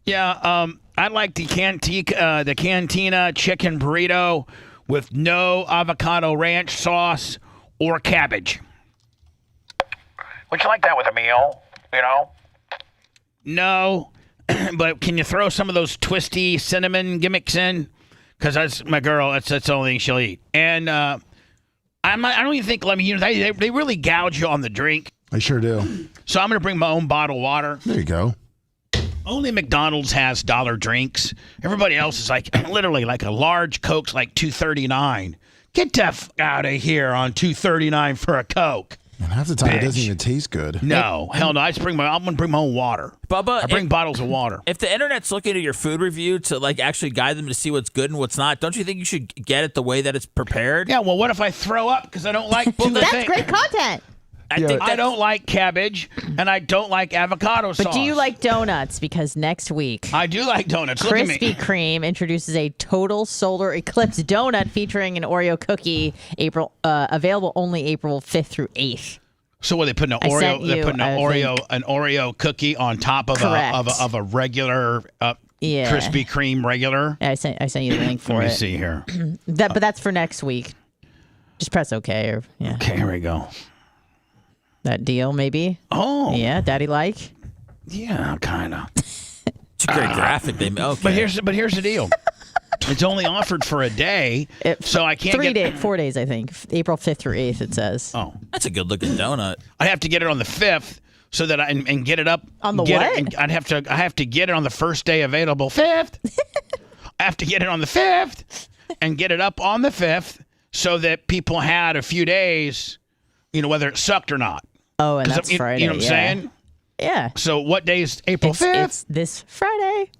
Yeah, I like the Cantina chicken burrito with no avocado ranch sauce or cabbage. Would you like that with a meal? No, but can you throw some of those twisty cinnamon gimmicks in? Because that's my girl. That's the only thing she'll eat. And I don't even think they really gouge you on the drink. I sure do. So I'm going to bring my own bottled water. There you go. Only McDonald's has dollar drinks. Everybody else is literally like a large Coke's like $2.39. Get the f out of here on $2.39 for a Coke. And half the time it doesn't even taste good. No, hell no. I'm going to bring my own water. Bubba, I bring bottles of water. If the internet's looking at your food review to actually guide them to see what's good and what's not, don't you think you should get it the way that it's prepared? Yeah, well, what if I throw up because I don't like two of the That's things? great content. I don't like cabbage, and I don't like avocado sauce. But do you like donuts? Because next week, I do like donuts. Look at me. Krispy Kreme introduces a total solar eclipse donut featuring an Oreo cookie. Available only April 5th through 8th. So what, they put an Oreo? They put an Oreo cookie on top of a regular Krispy Kreme regular. Yeah, I sent you the link for it. Let me see here. But that's for next week. Just press OK. Okay, here we go. That deal, maybe. Oh, yeah, Daddy like. Yeah, kind of. It's a great graphic they made. Okay. But here's the deal. It's only offered for a day, so I can't 4 days, I think. April 5th through 8th, it says. Oh, that's a good looking donut. I have to get it on the 5th so that I get it up on the what? I have to get it on the first day available. 5th. I have to get it on the 5th and get it up on the 5th so that people had a few days, whether it sucked or not. Oh, and that's Friday. You know what I'm saying? Yeah. So what day is April 5th? It's this Friday.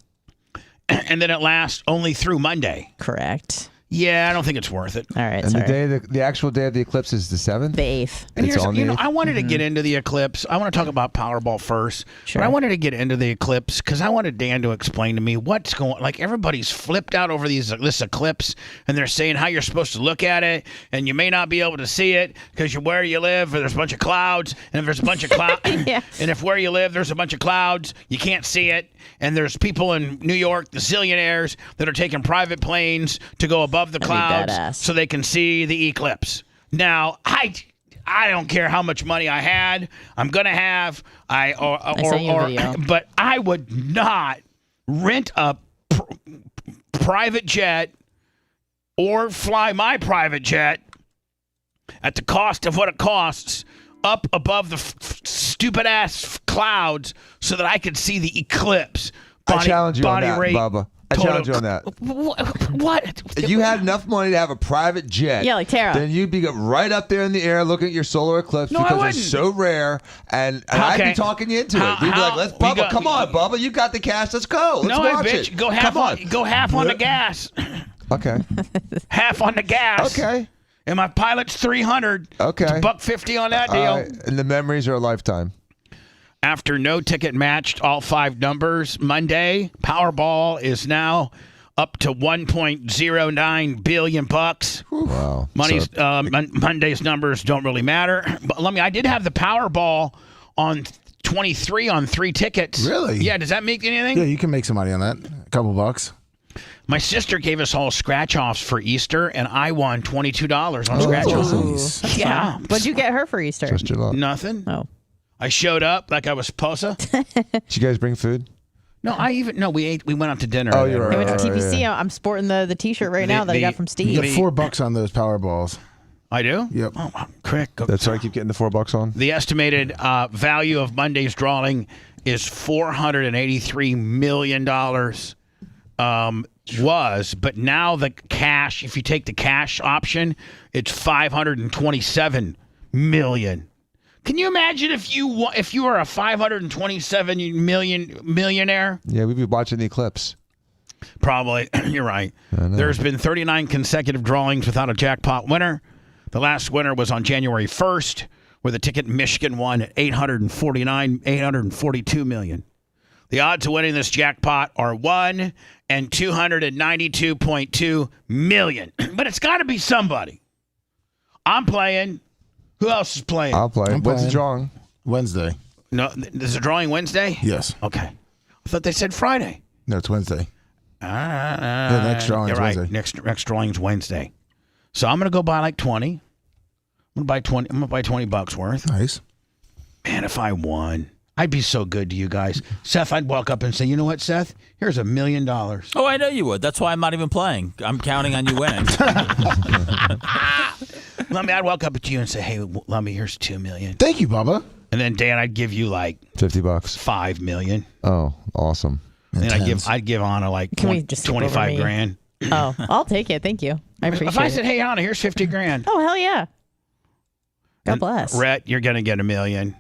And then it lasts only through Monday. Correct. Yeah, I don't think it's worth it. All right. And the actual day of the eclipse is the 7th? The 8th. And it's on the 8th? I wanted to get into the eclipse. I want to talk about Powerball first. Sure. But I wanted to get into the eclipse because I wanted Dan to explain to me what's going on. Like, everybody's flipped out over this eclipse, and they're saying how you're supposed to look at it, and you may not be able to see it because you're where you live, or there's a bunch of clouds, and if there's a bunch of clouds, and if where you live there's a bunch of clouds, you can't see it. And there's people in New York, the zillionaires, that are taking private planes to go above the clouds so they can see the eclipse. Now, I don't care how much money I had, I'm gonna have, but I would not rent a private jet or fly my private jet at the cost of what it costs up above the stupid ass clouds so that I could see the eclipse. I challenge you on that, Bubba. I challenge you on that. What? If you had enough money to have a private jet, like Tara, then you'd be right up there in the air looking at your solar eclipse because it's so rare. And I'd be talking you into it. You'd be like, "Let's, Bubba, come on, Bubba, you got the cash. Let's go. Let's watch it. Go half on the gas. Okay. Half on the gas. Okay. And my pilot's 300. Okay. It's $150 on that deal. And the memories are a lifetime. After no ticket matched all 5 numbers Monday, Powerball is now up to $1.09 billion. Wow. Monday's numbers don't really matter. But I did have the Powerball on 23 on 3 tickets. Really? Yeah. Does that make anything? Yeah, you can make some money on that. A couple bucks. My sister gave us all scratch-offs for Easter, and I won $22 on scratch-offs. Nice. Yeah. What'd you get her for Easter? Just your luck. Nothing. Oh. I showed up like I was supposed to. Did you guys bring food? No, we went out to dinner. Oh, you're right. I went to TPC. Yeah. I'm sporting the T-shirt right now that I got from Steve. You get $4 on those Powerballs. I do? Yep. Oh, correct. That's why I keep getting the $4 on. The estimated value of Monday's drawing is $483 million. But now the cash, if you take the cash option, it's $527 million. Can you imagine if you were a $527 million millionaire? Yeah, we'd be watching the eclipse. Probably. You're right. There's been 39 consecutive drawings without a jackpot winner. The last winner was on January 1st, where the ticket Michigan won at $842 million. The odds of winning this jackpot are 1 in 292.2 million. But it's got to be somebody. I'm playing. Who else is playing? I'll play. When's the drawing? Wednesday. No, is the drawing Wednesday? Yes. Okay. I thought they said Friday. No, it's Wednesday. The next drawing's Wednesday. Next drawing's Wednesday. So I'm gonna go buy like 20. I'm gonna buy $20 worth. Nice. Man, if I won, I'd be so good to you guys. Seth, I'd walk up and say, you know what, Seth? Here's $1 million. Oh, I know you would. That's why I'm not even playing. I'm counting on you winning. I'd walk up to you and say, hey, Lummy, here's $2 million. Thank you, Bubba. And then Dan, I'd give you like $50, $5 million. Oh, awesome. And then I'd give Anna like 25 grand. Oh, I'll take it. Thank you. I appreciate it. If I said, hey, Anna, here's 50 grand. Oh, hell yeah. God bless. Rhett, you're going to get $1 million.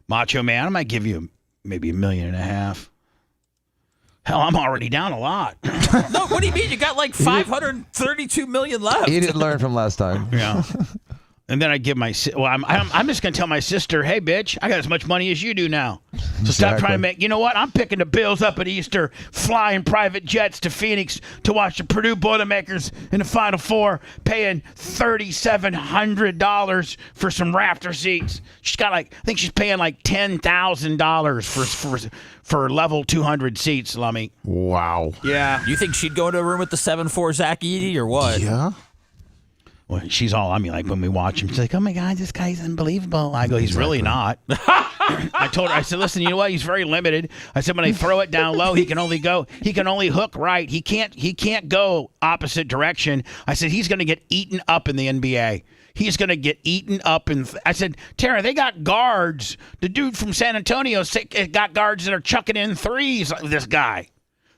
Macho Man, I might give you maybe $1.5 million. Hell, I'm already down a lot. No, what do you mean? You got like $532 million left. He didn't learn from last time. Yeah. And then I give I'm just going to tell my sister, hey, bitch, I got as much money as you do now. So stop trying to make, you know what? I'm picking the Bills up at Easter, flying private jets to Phoenix to watch the Purdue Boilermakers in the Final Four, paying $3,700 for some rafter seats. She's got I think she's paying like $10,000 for level 200 seats, Lummy. Wow. Yeah. You think she'd go into a room with the 7'4" Zach Edey or what? Yeah. Well, she's all on me like when we watch him. She's like, oh my God, this guy's unbelievable. I go, he's really not. I told her, I said, listen, you know what? He's very limited. I said, when I throw it down low, he can only hook right. He can't go opposite direction. I said, he's going to get eaten up in the NBA. He's going to get eaten up. I said, Tara, they got guards. The dude from San Antonio got guards that are chucking in threes. This guy,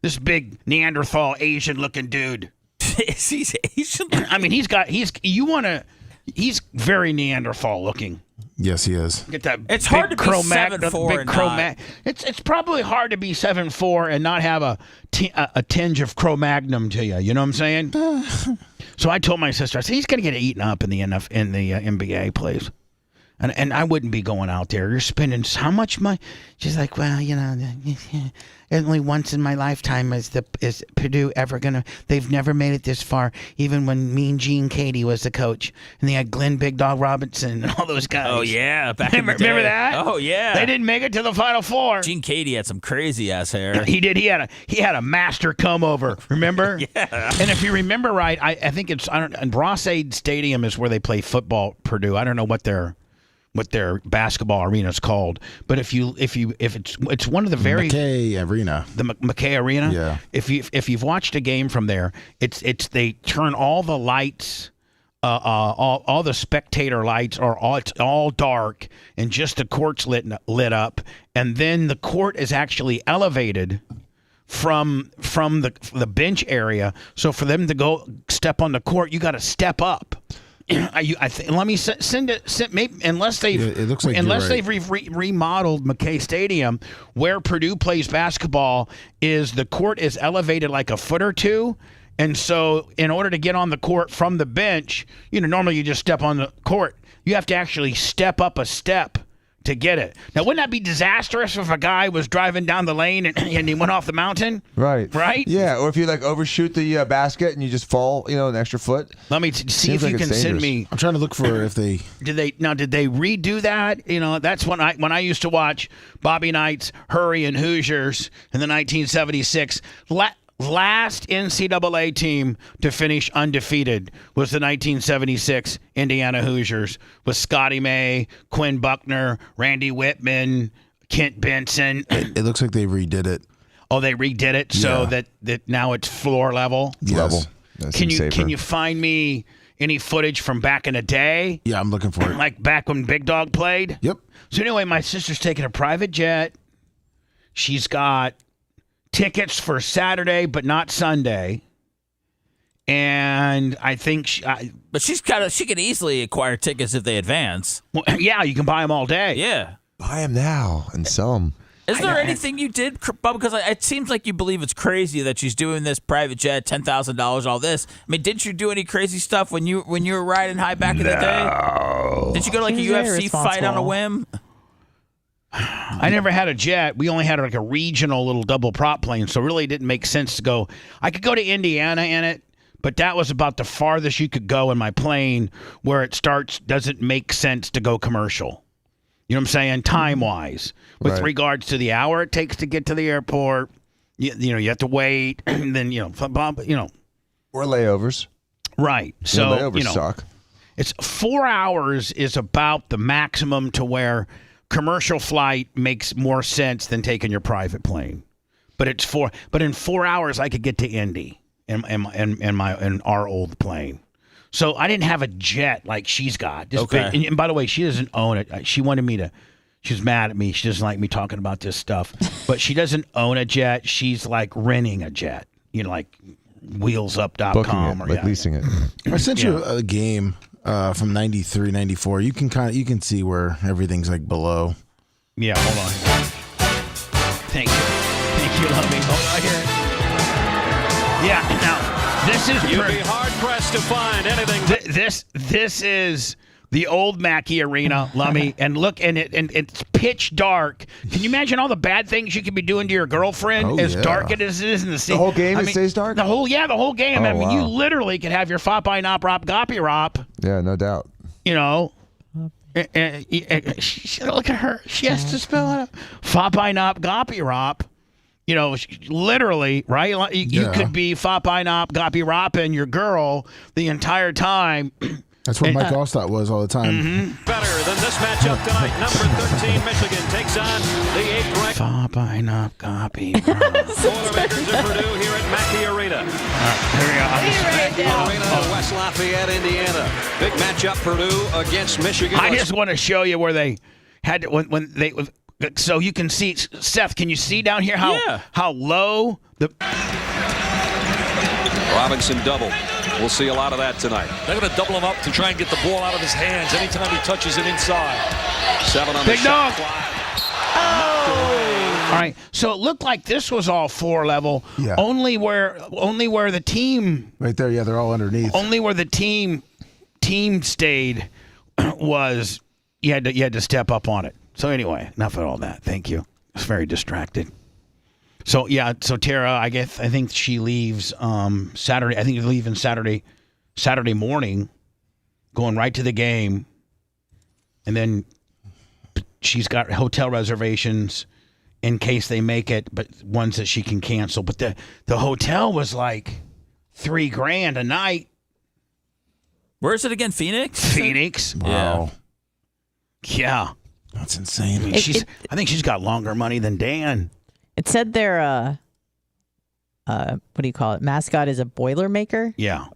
this big Neanderthal Asian-looking dude. Is he Asian? I mean, he's very Neanderthal looking. Yes, he is. Get that. It's hard to be 7'4" and not. It's probably hard to be 7'4" and not have a tinge of Cro-Magnon to you. You know what I'm saying? So I told my sister, I said, he's going to get eaten up in the NBA, please. And I wouldn't be going out there. You're spending how much money? She's like, well, only once in my lifetime is Purdue ever gonna. They've never made it this far. Even when Mean Gene Katie was the coach, and they had Glenn Big Dog Robinson and all those guys. Oh yeah, back in the day. Remember that? Oh yeah. They didn't make it to the Final Four. Gene Katie had some crazy ass hair. He did. He had a master comb over. Remember? Yeah. And if you remember right, I think and Ross-Ade Stadium is where they play football. Purdue. I don't know what their basketball arena is called, but if it's one of the very McKay Arena, the McKay Arena. Yeah. If you've watched a game from there, it's they turn all the lights, all the spectator lights it's all dark and just the court's lit up, and then the court is actually elevated from the bench area. So for them to go step on the court, you got to step up. Let me send it. Maybe unless they've remodeled McKay Stadium, where Purdue plays basketball, the court is elevated like a foot or two, and so in order to get on the court from the bench, normally you just step on the court. You have to actually step up a step to get it. Now, wouldn't that be disastrous if a guy was driving down the lane and he went off the mountain? Right. Right? Yeah, or if you overshoot the basket and you just fall, an extra foot. Let me see if you can send me. I'm trying to look for if they did they redo that? That's when I used to watch Bobby Knight's Hurricane Hoosiers in the 1976. Last NCAA team to finish undefeated was the 1976 Indiana Hoosiers with Scotty May, Quinn Buckner, Randy Whitman, Kent Benson. It looks like they redid it. Oh, they redid it so that now it's floor level? Yes. Level. That seems safer. Can you find me any footage from back in the day? Yeah, I'm looking for it. Like back when Big Dog played? Yep. So anyway, my sister's taking a private jet. She's got tickets for Saturday, but not Sunday. And I think but she can easily acquire tickets if they advance. Well, yeah, you can buy them all day. Yeah. Buy them now and sell them. Is there anything you did, Bubba? Because it seems like you believe it's crazy that she's doing this private jet, $10,000, all this. I mean, didn't you do any crazy stuff when you were riding high back in the day? Did you go to a UFC fight on a whim? I never had a jet. We only had a regional little double prop plane, so it really didn't make sense to go. I could go to Indiana in it, but that was about the farthest you could go in my plane where it doesn't make sense to go commercial. You know what I'm saying? Time-wise. With regards to the hour it takes to get to the airport, you have to wait, and then, Or layovers. Right. So, layovers suck. It's 4 hours is about the maximum to where commercial flight makes more sense than taking your private plane. But in 4 hours I could get to Indy in our old plane. So I didn't have a jet like she's got. Okay. And by the way, she doesn't own it. She wanted me to. She's mad at me. She doesn't like me talking about this stuff. But she doesn't own a jet. She's like renting a jet. Like wheelsup.com or leasing it. I sent you a game from 93, 94. You can see where everything's like below. Yeah, hold on. Thank you, love me. Hold on here. Yeah, now this is You'd be hard pressed to find anything. This is The old Mackey Arena, Lummy, and look, and it's pitch dark. Can you imagine all the bad things you could be doing to your girlfriend as dark as it is in the scene? The whole game stays dark? The whole game. Oh, I mean, you wow. literally could have your Fop-I Nop Rop Goppy Rop. Yeah, no doubt. You know. Look at her. She has to spell it. Fop-I Nop Goppy Rop. You know, literally, right? You could be Fop-I Nop Goppy Rop and your girl the entire time. That's what Mike Allstott was all the time. Better than this matchup tonight. Number 13, Michigan takes on the 8th ranked Fop-I Nop Goppy Rop. Boilermakers in Purdue here at Mackey Arena. West Lafayette, Indiana. Big matchup, Purdue against Michigan. I just want to show you where they had to, when they. So you can see, Seth. Can you see down here how low the Robinson double. We'll see a lot of that tonight. They're going to double him up to try and get the ball out of his hands anytime he touches it inside. 7 on the shot clock. All right. So it looked like this was all 4 level. Yeah. Only where the team right there. Yeah, they're all underneath. Only where the team stayed was you had to step up on it. So anyway, enough of all that. Thank you. It's very distracted. So yeah, so Tara, I think she leaves Saturday. I think she's leaving Saturday morning, going right to the game, and then she's got hotel reservations in case they make it, but ones that she can cancel. But the hotel was like $3,000 a night. Where is it again? Phoenix? Phoenix. Wow. Yeah. That's insane. I mean, I think she's got longer money than Dan. It said their what do you call it? Mascot is a Boilermaker. Yeah.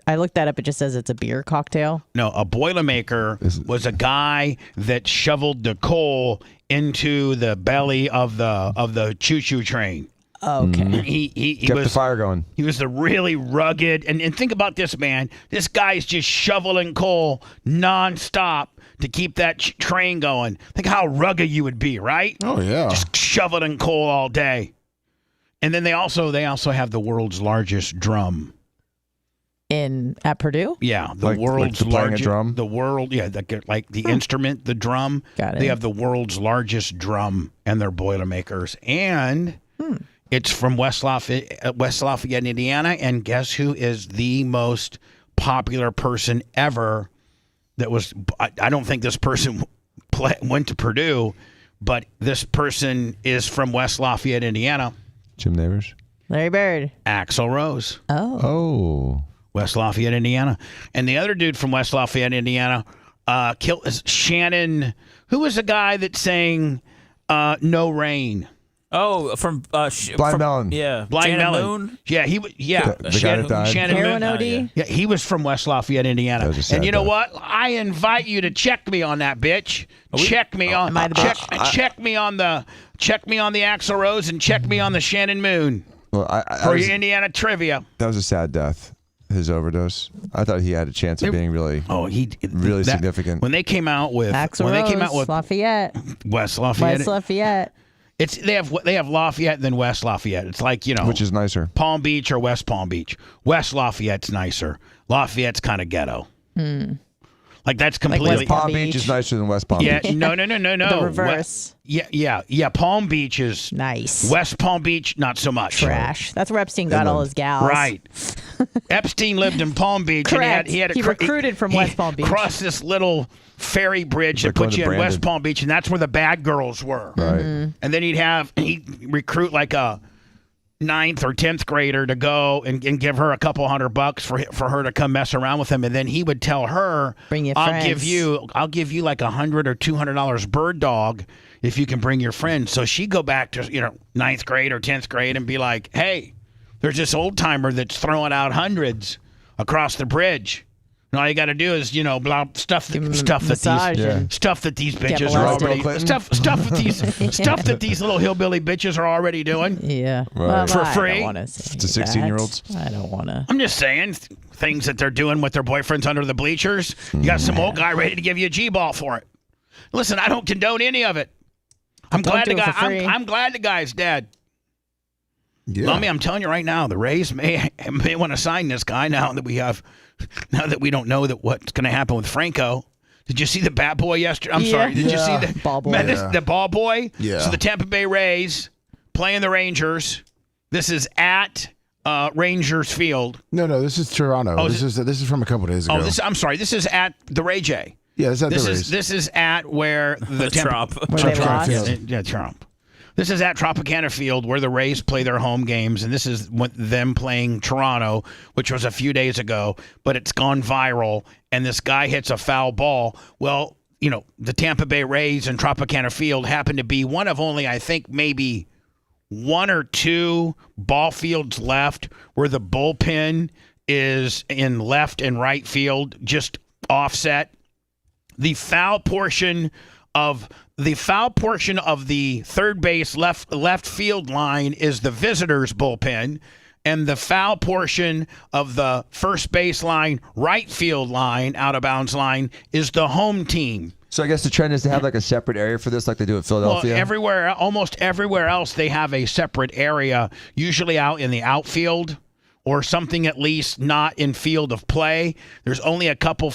I looked that up. It just says it's a beer cocktail. No, a Boilermaker was a guy that shoveled the coal into the belly of the choo-choo train. Okay. He kept was the fire going. He was the really rugged, and think about this, man. This guy's just shoveling coal nonstop to keep that train going. Think how rugged you would be, right? Oh yeah. Just shoveling coal all day. And then they also have the world's largest drum. At Purdue? Yeah, Like playing a drum? The world, yeah, like the instrument, the drum. Got it. They have the world's largest drum, and they're Boilermakers. And it's from West Lafayette, Indiana. And guess who is the most popular person ever? That was, I don't think this person went to Purdue, but this person is from West Lafayette, Indiana. Jim Neighbors? Larry Bird. Axl Rose. Oh. West Lafayette, Indiana. And the other dude from West Lafayette, Indiana, killed Shannon. Who was the guy that sang No Rain? Oh, from Blind Melon. Yeah, Blind Shannon Melon. Moon. Yeah, he The guy that died. Shannon Moon. Heroin OD? Yeah, he was from West Lafayette, Indiana. That was a sad And you know death. what? I invite you to check me on that bitch. Check me on Am I the bitch? check me on the Axl Rose and check me on the Shannon Moon Well, for your Indiana trivia. that was a sad death. His overdose. I thought he had a chance of being really, That- significant. When they came out with Axl when Rose, they came out with Lafayette. West Lafayette, West Lafayette. they have Lafayette and then West Lafayette. It's like, you know, Which is nicer? Palm Beach or West Palm Beach. West Lafayette's nicer. Lafayette's kind of ghetto. Like that's completely. West Palm Palm Beach is nicer than West Palm Yeah, Beach. no. The reverse. Yeah. Palm Beach is Nice. West Palm Beach, not so much. Trash. That's where Epstein got all his gals. Right. Epstein lived in Palm Beach. Correct. And he had He recruited from West Palm Beach. Crossed this little ferry bridge that Like going puts to you in Brandon. West Palm Beach, and that's where the bad girls were. Right. And then he'd recruit like a 9th or 10th grader to go and give her a couple $100 for her to come mess around with him, and then he would tell her, Bring your I'll friends." give you like $100 or $200 bird dog if you can bring your friends. So she'd go back to 9th grade or 10th grade and be like, hey, there's this old timer that's throwing out hundreds across the bridge. And all you got to do is, blah, stuff that these bitches are already stuff that these little hillbilly bitches are already doing. Yeah. Right. For I free? don't want to say To 16-year-olds? that. I don't want to. I'm just saying things that they're doing with their boyfriends under the bleachers. You got some old guy ready to give you a G-ball for it. Listen, I don't condone any of it. I'm glad the guy's dead. Yeah. Mommy, I'm telling you right now, the Rays may want to sign this guy now that we don't know that what's going to happen with Franco. Did you see the bat boy yesterday? I'm sorry. Did you see the ball boy? The ball boy? Yeah. So the Tampa Bay Rays playing the Rangers. This is at Rangers Field. No, this is Toronto. Oh, this is from a couple days ago. I'm sorry. This is at the Ray J. Yeah, this is at where the Trump. Trump. This is at Tropicana Field where the Rays play their home games, and this is them playing Toronto, which was a few days ago, but it's gone viral, and this guy hits a foul ball. Well, the Tampa Bay Rays and Tropicana Field happen to be one of only, I think, maybe one or two ball fields left where the bullpen is in left and right field, just offset. The foul portion of the third base left field line is the visitors' bullpen, and the foul portion of the first base line, right field line, out of bounds line is the home team. So I guess the trend is to have like a separate area for this, like they do at Philadelphia. Well, almost everywhere else, they have a separate area, usually out in the outfield or something at least not in field of play. There's only a couple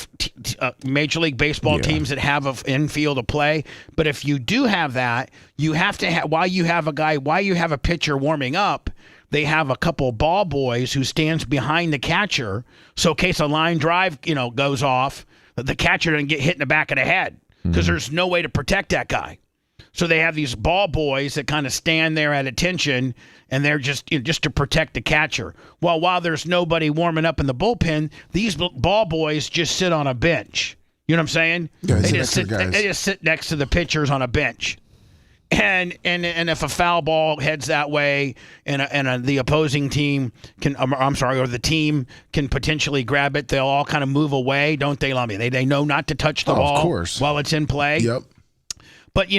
Major League Baseball teams that have an infield of play. But if you do have that, you have to have, while you have a pitcher warming up, they have a couple ball boys who stands behind the catcher. So in case a line drive, goes off, the catcher doesn't get hit in the back of the head because there's no way to protect that guy. So they have these ball boys that kind of stand there at attention, and they're just to protect the catcher. Well, while there's nobody warming up in the bullpen, these ball boys just sit on a bench. You know what I'm saying? Yeah, they just sit next to the pitchers on a bench. And if a foul ball heads that way, and the opposing team or the team can potentially grab it, they'll all kind of move away, don't they, Lummy? They know not to touch the ball of course. while it's in play. Yep. But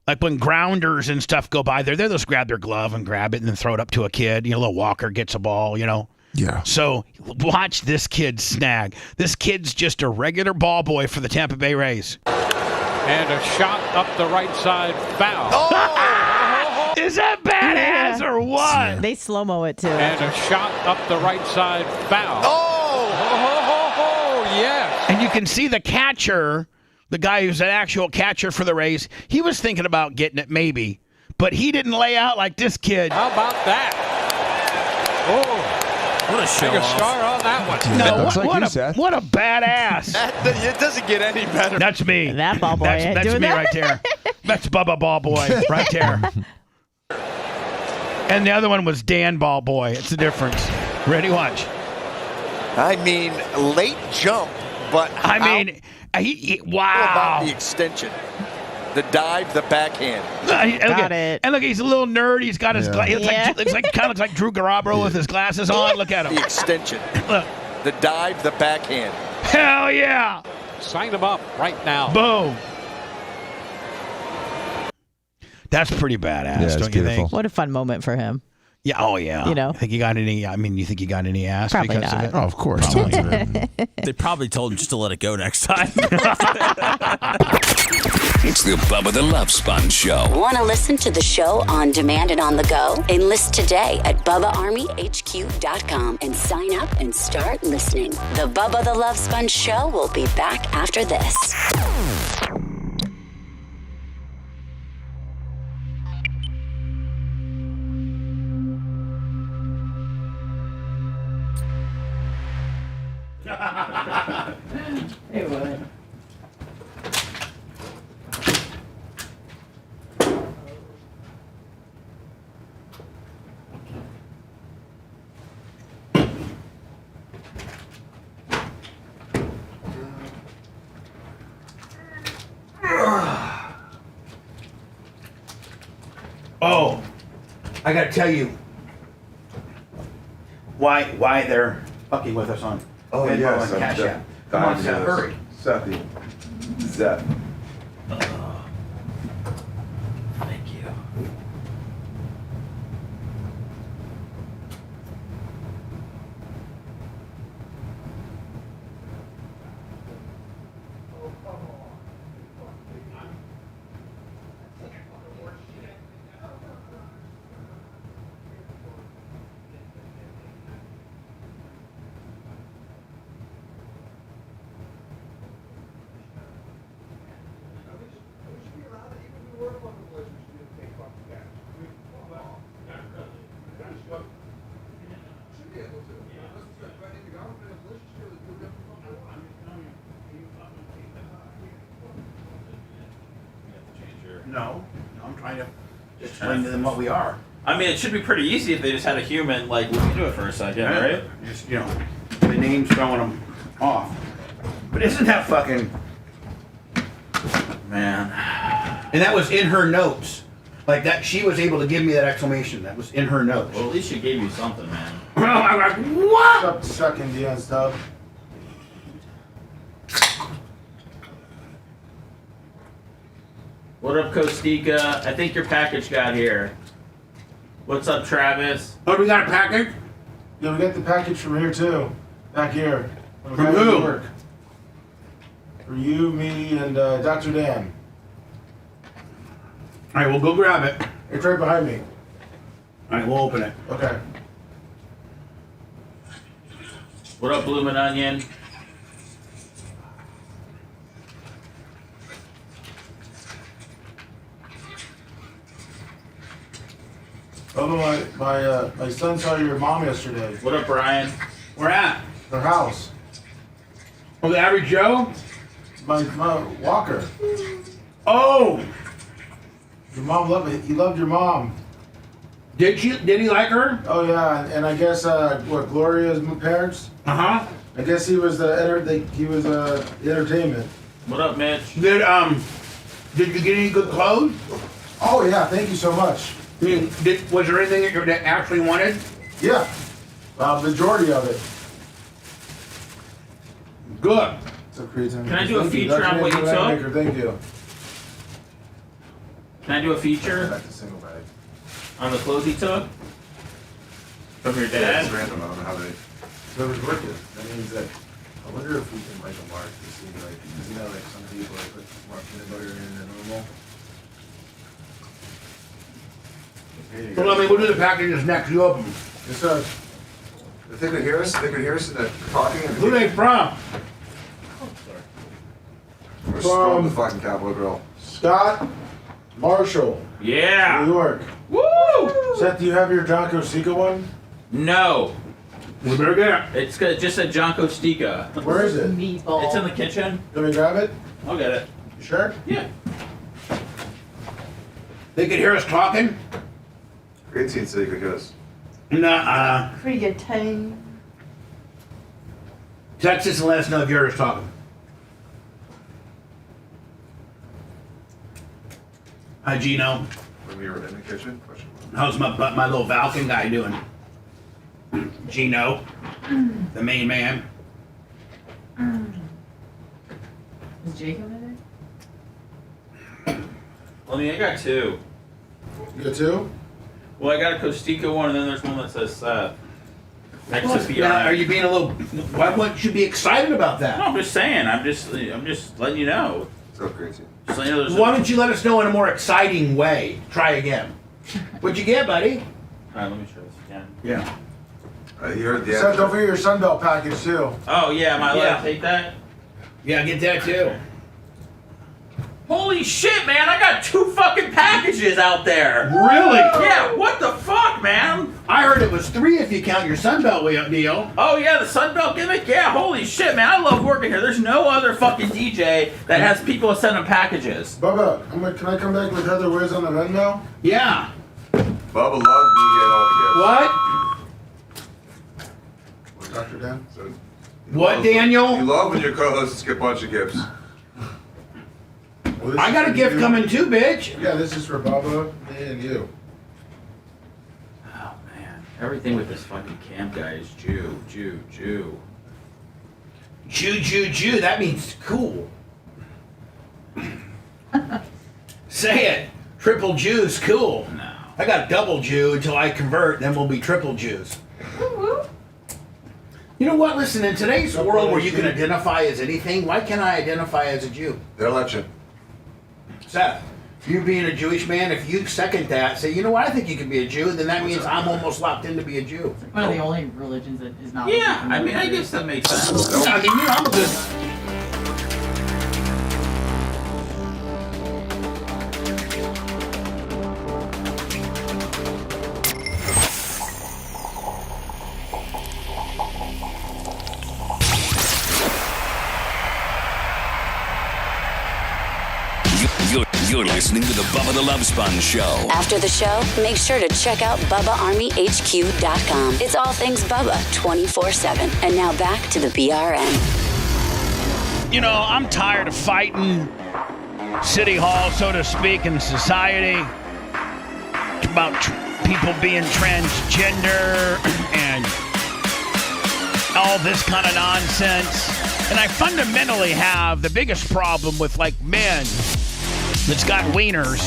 like when grounders and stuff go by, they'll just grab their glove and grab it and then throw it up to a kid. Little Walker gets a ball. Yeah. So watch this kid snag. This kid's just a regular ball boy for the Tampa Bay Rays. And a shot up the right side, foul. Oh! Is that badass or what? They slow-mo it too. And a shot up the right side, foul. Oh, yes. And you can see the catcher, the guy who's an actual catcher for the Rays, he was thinking about getting it maybe, but he didn't lay out like this kid. How about that? Oh. What a show Take a star on that one. No, what a badass. It doesn't get any better. That's me. That ball boy. That's me right there. That's Bubba Ball Boy right there. And the other one was Dan Ball Boy. It's the difference. Ready? Watch. I mean, late jump, but wow. About the extension. The dive, the backhand. Got it. And look, he's a little nerd. He's got his glasses. Kind of looks like Drew Garabro with his glasses on. Look at him. The extension. Look. The dive, the backhand. Hell yeah. Sign him up right now. Boom. That's pretty badass, don't you think? What a fun moment for him. Yeah. Oh, yeah. You think he got any? You think he got any ass? Probably because not. of it? Oh, of course. They probably told him just to let it go next time. It's the Bubba the Love Sponge Show. Want to listen to the show on demand and on the go? Enlist today at BubbaArmyHQ.com and sign up and start listening. The Bubba the Love Sponge Show will be back after this. It would. Oh, I got to tell you why they're fucking with us on. Oh, Venmo yes. and Cash App. Come on, Seth, hurry. Sethy. Zep. Thank you. No, I'm trying to explain to them what we are. I mean, it should be pretty easy if they just had a human, like, we can do it for a second, right? Just, the name's throwing them off. But isn't that fucking... Man. And that was in her notes. Like, that, she was able to give me that exclamation. That was in her notes. Well, at least she gave you something, man. I'm like, what? Stop sucking Dion's dub. What up, Costica? I think your package got here. What's up, Travis? Oh, we got a package? Yeah, we got the package from here too. Back here. From who? Work. For you, me, and Dr. Dan. All right, we'll go grab it. It's right behind me. All right, we'll open it. Okay. What up, Bloomin' Onion? Oh, my son saw your mom yesterday. What up, Brian? Where at? Her house. Oh, the average Joe? My Walker. Oh! Your mom loved it. He loved your mom. Did he like her? Oh yeah, and I guess what Gloria's parents? Uh-huh. I guess he was the entertainment. What up, Mitch? Did you get any good clothes? Oh yeah, thank you so much. I mean, was there anything that you actually wanted? Yeah, majority of it. Good. So creative. Can I do a feature on what you took? Thank you. Can I do a feature That's a single bag. on the clothes he took? From your Yeah, it's dad? random. I don't know how they. Whoever's working. That means that. I wonder if we can like a mark to see like, you know, like some people like put more peanut butter in than normal. So let me, we'll do the packages next. You open them. Yes, sir. If they could hear us, they could hear us in the talking. And Who they from? We're from the fucking Capitol Grill. Scott Marshall, Yeah. New York. Woo! Seth, do you have your John Costica one? No. We better get it. It's just a John Costica. Where is it? Meatball. It's in the kitchen. Let me grab it. I'll get it. You sure? Yeah. They could hear us talking? Great scene so you could hear us. Nuh-uh. Creatine. Text us and let us know if you're us talking. Hi, Gino. When we were in the kitchen? Question mark. How's my little Valken guy doing? Gino, the main man. Is Jacob in Well, I mean, I got two. You got two? Well, I got a Costica one, and then there's one that says Seth. Next to Now, BRM. are you being a little? Why wouldn't you be excited about that? No, I'm just saying. I'm just letting you know. What's up, great scene? Just letting you know there's Why don't you let us know in a more exciting way? Try again. What'd you get, buddy? All right, let me try this again. Yeah. You heard the Seth, don't forget your Sunbelt package too. Oh yeah, am I allowed Yeah. to take that? Yeah, get that too. Holy shit, man! I got two fucking packages out there. Really? Yeah. What the fuck, man? I heard it was 3 if you count your Sunbelt deal. Oh yeah, the Sunbelt gimmick. Yeah. Holy shit, man! I love working here. There's no other fucking DJ that has people sending packages. Bubba, can I come back with Heather Wiz on the Venmo? Yeah. Bubba loves me getting all the gifts. What? Dr. Dan? So, What, Daniel? You love when your co-hosts get a bunch of gifts. Well, this I is got a for gift you. coming too, bitch. Yeah, this is for Bubba, me, and you. Oh man, everything with this fucking camp guy is Jew. Jew, Jew. That means cool. Say it. Triple Jew's cool. No. I got double Jew until I convert, then we'll be triple Jews. You know what? Listen, in today's world where you can identify as anything, why can't I identify as a Jew? They'll let you. Seth, you being a Jewish man, if you second that, say, you know what, I think you can be a Jew, then that means I'm almost locked in to be a Jew. One of the only religions that is not. Yeah, I mean, I guess that makes sense. I mean, you know, I'm good. listening to the Bubba the Love Sponge Show. After the show, make sure to check out BubbaArmyHQ.com. It's all things Bubba 24/7. And now back to the BRN. You know, I'm tired of fighting City Hall, so to speak, in society about people being transgender and all this kind of nonsense. And I fundamentally have the biggest problem with, like, men that's got wieners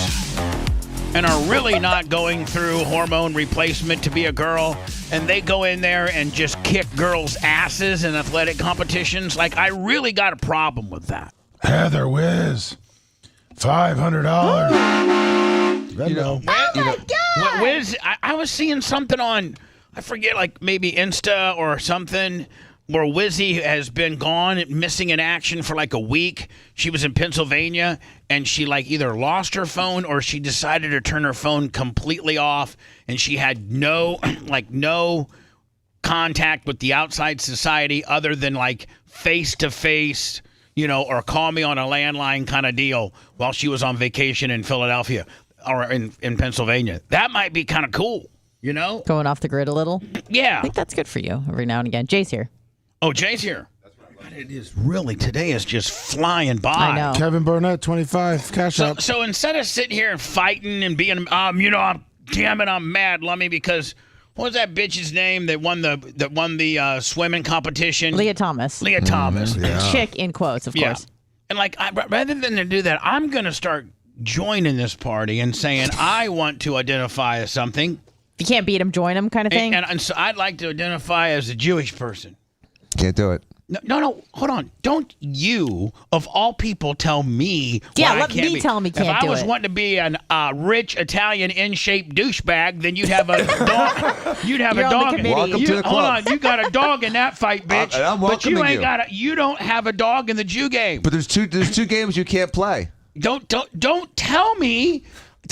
and are really not going through hormone replacement to be a girl, and they go in there and just kick girls' asses in athletic competitions. Like, I really got a problem with that. Heather Wiz, $500. Wiz, I was seeing something on, I forget, like maybe Insta or something, where Wizzy has been gone, missing in action for like a week. She was in Pennsylvania, and she like either lost her phone or she decided to turn her phone completely off, and she had no contact with the outside society other than like face-to-face, you know, or call me on a landline kind of deal while she was on vacation in Philadelphia or in Pennsylvania. That might be kind of cool, you know? Going off the grid a little? Yeah. I think that's good for you every now and again. Jay's here. Oh, Jay's here. God, it is really, today is just flying by. I know. Kevin Burnett, 25, cash out. So instead of sitting here and fighting and being, damn it, I'm mad, Lummy, because what was that bitch's name that won the swimming competition? Leah Thomas. Leah Thomas. Chick in quotes, of course. And like, rather than to do that, I'm going to start joining this party and saying I want to identify as something. If you can't beat him, join him kind of thing. And so I'd like to identify as a Jewish person. Can't do it. No, hold on. Don't you, of all people, tell me Yeah, what let I can't me be. tell him he can't If I do was it. wanting to be an rich Italian in-shape douchebag, then you'd have a dog. You'd have You're a on the dog. committee. Welcome to the Hold club. on, you got a dog in that fight, bitch. I'm but you welcoming ain't you. got you don't have a dog in the Jew game. But there's two games you can't play. Don't tell me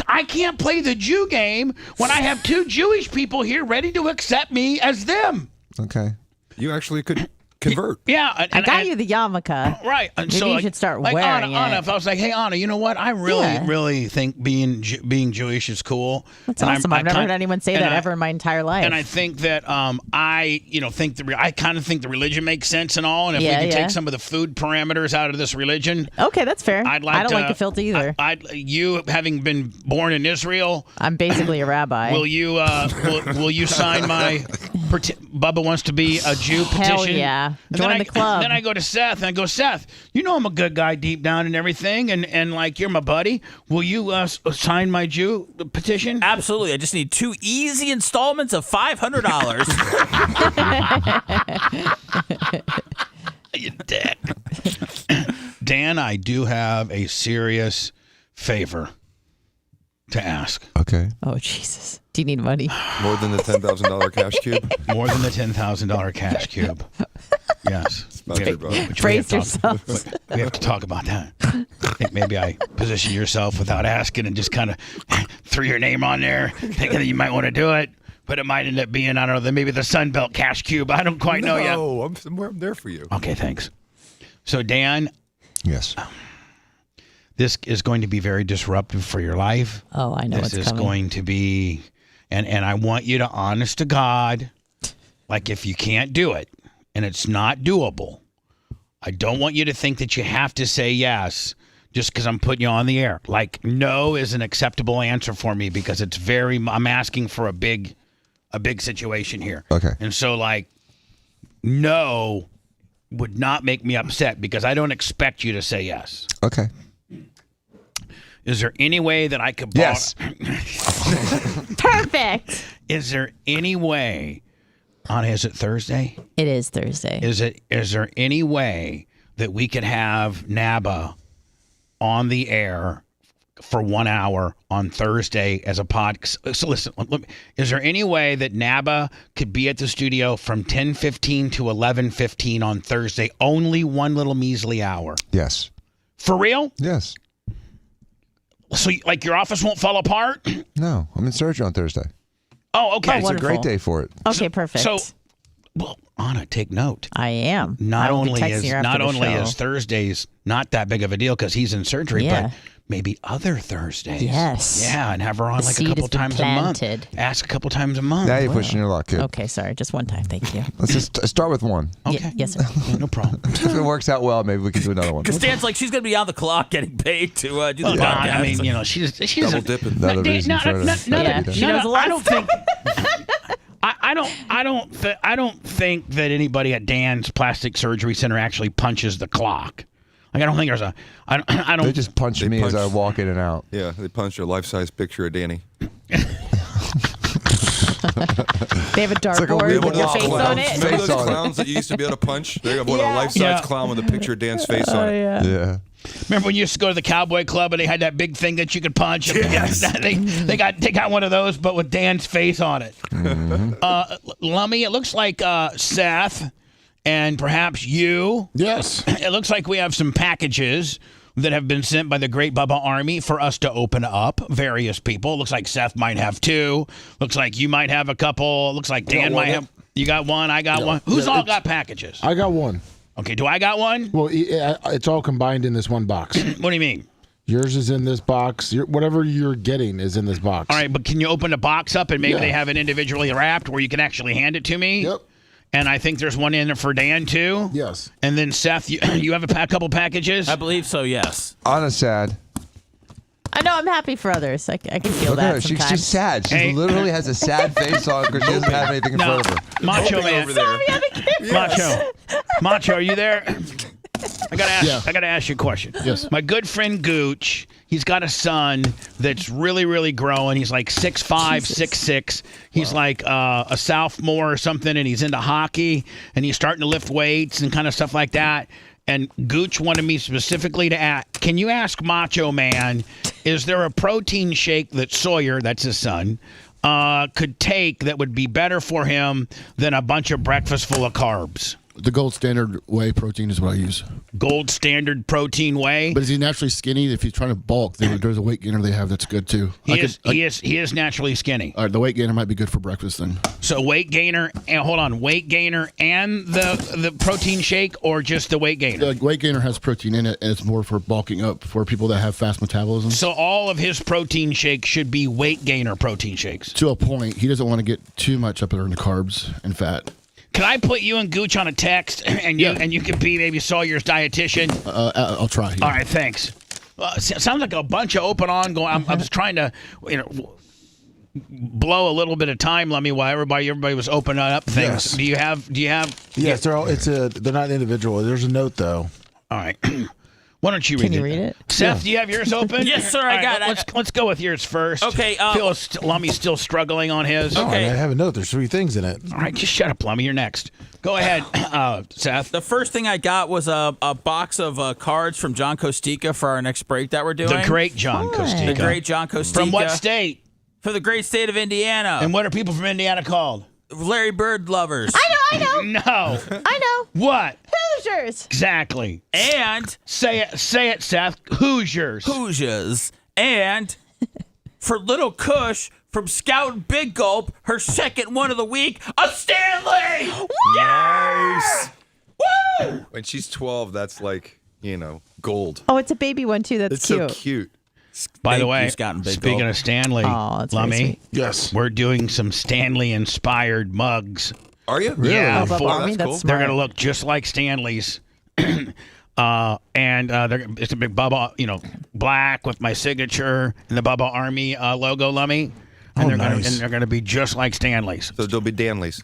I can't play the Jew game when I have two Jewish people here ready to accept me as them. Okay. You actually could convert. Yeah, I got you the yarmulke. Right. And Maybe so, you should start like wearing Anna, it. if I was like, hey, Anna, you know what? I really think being Jewish is cool. That's And awesome. I've never heard anyone say that ever in my entire life. And I think that I kind of think the religion makes sense and all. And if we can take some of the food parameters out of this religion. Okay, that's fair. I don't like the filter either. You having been born in Israel. I'm basically a rabbi. Will you will you sign my Bubba wants to be a Jew petition? Hell yeah. Join the club. Then I go to Seth and I go, Seth, you know I'm a good guy deep down and everything, and like you're my buddy. Will you sign my Jew petition? Absolutely. I just need 2 easy installments of $500. You dick. Dan, I do have a serious favor to ask. Okay. Oh, Jesus. Do you need money? More than the $10,000 cash cube? More than the $10,000 cash cube. Yes. Praise yourself. We have to talk about that. I think maybe I positioned yourself without asking and just kind of threw your name on there, thinking that you might want to do it. But it might end up being, I don't know, maybe the Sunbelt cash cube. I don't quite know yet. No, I'm there for you. Okay, thanks. So, Dan. Yes. This is going to be very disruptive for your life. Oh, I know this what's is coming. going to be, and I want you to, honest to God, like if you can't do it and it's not doable, I don't want you to think that you have to say yes just because I'm putting you on the air. Like no is an acceptable answer for me because it's I'm asking for a big situation here. Okay. And so like no would not make me upset because I don't expect you to say yes. Okay. Is there any way that I could borrow? Yes. Perfect. Is there any way, Anna, is it Thursday? It is Thursday. Is there any way that we could have NABA on the air for 1 hour on Thursday as a pod? So listen, is there any way that NABA could be at the studio from 10:15 to 11:15 on Thursday? Only one little measly hour. Yes. For real? Yes. So, like, your office won't fall apart? No, I'm in surgery on Thursday. Oh, okay. It's a great day for it. Okay, perfect. So, well, Anna, take note. I am. Not I will be only texting you after the show. is Thursdays not that big of a deal because he's in surgery, Yeah. maybe other Thursdays. Yes. Yeah, and have her on The like a seed couple has been times a month. planted. Ask a couple times a month. Now you're pushing your luck, kid. Okay, sorry, just one time. Thank you. Let's just start with one. Okay. Yes, sir. Yeah, no problem. If it works out well, maybe we can do another one. Because Stan's like, she's going to be on the clock getting paid to do the Well, podcast. I mean, you know, she's Double dipping. Another reason for her to She knows a lot. I don't think. I don't think that anybody at Dan's Plastic Surgery Center actually punches the clock. Like I don't think there's a. I don't. They just punch me as I walk in and out. Yeah, they punched a life-size picture of Danny. They have a like a dartboard weird with your wall face clown. on it. Remember Face those on it. clowns that you used to be able to punch? They got a Yeah. life-size clown with a picture of Dan's face on it. Yeah. Remember when you used to go to the Cowboy Club and they had that big thing that you could punch? Yes. they got one of those, but with Dan's face on it. Lummy, it looks like Seth and perhaps you. Yes. It looks like we have some packages that have been sent by the Great Bubba Army for us to open up. Various people. Looks like Seth might have 2. Looks like you might have a couple. Looks like Dan might have. You got one. I got one. Who's all got packages? I got one. Okay, do I got one? Well, it's all combined in this one box. What do you mean? Yours is in this box. Whatever you're getting is in this box. All right, but can you open the box up and maybe they have it individually wrapped where you can actually hand it to me? Yep. And I think there's one in there for Dan, too? Yes. And then, Seth, you have a couple packages? I believe so, yes. Anna's sad. I know I'm happy for others. I can feel Look that at her. sometimes. She's sad. She literally has a sad face on because she doesn't have anything in front of her. Macho Man. Over there. Macho, are you there? I gotta ask you a question. Yes. My good friend Gooch, he's got a son that's really, really growing. He's like 6'5", 6'6". He's like a sophomore or something, and he's into hockey, and he's starting to lift weights and kind of stuff like that. And Gooch wanted me specifically to ask, can you ask Macho Man, is there a protein shake that Sawyer, that's his son, could take that would be better for him than a bunch of breakfast full of carbs? The gold standard whey protein is what I use. Gold standard protein whey. But is he naturally skinny? If he's trying to bulk, there's a weight gainer they have that's good too. He is naturally skinny. All right, the weight gainer might be good for breakfast then. So weight gainer and weight gainer and the protein shake, or just the weight gainer? The weight gainer has protein in it, and it's more for bulking up for people that have fast metabolism. So all of his protein shakes should be weight gainer protein shakes. To a point, he doesn't want to get too much up there in the carbs and fat. Can I put you and Gooch on a text, and you can be maybe Sawyer's dietitian? I'll try. Yeah. All right, thanks. Sounds like a bunch of open ongoing. I'm just trying to, blow a little bit of time, Lemmy, while everybody was opening up things. Yes. Do you have? Yes, they're not individual. There's a note though. All right. Why don't you read it? Can you read it? Seth, do you have yours open? Yes, sir, I got it. Let's go with yours first. Okay, Lummy's still struggling on his. Okay. I have a note. There's 3 things in it. All right, just shut up, Lummy. You're next. Go ahead, Seth. The first thing I got was a box of cards from John Costica for our next break that we're doing. The great John Costica. The great John Costica. From what state? For the great state of Indiana. And what are people from Indiana called? Larry Bird lovers. I know. No. I know. What? Hoosiers. Exactly. And say it, Seth. Hoosiers. Hoosiers. And for Little Kush from Scout Big Gulp, her second one of the week, a Stanley. Nice. Woo! When she's 12, that's like, gold. Oh, it's a baby one too. That's It's cute. so cute. By the Thank way, you, Scott and Big speaking Gulp. of Stanley, Oh, that's very Lummy, sweet. Yes. we're doing some Stanley-inspired mugs. Are you? Yeah, Oh, Bubba Army, that's cool. smart. they're going to look just like Stanley's. It's a big Bubba, black with my signature and the Bubba Army logo, Lummy. And they're going to be just like Stanley's. So they'll be Danleys.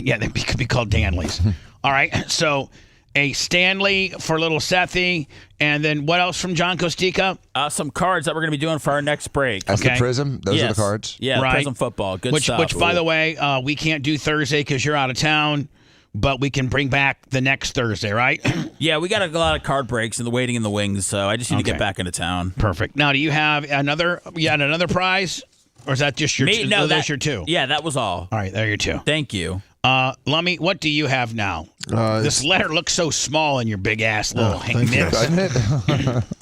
Yeah, they could be called Danleys. All right, so a Stanley for little Sethy, and then what else from John Costica? Some cards that we're going to be doing for our next break. That's Okay. the Prism. Those are the cards. Yeah, Right. Prism football. Good Which, stuff. by the way, we can't do Thursday because you're out of town, but we can bring back the next Thursday, right? Yeah, we got a lot of card breaks and the waiting in the wings, so I just need to Okay. get back into town. Perfect. Now, do you have another prize, or is that just your Me? two? No, that's your two. Yeah, that was all. All right, there are your two. Thank you. Lummy, what do you have now? This letter looks so small in your big ass little thank you. mitts. Doesn't it?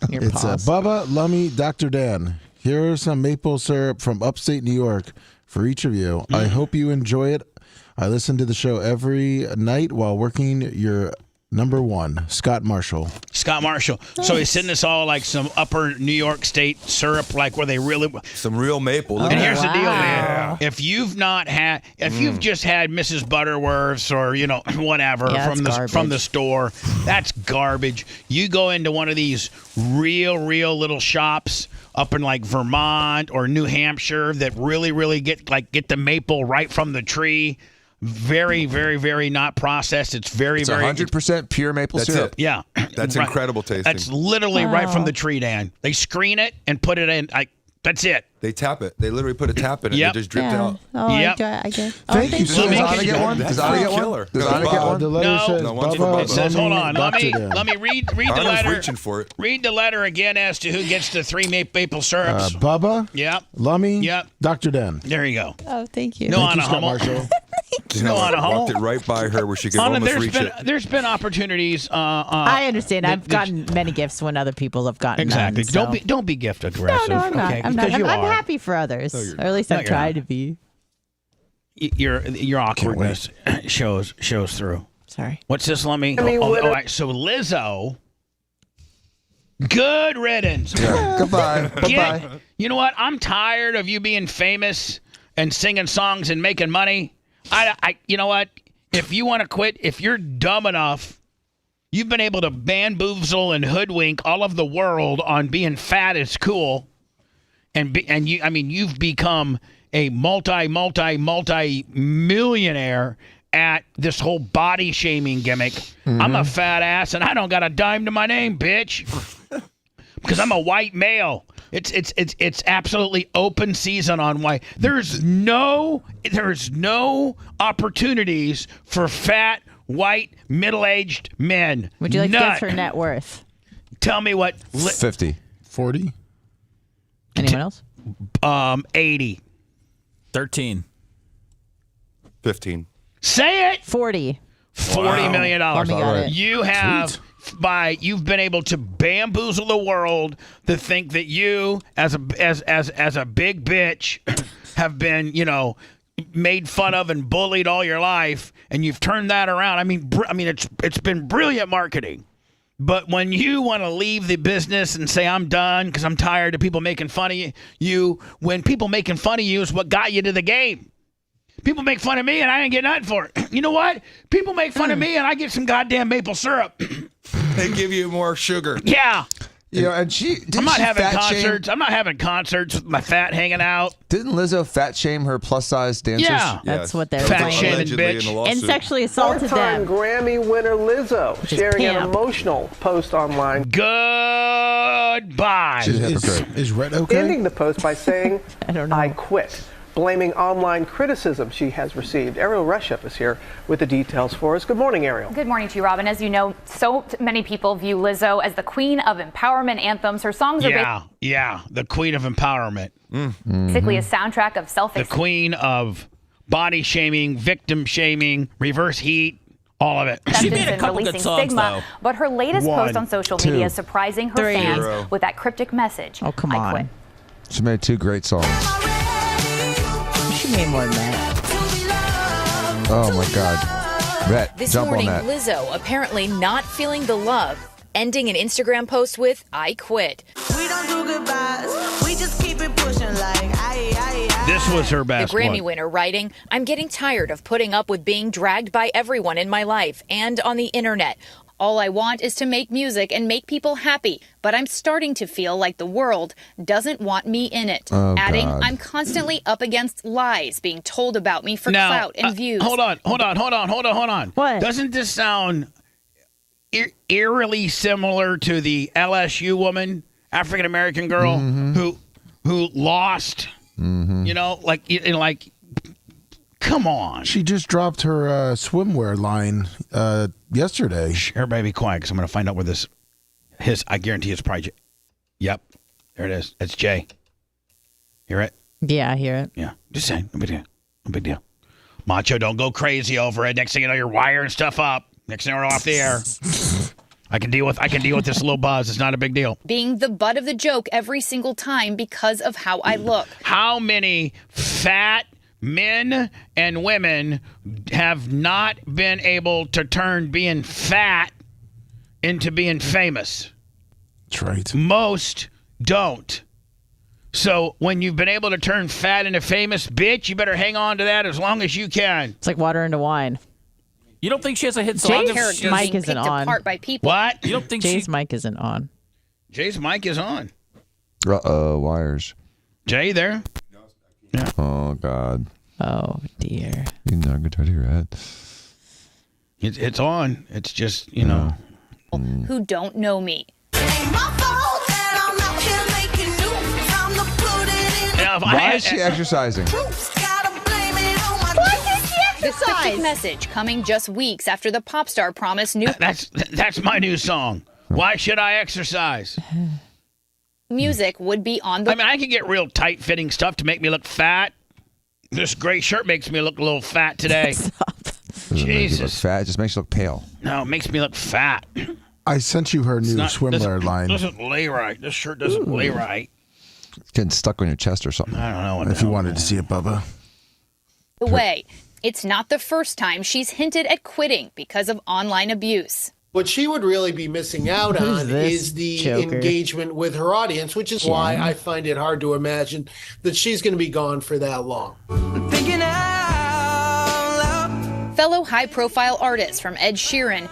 It's Bubba, Lummy, Dr. Dan. Here are some maple syrup from upstate New York for each of you. I hope you enjoy it. I listen to the show every night while working your Number 1, Scott Marshall. Scott Marshall. Nice. So he's sending us all like some upper New York State syrup, like where they really some real maple. And here's the deal, man. If you've not had, you've just had Mrs. Butterworth's or whatever from the store, that's garbage. You go into one of these real little shops up in like Vermont or New Hampshire that really get the maple right from the tree. Very, very, very not processed. It's very 100% pure maple syrup. It. Yeah, that's right. Incredible tasting. That's literally right from the tree, Dan. They screen it and put it in. That's it. They tap it. They literally put a tap in it. Yep. They just drip it out. Oh, Yep. I get. Thank you. Does Anna get one? Does Anna get one? Does Anna get one? The letter says, Bubba, it says, hold on. Let me Lummi, read the Anna's letter. reaching for it. Read the letter again as to who gets the 3 maple syrups. Bubba. Yep. Lummi. Yep. Dr. Den. There you go. Oh, thank you. No, Thank Anna you, Scott Hummel. Marshall. No, Anna Hummel. Walked it right by her where she could Anna, almost reach it. There's been opportunities. I understand. I've gotten many gifts when other people have gotten Exactly. none, so. Don't be gift aggressive. No, I'm not. Okay? I'm not. Because you I'm are. happy for others, No, you're or at least not. I'm No, you're trying not. to be. Your awkwardness shows through. Sorry. What's this? Let me. mean, all what- right. So Lizzo. Good riddance. Yeah. Goodbye. Bye-bye. You know what? I'm tired of you being famous and singing songs and making money. You know what? If you want to quit, if you're dumb enough, you've been able to bamboozle and hoodwink all of the world on being fat is cool, and you. I mean, you've become a multi-millionaire at this whole body shaming gimmick. Mm-hmm. I'm a fat ass and I don't got a dime to my name, bitch. Because I'm a white male. It's absolutely open season on white. There's no opportunities for fat, white, middle-aged men. Would you like to None. guess her net worth? Tell me what. 50. 40. Anyone else? 80. 13. 15. Say it. 40. $40 million. Lummi got it. You have you've been able to bamboozle the world to think that you as a big bitch have been, made fun of and bullied all your life, and you've turned that around. I mean it's been brilliant marketing. But when you want to leave the business and say, I'm done because I'm tired of people making fun of you, when people making fun of you is what got you to the game. People make fun of me and I didn't get nothing for it. You know what? People make fun of me and I get some goddamn maple syrup. They give you more sugar. Yeah. And I'm not having concerts. I'm not having concerts with my fat hanging out. Didn't Lizzo fat shame her plus size dancers? Yeah. That's what they're Fat saying. shaming bitch. And sexually assaulted Four-time them. Grammy winner Lizzo is sharing an Pam. emotional post online. Goodbye. She's a hypocrite. Is Red okay? Ending the post by saying, I don't know. I quit, blaming online criticism she has received. Ariel Reshef is here with the details for us. Good morning, Ariel. Good morning to you, Robin. As you know, so many people view Lizzo as the queen of empowerment anthems. Her songs are The queen of empowerment. basically a soundtrack of The self-expression. queen of body shaming, victim shaming, reverse heat, all of it. She made a and couple good releasing songs, stigma, though. but her latest One, post on social two, media is surprising her three. fans Zero. with that cryptic message. Oh, come I on. quit. She made 2 great songs. She made more than that. Oh my God. Rhett, This jump morning, on that. Lizzo apparently not feeling the love, ending an Instagram post with, I quit. We don't do goodbyes. We just keep it pushing like, This was her The best Grammy one. winner writing, I'm getting tired of putting up with being dragged by everyone in my life and on the internet. All I want is to make music and make people happy, but I'm starting to feel like the world doesn't want me in it. Oh, Adding, God. I'm constantly up against lies being told about me for Now, clout and views. Hold on. What? Doesn't this sound eerily similar to the LSU woman, African American girl who lost? Like, come on. She just dropped her swimwear line yesterday. Everybody be quiet because I'm going to find out where I guarantee it's probably Yep. There it is. It's Jay. Hear it? Yeah, I hear it. Yeah. Just saying. No big deal. No big deal. Macho, don't go crazy over it. Next thing you know, you're wiring stuff up. Next thing we're off the air. I can deal with this little buzz. It's not a big deal. Being the butt of the joke every single time because of how I look. How many fat men and women have not been able to turn being fat into being famous. That's right. Most don't. So when you've been able to turn fat into famous, bitch, you better hang on to that as long as you can. It's like water into wine. You don't think she has a hit song? Jay's mic isn't on. Apart by people. What? You don't think Jay's mic isn't on? Jay's mic is on. Wires. Jay, there? Yeah. Oh, God. Oh, dear. You're not going to touch your head. It's on. It's just, you know. Who don't know me. Why is she exercising? The cryptic message coming just weeks after the pop star promised new That's my new song. Why should I exercise? music would be on the. I mean, I can get real tight-fitting stuff to make me look fat. This gray shirt makes me look a little fat today. Doesn't make you look Jesus. fat. It just makes you look pale. No, it makes me look fat. I sent you her new swimwear line. Doesn't lay right. This shirt doesn't lay right. It's getting stuck on your chest or something. I don't know. If you wanted to see it, Bubba. way. It's not the first time she's hinted at quitting because of online abuse. What she would really be missing out Who's on this is the joker? engagement with her audience, which is why I find it hard to imagine that she's going to be gone for that long. Fellow high-profile artists from Ed Sheeran.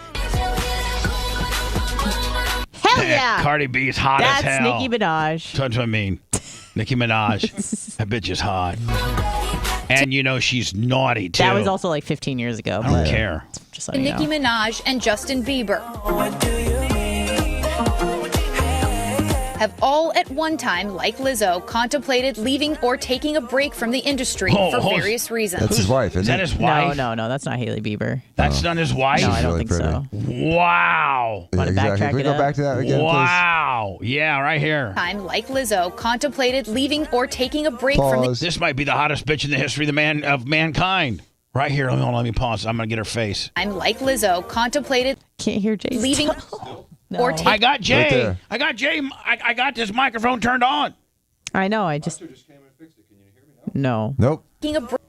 Hell yeah! Cardi B's hot as That's hell. Nicki Minaj. That's what I mean. Nicki Minaj. That bitch is hot. And you know she's naughty, too. That was also like 15 years ago. I don't care. Just letting you Nicki know. Minaj and Justin Bieber have all at one time, like Lizzo, contemplated leaving or taking a break from the industry for various reasons. That's his wife, isn't Is that it? his wife? No, that's not Haley Bieber. That's not his wife? No, I She's don't really think so. Wow. Yeah, Wanna exactly. backtrack Can we it go up? back to that again, Wow. Yeah, right here. Time, like Lizzo, contemplated leaving or taking a break from the. This might be the hottest bitch in the history of mankind. Right here. Let me pause. I'm going to get her face. Time, like Lizzo, contemplated Can't hear Jay. leaving or I taking. got Jay. Right there. I got Jay. I got this microphone turned on. I know. I just. No. Nope. A break.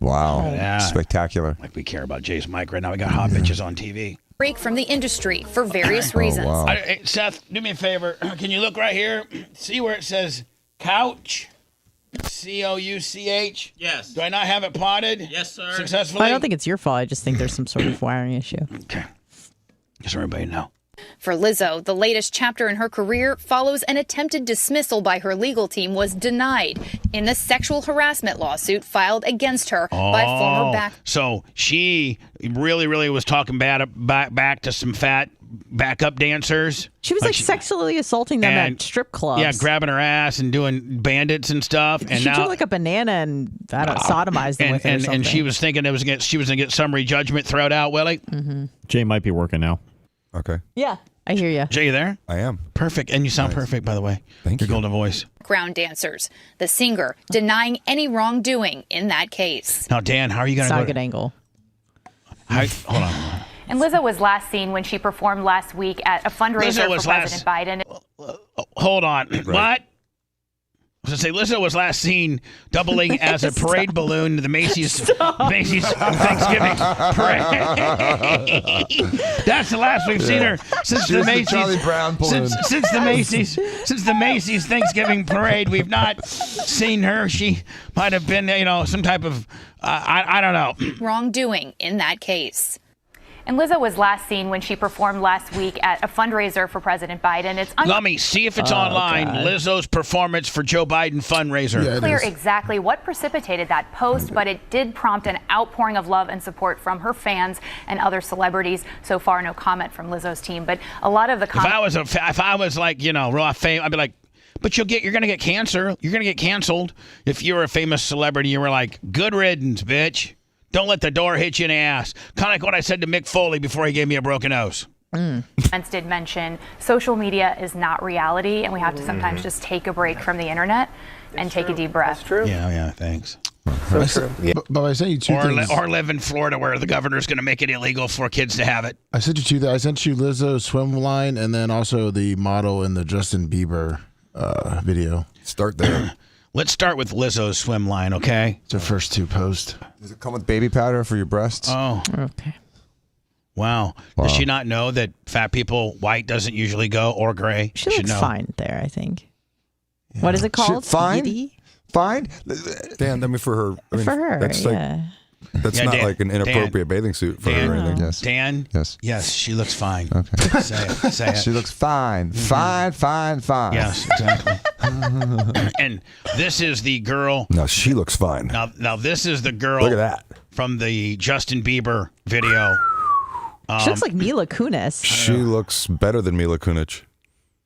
Wow. Yeah. Spectacular. Like we care about Jay's mic right now. We got hot bitches on TV. Break from the industry for various reasons. wow. Hey, Seth, do me a favor. Can you look right here? See where it says couch? COUCH? Yes. Do I not have it potted? Yes, sir. Successfully? I don't think it's your fault. I just think there's some sort of wiring issue. Okay. Just so everybody know. For Lizzo, the latest chapter in her career follows an attempted dismissal by her legal team was denied in the sexual harassment lawsuit filed against her by former back. So she really was talking back to some fat backup dancers. She was like sexually assaulting them at strip clubs. Yeah, grabbing her ass and doing bandits and stuff. And she now took like a banana and I don't sodomized them with it or something. and she was thinking she was gonna get summary judgment thrown out, Willie. Mm-hmm. Jay might be working now. Okay. Yeah, I hear you. Jay, you there? I am. Perfect. And you sound perfect, by the way. Thank Your you. golden voice. Background dancers. The singer denying any wrongdoing in that case. Now, Dan, how are you going It's to not go? a good angle. Hold on. And Lizzo was last seen when she performed last week at a fundraiser for President Biden. Hold on. What? I was going to say, Lizzo was last seen doubling as a parade balloon to the Macy's Thanksgiving parade. That's the last we've seen her since the Just the Macy's Charlie Brown balloon. since the Macy's Thanksgiving parade. We've not seen her. She might have been, some type of I don't know. Wrongdoing in that case. And Lizzo was last seen when she performed last week at a fundraiser for President Biden. It's Let me see if it's online. God. Lizzo's performance for Joe Biden fundraiser. unclear exactly what precipitated that post, but it did prompt an outpouring of love and support from her fans and other celebrities. So far, no comment from Lizzo's team, but a lot of the comments. If I was like, raw fame, I'd be like, but you're going to get cancer. You're going to get canceled if you're a famous celebrity. You were like, good riddance, bitch. Don't let the door hit you in the ass. Kind of like what I said to Mick Foley before he gave me a broken nose. Comments did mention social media is not reality, and we have to sometimes just take a break from the internet and take a deep breath. Yeah, thanks. But I sent you two things. Or live in Florida where the governor's going to make it illegal for kids to have it. I sent you two. I sent you Lizzo's swim line and then also the model in the Justin Bieber video. Start there. Let's start with Lizzo's swim line, okay? It's her first two posts. Does it come with baby powder for your breasts? Oh. Okay. Wow. Does she not know that fat people, white doesn't usually go, or gray? She looks fine there, I think. Yeah. What is it called? Fine? Fine? Dan, I mean, for her. I mean, for her, that's like, yeah. That's Yeah, not Dan, like an inappropriate bathing suit for her or anything. Yes. Dan? Yes. Yes, she looks fine. Okay. Say it. Say it. She looks fine. Fine. Yes, exactly. And this is the girl. No, she looks fine. Now this is the girl. Look at that. From the Justin Bieber video. She looks like Mila Kunis. She looks better than Mila Kunis.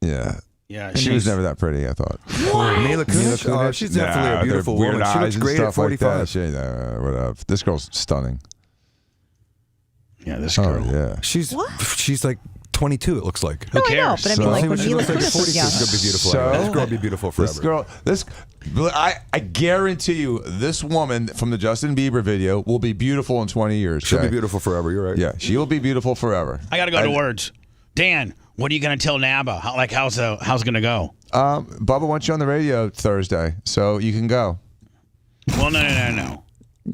Yeah. Yeah, she was never that pretty, I thought. Mila Kunis? Oh, she's definitely a beautiful weird woman. She looks eyes and great at stuff like 45. that. Whatever. This girl's stunning. Yeah, this girl. Oh, yeah. She's like 22, it looks like. No, I know, but I mean, like when she Mila looks like Kunis was young. she's going to be beautiful. This girl will be beautiful forever. I guarantee you, this woman from the Justin Bieber video will be beautiful in 20 years. She'll be beautiful forever. You're right. Yeah, she will be beautiful forever. I got to go to words. Dan, what are you going to tell Naba? How's it going to go? Bubba wants you on the radio Thursday, so you can go. Well, no.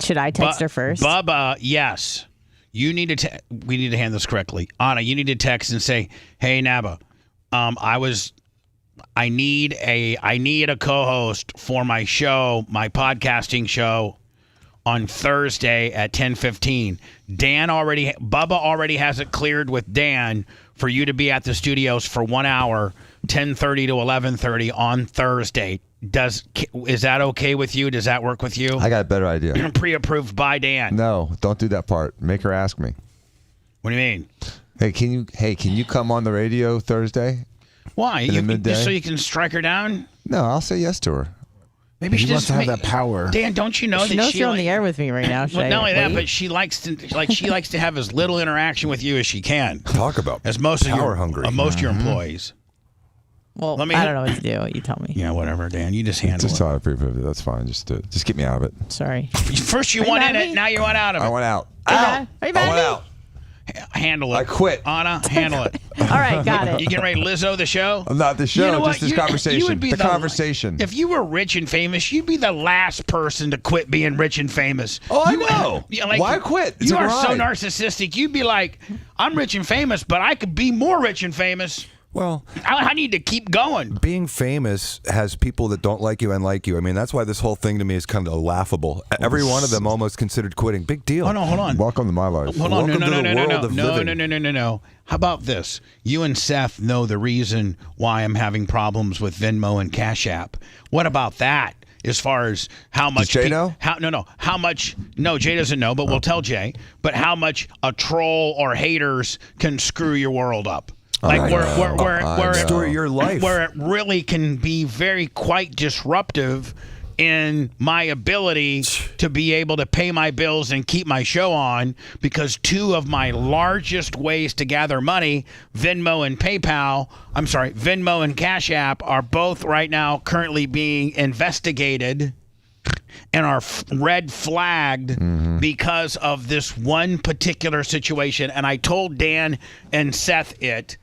Should I text her first? Bubba, yes. You need to. We need to handle this correctly. Anna, you need to text and say, "Hey, Naba, I need a co-host for my show, my podcasting show, on Thursday at 10:15. Bubba already has it cleared with Dan for you to be at the studios for 1 hour, 10:30 to 11:30 on Thursday. Is that okay with you? Does that work with you? I got a better idea. Pre-approved by Dan. No, don't do that part. Make her ask me. What do you mean? Hey, can you come on the radio Thursday? Why? Just so you can strike her down? No, I'll say yes to her. Maybe she wants to have that power. Dan, don't you know she that knows she you're on the air with me right now? Well, not only that, but she likes to have as little interaction with you as she can. Talk about as most power of hungry. most of your employees. Well, I don't know what to do. You tell me. Yeah, whatever, Dan. You just handle Just it. tell her pre-approved. That's fine. Just get me out of it. Sorry. First you want in it, now you want out of it. I want out. Are you mad at me? Handle it. I quit. Anna, handle it. All right, got it. You getting ready to Lizzo the show? Not the show, You know just what? this conversation. You would be the conversation. If you were rich and famous, you'd be the last person to quit being rich and famous. Oh, I know. Why quit? It's You a are so ride. narcissistic. You'd be like, I'm rich and famous, but I could be more rich and famous. Well, I need to keep going. Being famous has people that don't like you and like you. I mean, that's why this whole thing to me is kind of laughable. Every one of them almost considered quitting. Big deal. Hold on. Welcome to my life. Hold on. Welcome to the world of living. No. How about this? You and Seth know the reason why I'm having problems with Venmo and Cash App. What about that? As far as how much Does Jay know? How much? No, Jay doesn't know, but we'll tell Jay. But how much a troll or haters can screw your world up? Like where story your life, where it really can be quite disruptive in my ability to be able to pay my bills and keep my show on, because two of my largest ways to gather money, Venmo and Cash App, are both right now currently being investigated and are red flagged because of this one particular situation. And I told Dan and Seth it.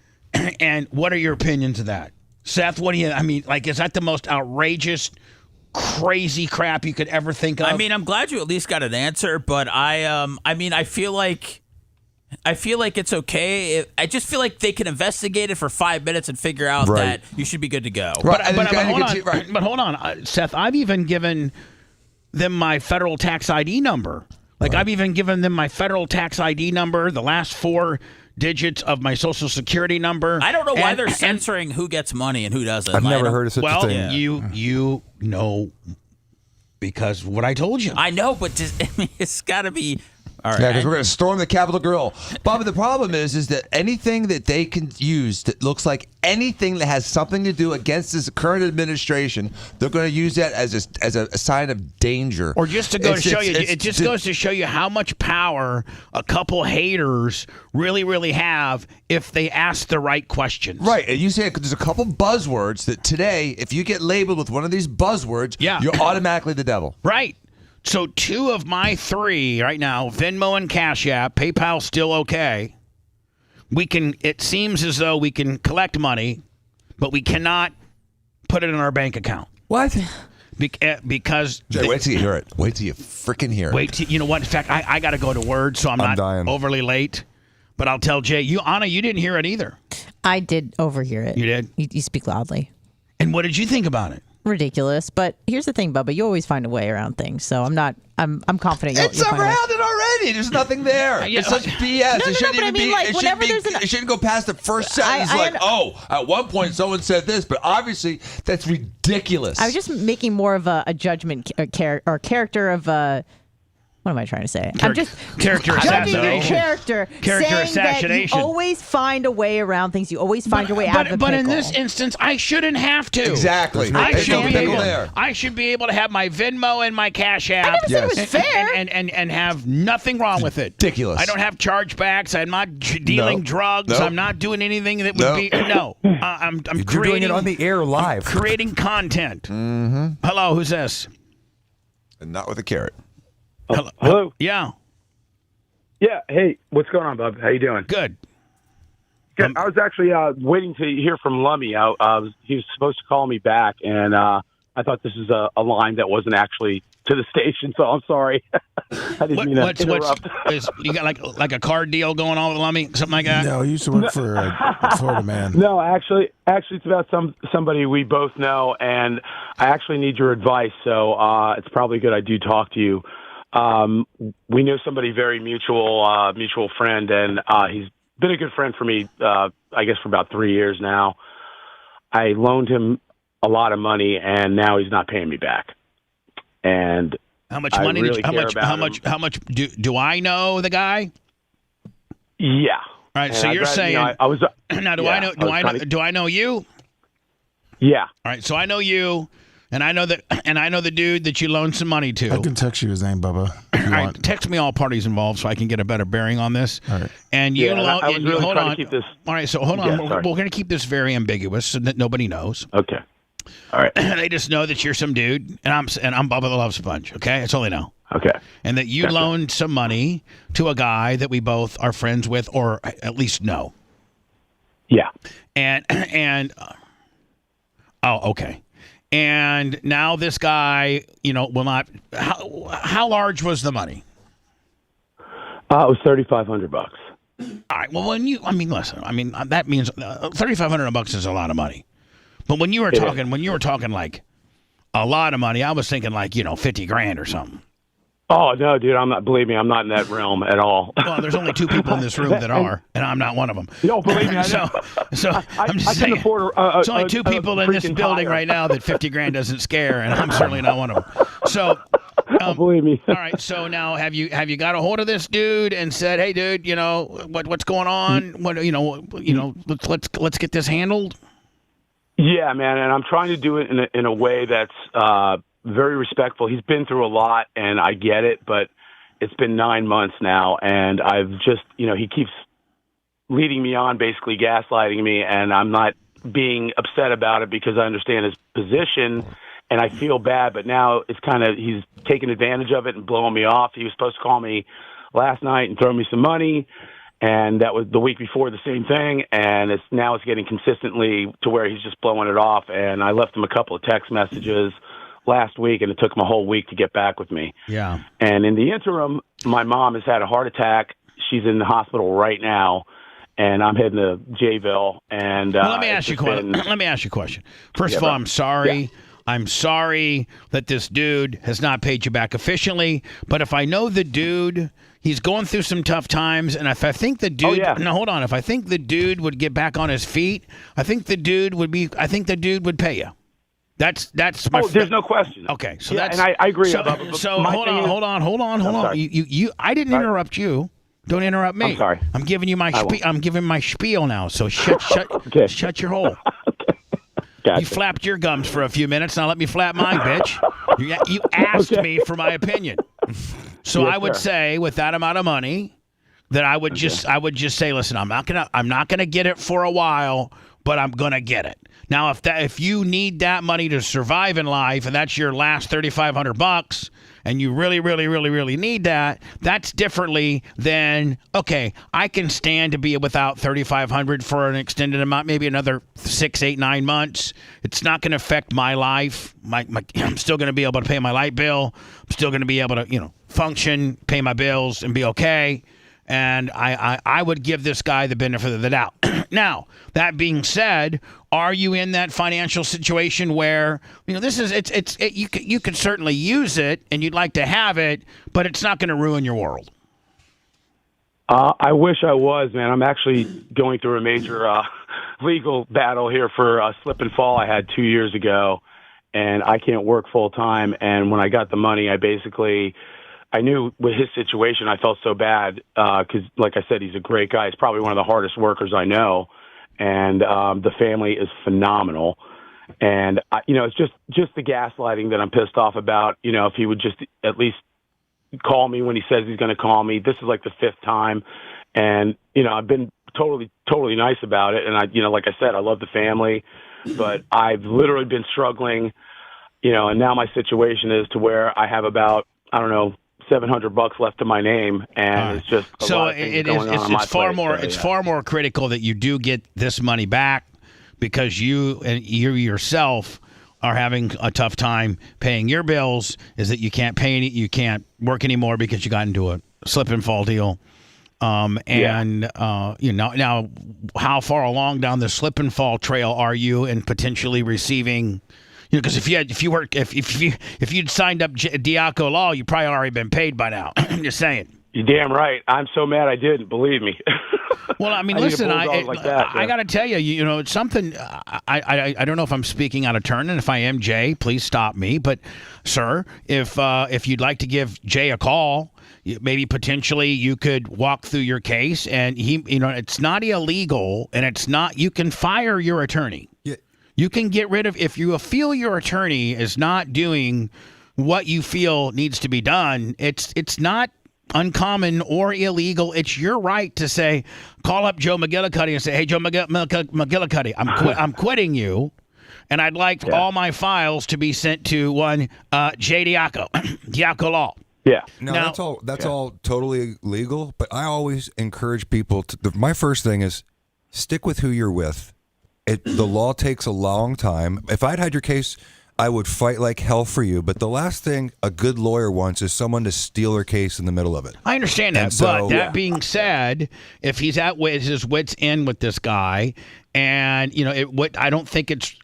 And what are your opinions of that? Seth, what do you, is that the most outrageous, crazy crap you could ever think of? I mean, I'm glad you at least got an answer, but I feel like it's okay. I just feel like they can investigate it for 5 minutes and figure out that you should be good to go. Right. But hold on, Seth, I've even given them my federal tax ID number. I've even given them my federal tax ID number, the last 4 digits of my social security number. I don't know why they're censoring who gets money and who doesn't. I've never heard of such a thing. Well, you know, because what I told you. I know, but it's got to be. All right. Yeah, because we're going to storm the Capitol Grill. Bobby, the problem is that anything that they can use that looks like anything that has something to do against this current administration, they're going to use that as a sign of danger. Or just to go to show you, it just goes to show you how much power a couple haters really, really have if they ask the right questions. Right, and you say there's a couple buzzwords that today, if you get labeled with one of these buzzwords, you're automatically the devil. Right. So 2 of my 3 right now, Venmo and Cash App, PayPal's still okay. It seems as though we can collect money, but we cannot put it in our bank account. What? Because Jay, wait till you hear it. Wait till you freaking hear it. You know what? In fact, I got to go to Word, so I'm not dying. overly late. But I'll tell Jay, Anna, you didn't hear it either. I did overhear it. You did? You speak loudly. And what did you think about it? Ridiculous. But here's the thing, Bubba. You always find a way around things. So I'm confident. It's around it already. There's nothing there. It's such BS. No, It shouldn't even be. It shouldn't go past the first sentence. At one point someone said this, but obviously that's ridiculous. I was just making more of a judgment or character of a. What am I trying to say? I'm just character assassination. Character assassination. That you always find a way around things. You always find your way out of a pickle. But in this instance, I shouldn't have to. Exactly. I should be able to have my Venmo and my Cash App. I never said it was fair. And have nothing wrong with it. Ridiculous. I don't have chargebacks. I'm not dealing drugs. I'm not doing anything that would be. No. I'm You're creating doing it on the air live. Creating content. Mm-hmm. Hello, who's this? And not with a carrot. Hello. Yeah. Yeah. Hey, what's going on, Bub? How you doing? Good. Good. I was actually waiting to hear from Lummy. He was supposed to call me back, and I thought this is a line that wasn't actually to the station, so I'm sorry. I didn't mean to interrupt. You got like a card deal going on with Lummy, something like that? No, he used to work for a Florida man. No, actually, it's about somebody we both know, and I actually need your advice. So it's probably good I do talk to you. We know somebody very mutual friend, and he's been a good friend for me, I guess, for about 3 years now. I loaned him a lot of money, and now he's not paying me back. And how much money? How much do I know the guy? Yeah. All right. So you're saying now? Do I know you? Yeah. All right. So I know you. And I know the dude that you loaned some money to. I can text you his name, Bubba. All right, text me all parties involved so I can get a better bearing on this. All right. And you I was really hold trying on. to keep this. All right, so hold on. Yeah, We're going to keep this very ambiguous so that nobody knows. Okay. All right. They just know that you're some dude, and I'm Bubba the Love Sponge. Okay, that's all they know. Okay. And that you loaned some money to a guy that we both are friends with, or at least know. Yeah. And okay. And now this guy, will not. How large was the money? It was $3,500. All right. Well, listen. That means $3,500 is a lot of money. But when you were talking like a lot of money, I was thinking like $50,000 or something. Oh no, dude! Believe me, I'm not in that realm at all. Well, there's only 2 people in this room that are, and I'm not one of them. No, believe me, I know. So I'm just saying. There's only 2 people in this building right now that $50,000 doesn't scare, and I'm certainly not one of them. So, believe me. All right. So now, have you got a hold of this dude and said, "Hey, dude, what's going on? Let's get this handled." Yeah, man, and I'm trying to do it in a way that's very respectful. He's been through a lot, and I get it, but it's been 9 months now, and I've just, he keeps leading me on, basically gaslighting me, and I'm not being upset about it because I understand his position, and I feel bad, but now it's he's taking advantage of it and blowing me off. He was supposed to call me last night and throw me some money, and that was the week before the same thing, and it's getting consistently to where he's just blowing it off, and I left him a couple of text messages last week, and it took him a whole week to get back with me. Yeah. And in the interim, my mom has had a heart attack. She's in the hospital right now, and I'm heading to Jayville. And let me ask you a question. First of all, I'm sorry. Yeah. I'm sorry that this dude has not paid you back efficiently. But if I know the dude, he's going through some tough times, and if I think the dude, hold on. If I think the dude would get back on his feet, I think the dude would pay you. That's my. There's no question. Okay, so and I agree. So hold on. You I didn't interrupt you. Don't interrupt me. I'm sorry. I'm giving you my I'm giving my spiel now. So shut your hole. Gotcha. You flapped your gums for a few minutes. Now let me flap mine, bitch. You asked me for my opinion. So yes, I would say with that amount of money that I would just say, listen, I'm not gonna get it for a while, but I'm gonna get it. Now, if you need that money to survive in life, and that's your last $3,500, and you really, really, really, really need that, that's differently than, okay, I can stand to be without $3,500 for an extended amount, maybe another 6, 8, 9 months. It's not going to affect my life. I'm still going to be able to pay my light bill. I'm still going to be able to, function, pay my bills, and be okay. And I would give this guy the benefit of the doubt. Now, that being said, are you in that financial situation where, this is you could certainly use it and you'd like to have it, but it's not going to ruin your world? I wish I was, man. I'm actually going through a major legal battle here for a slip and fall I had 2 years ago, and I can't work full time. And when I got the money, I knew with his situation, I felt so bad because, like I said, he's a great guy. He's probably one of the hardest workers I know, and the family is phenomenal. And it's just the gaslighting that I'm pissed off about. If he would just at least call me when he says he's going to call me. This is like the 5th time, and I've been totally nice about it. And like I said, I love the family, but I've literally been struggling. And now my situation is to where I have about $700 left to my name, and it's just a lot of things going on my plate. It's far more critical that you do get this money back, because you yourself are having a tough time paying your bills. Is that you can't you can't work anymore because you got into a slip and fall deal. Now how far along down the slip and fall trail are you in potentially receiving? Because if you'd signed up Diaco Law, you'd probably already been paid by now. I'm just saying. You're damn right. I'm so mad I didn't. Believe me. Well, I mean, listen, I got to tell you, it's something. I don't know if I'm speaking out of turn, and if I am, Jay, please stop me. But, sir, if you'd like to give Jay a call, maybe potentially you could walk through your case, and it's not illegal, and it's not. You can fire your attorney. Yeah. You can get rid of if you feel your attorney is not doing what you feel needs to be done. It's not uncommon or illegal. It's your right to say, call up Joe McGillicuddy and say, hey, Joe McGillicuddy, I'm quitting you, and I'd like all my files to be sent to one Jay Diaco Law. Yeah. No, that's all totally legal, but I always encourage people my first thing is stick with who you're with. The law takes a long time. If I'd had your case, I would fight like hell for you. But the last thing a good lawyer wants is someone to steal their case in the middle of it. I understand that. But that being said, if he's at his wits' end with this guy, and I don't think it's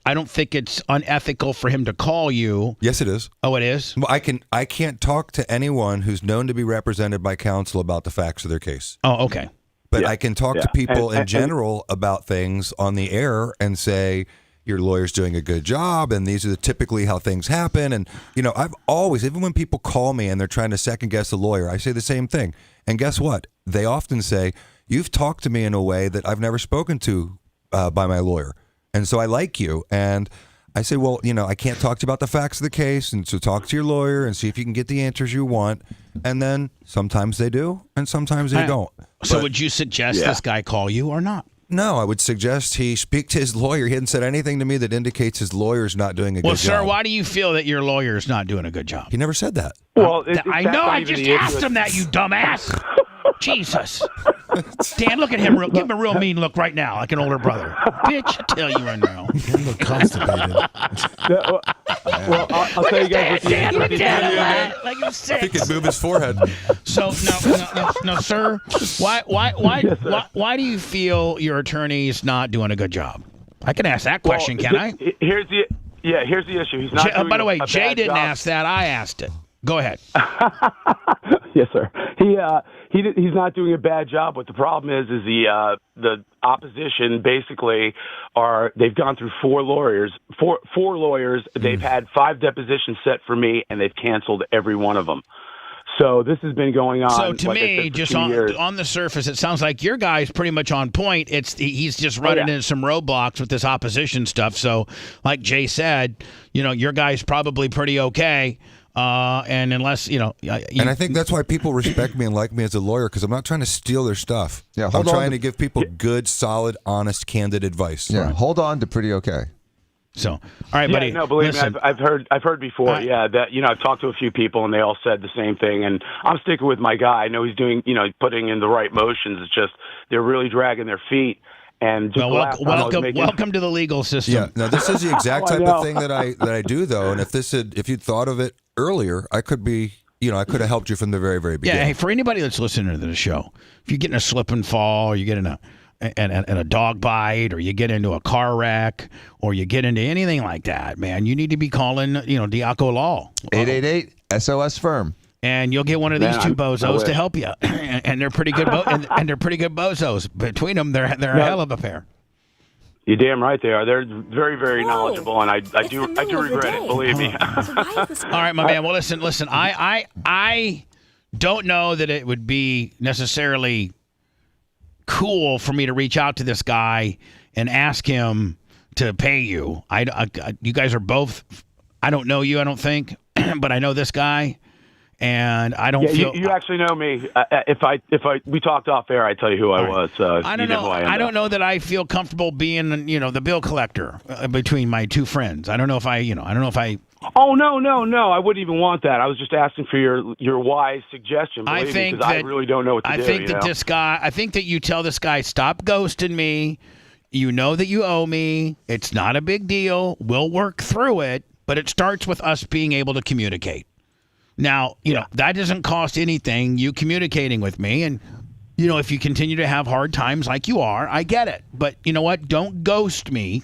unethical for him to call you. Yes, it is. Oh, it is? Well, I can't talk to anyone who's known to be represented by counsel about the facts of their case. Oh, okay. But I can talk to people in general about things on the air and say, your lawyer's doing a good job, and these are typically how things happen. And, I've always, even when people call me and they're trying to second guess a lawyer, I say the same thing. And guess what? They often say, you've talked to me in a way that I've never spoken to by my lawyer. And so I like you. And I say, well, I can't talk to you about the facts of the case, and so talk to your lawyer and see if you can get the answers you want. And then sometimes they do, and sometimes they don't. So would you suggest this guy call you or not? No, I would suggest he speak to his lawyer. He hadn't said anything to me that indicates his lawyer's not doing a good job. Well, sir, why do you feel that your lawyer's not doing a good job? He never said that. Well, I know. I just asked him that, you dumbass. Jesus. Dan, look at him. Give him a real mean look right now, like an older brother. Bitch, I tell you right now. You look constipated. Well, I'll tell you guys. Like he was sick. He could move his forehead. So no, sir. Why do you feel your attorney is not doing a good job? I can ask that question, can I? Here's the issue. He's not. By the way, Jay didn't ask that. I asked it. Go ahead. Yes, sir. He's not doing a bad job. What the problem is the opposition basically they've gone through four lawyers. They've had 5 depositions set for me, and they've canceled every one of them. So this has been going on. So to me, just on the surface, it sounds like your guy's pretty much on point. He's just running into some roadblocks with this opposition stuff. So, like Jay said, your guy's probably pretty okay. And unless and I think that's why people respect me and like me as a lawyer, because I'm not trying to steal their stuff. Yeah, I'm trying to give people good, solid, honest, candid advice. Yeah, hold on to pretty okay. So, all right, buddy. No, believe me, I've heard before. That I've talked to a few people and they all said the same thing. And I'm sticking with my guy. I know he's doing, putting in the right motions. It's just they're really dragging their feet. And just welcome to the legal system. Yeah, now this is the exact type of thing that I do though. And if you'd thought of it earlier, I could be I could have helped you from the very, very beginning. Yeah, hey, for anybody that's listening to the show, if you get in a slip and fall, or you get in a dog bite, or you get into a car wreck, or you get into anything like that, man, you need to be calling, Diaco Law. 888 SOS Firm. And you'll get one of these two bozos to help you, and they're pretty good. And they're pretty good bozos. Between them, they're a hell of a pair. You're damn right they are. They're very, very knowledgeable, and I do regret it. Believe me. All right, my man. Well, listen. I don't know that it would be necessarily cool for me to reach out to this guy and ask him to pay you. You guys are both. I don't know you. I don't think, but I know this guy. And I don't feel you actually know me. If we talked off air, I'd tell you who I was. I don't know. I don't know that I feel comfortable being, the bill collector between my two friends. I don't know if I. Oh no! I wouldn't even want that. I was just asking for your wise suggestion. I really don't know what to do. I think that you tell this guy, stop ghosting me. You know that you owe me. It's not a big deal. We'll work through it, but it starts with us being able to communicate. Now, that doesn't cost anything, you communicating with me. And, if you continue to have hard times like you are, I get it. But you know what? Don't ghost me.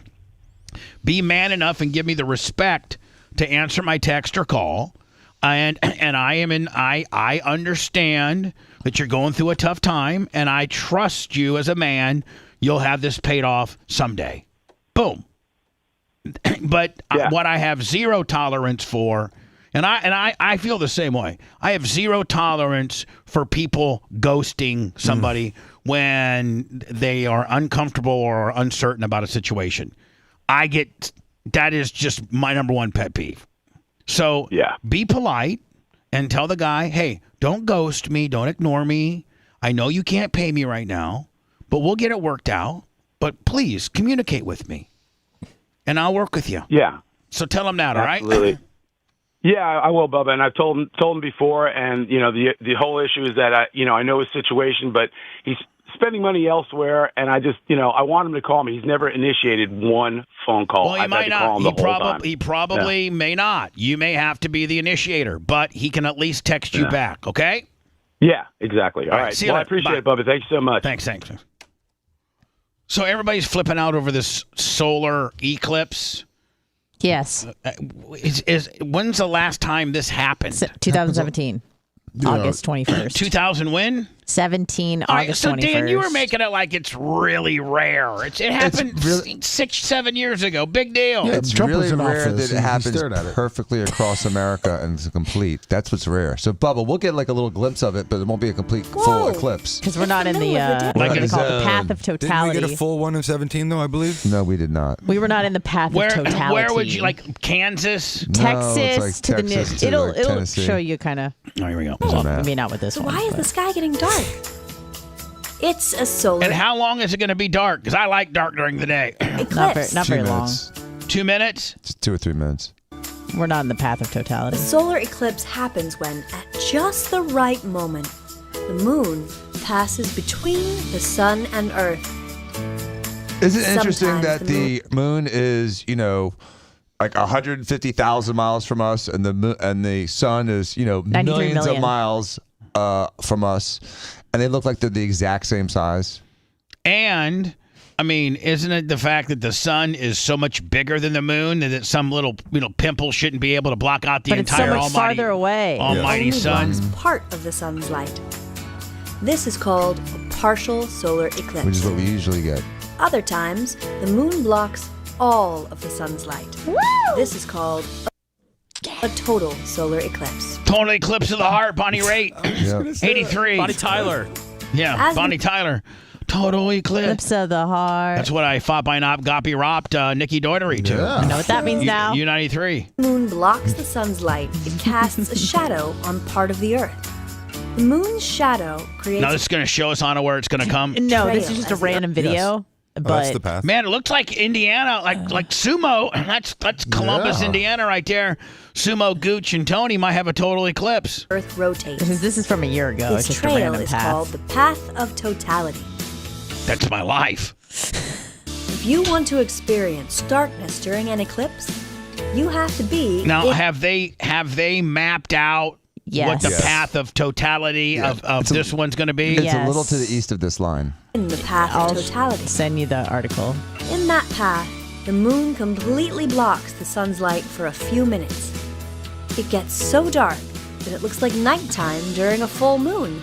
Be man enough and give me the respect to answer my text or call. And I understand that you're going through a tough time, and I trust you as a man. You'll have this paid off someday. Boom. But what I have zero tolerance for, and I feel the same way. I have zero tolerance for people ghosting somebody when they are uncomfortable or uncertain about a situation. That is just my number one pet peeve. So be polite and tell the guy, hey, don't ghost me. Don't ignore me. I know you can't pay me right now, but we'll get it worked out. But please communicate with me, and I'll work with you. Yeah. So tell him that, absolutely. All right? Yeah, I will, Bubba, and I've told him before, and the whole issue is that I know his situation, but he's spending money elsewhere, and I just I want him to call me. He's never initiated one phone call. Well, he might not. He probably may not. You may have to be the initiator, but he can at least text you back. Okay? Yeah, exactly. All right. See you later. I appreciate it, Bubba. Thanks so much. Thanks. So everybody's flipping out over this solar eclipse. Yes. When's the last time this happened? 2017. August 21st. 2000 when? 17, August 21st. So, Dan, you were making it like it's really rare. It happened 6-7 years ago. Big deal. Yeah, it's really rare that it happens perfectly across America and it's complete. That's what's rare. So, Bubba, we'll get like a little glimpse of it, but it won't be a complete full eclipse. Because we're not in the what do they call it, the path of totality. Didn't we get a full one in 17, though, I believe? No, we did not. We were not in the path of totality. Where would you, like Kansas? Texas to Texas the to it'll show you kind of. Oh, here we go. Maybe not with this one. Why is the sky getting dark? It's a solar. And how long is it going to be dark? Because I like dark during the day. Eclipse. Not very long. 2 minutes? It's 2 or 3 minutes. We're not in the path of totality. A solar eclipse happens when, at just the right moment, the moon passes between the sun and Earth. Isn't it interesting that the moon is, like 150,000 miles from us, and the sun is, millions of miles from us, and they look like they're the exact same size. And I mean, isn't it the fact that the sun is so much bigger than the moon that some little pimple shouldn't be able to block out the entire it's so much farther away. Almighty sun? Only blocks part of the sun's light. This is called a partial solar eclipse. Which is what we usually get. Other times, the moon blocks all of the sun's light. Woo! This is called a total solar eclipse. Total eclipse of the heart, Bonnie Raitt. 83. Bonnie Tyler. Yeah, Bonnie Tyler. Total eclipse of the heart. That's what I fought by not Goppy Ropped Nikki Doherty to. I know what that means now. U93. The moon blocks the sun's light. It casts a shadow on part of the Earth. The moon's shadow creates... Now this is going to show us on where it's going to come? No, this is just a random video. Yes. But that's the path. Man, it looks like Indiana, like Sumo. That's Columbus, Indiana, right there. Sumo, Gooch, and Tony might have a total eclipse. Earth rotates. This is from a year ago. This it's just trail a random is path. called the path of totality. That's my life. If you want to experience darkness during an eclipse, you have to be. Now, have they mapped out what the path of totality of this one's going to be? It's a little to the east of this line. In the path of totality. Send you the article. In that path, the moon completely blocks the sun's light for a few minutes. It gets so dark that it looks like nighttime during a full moon.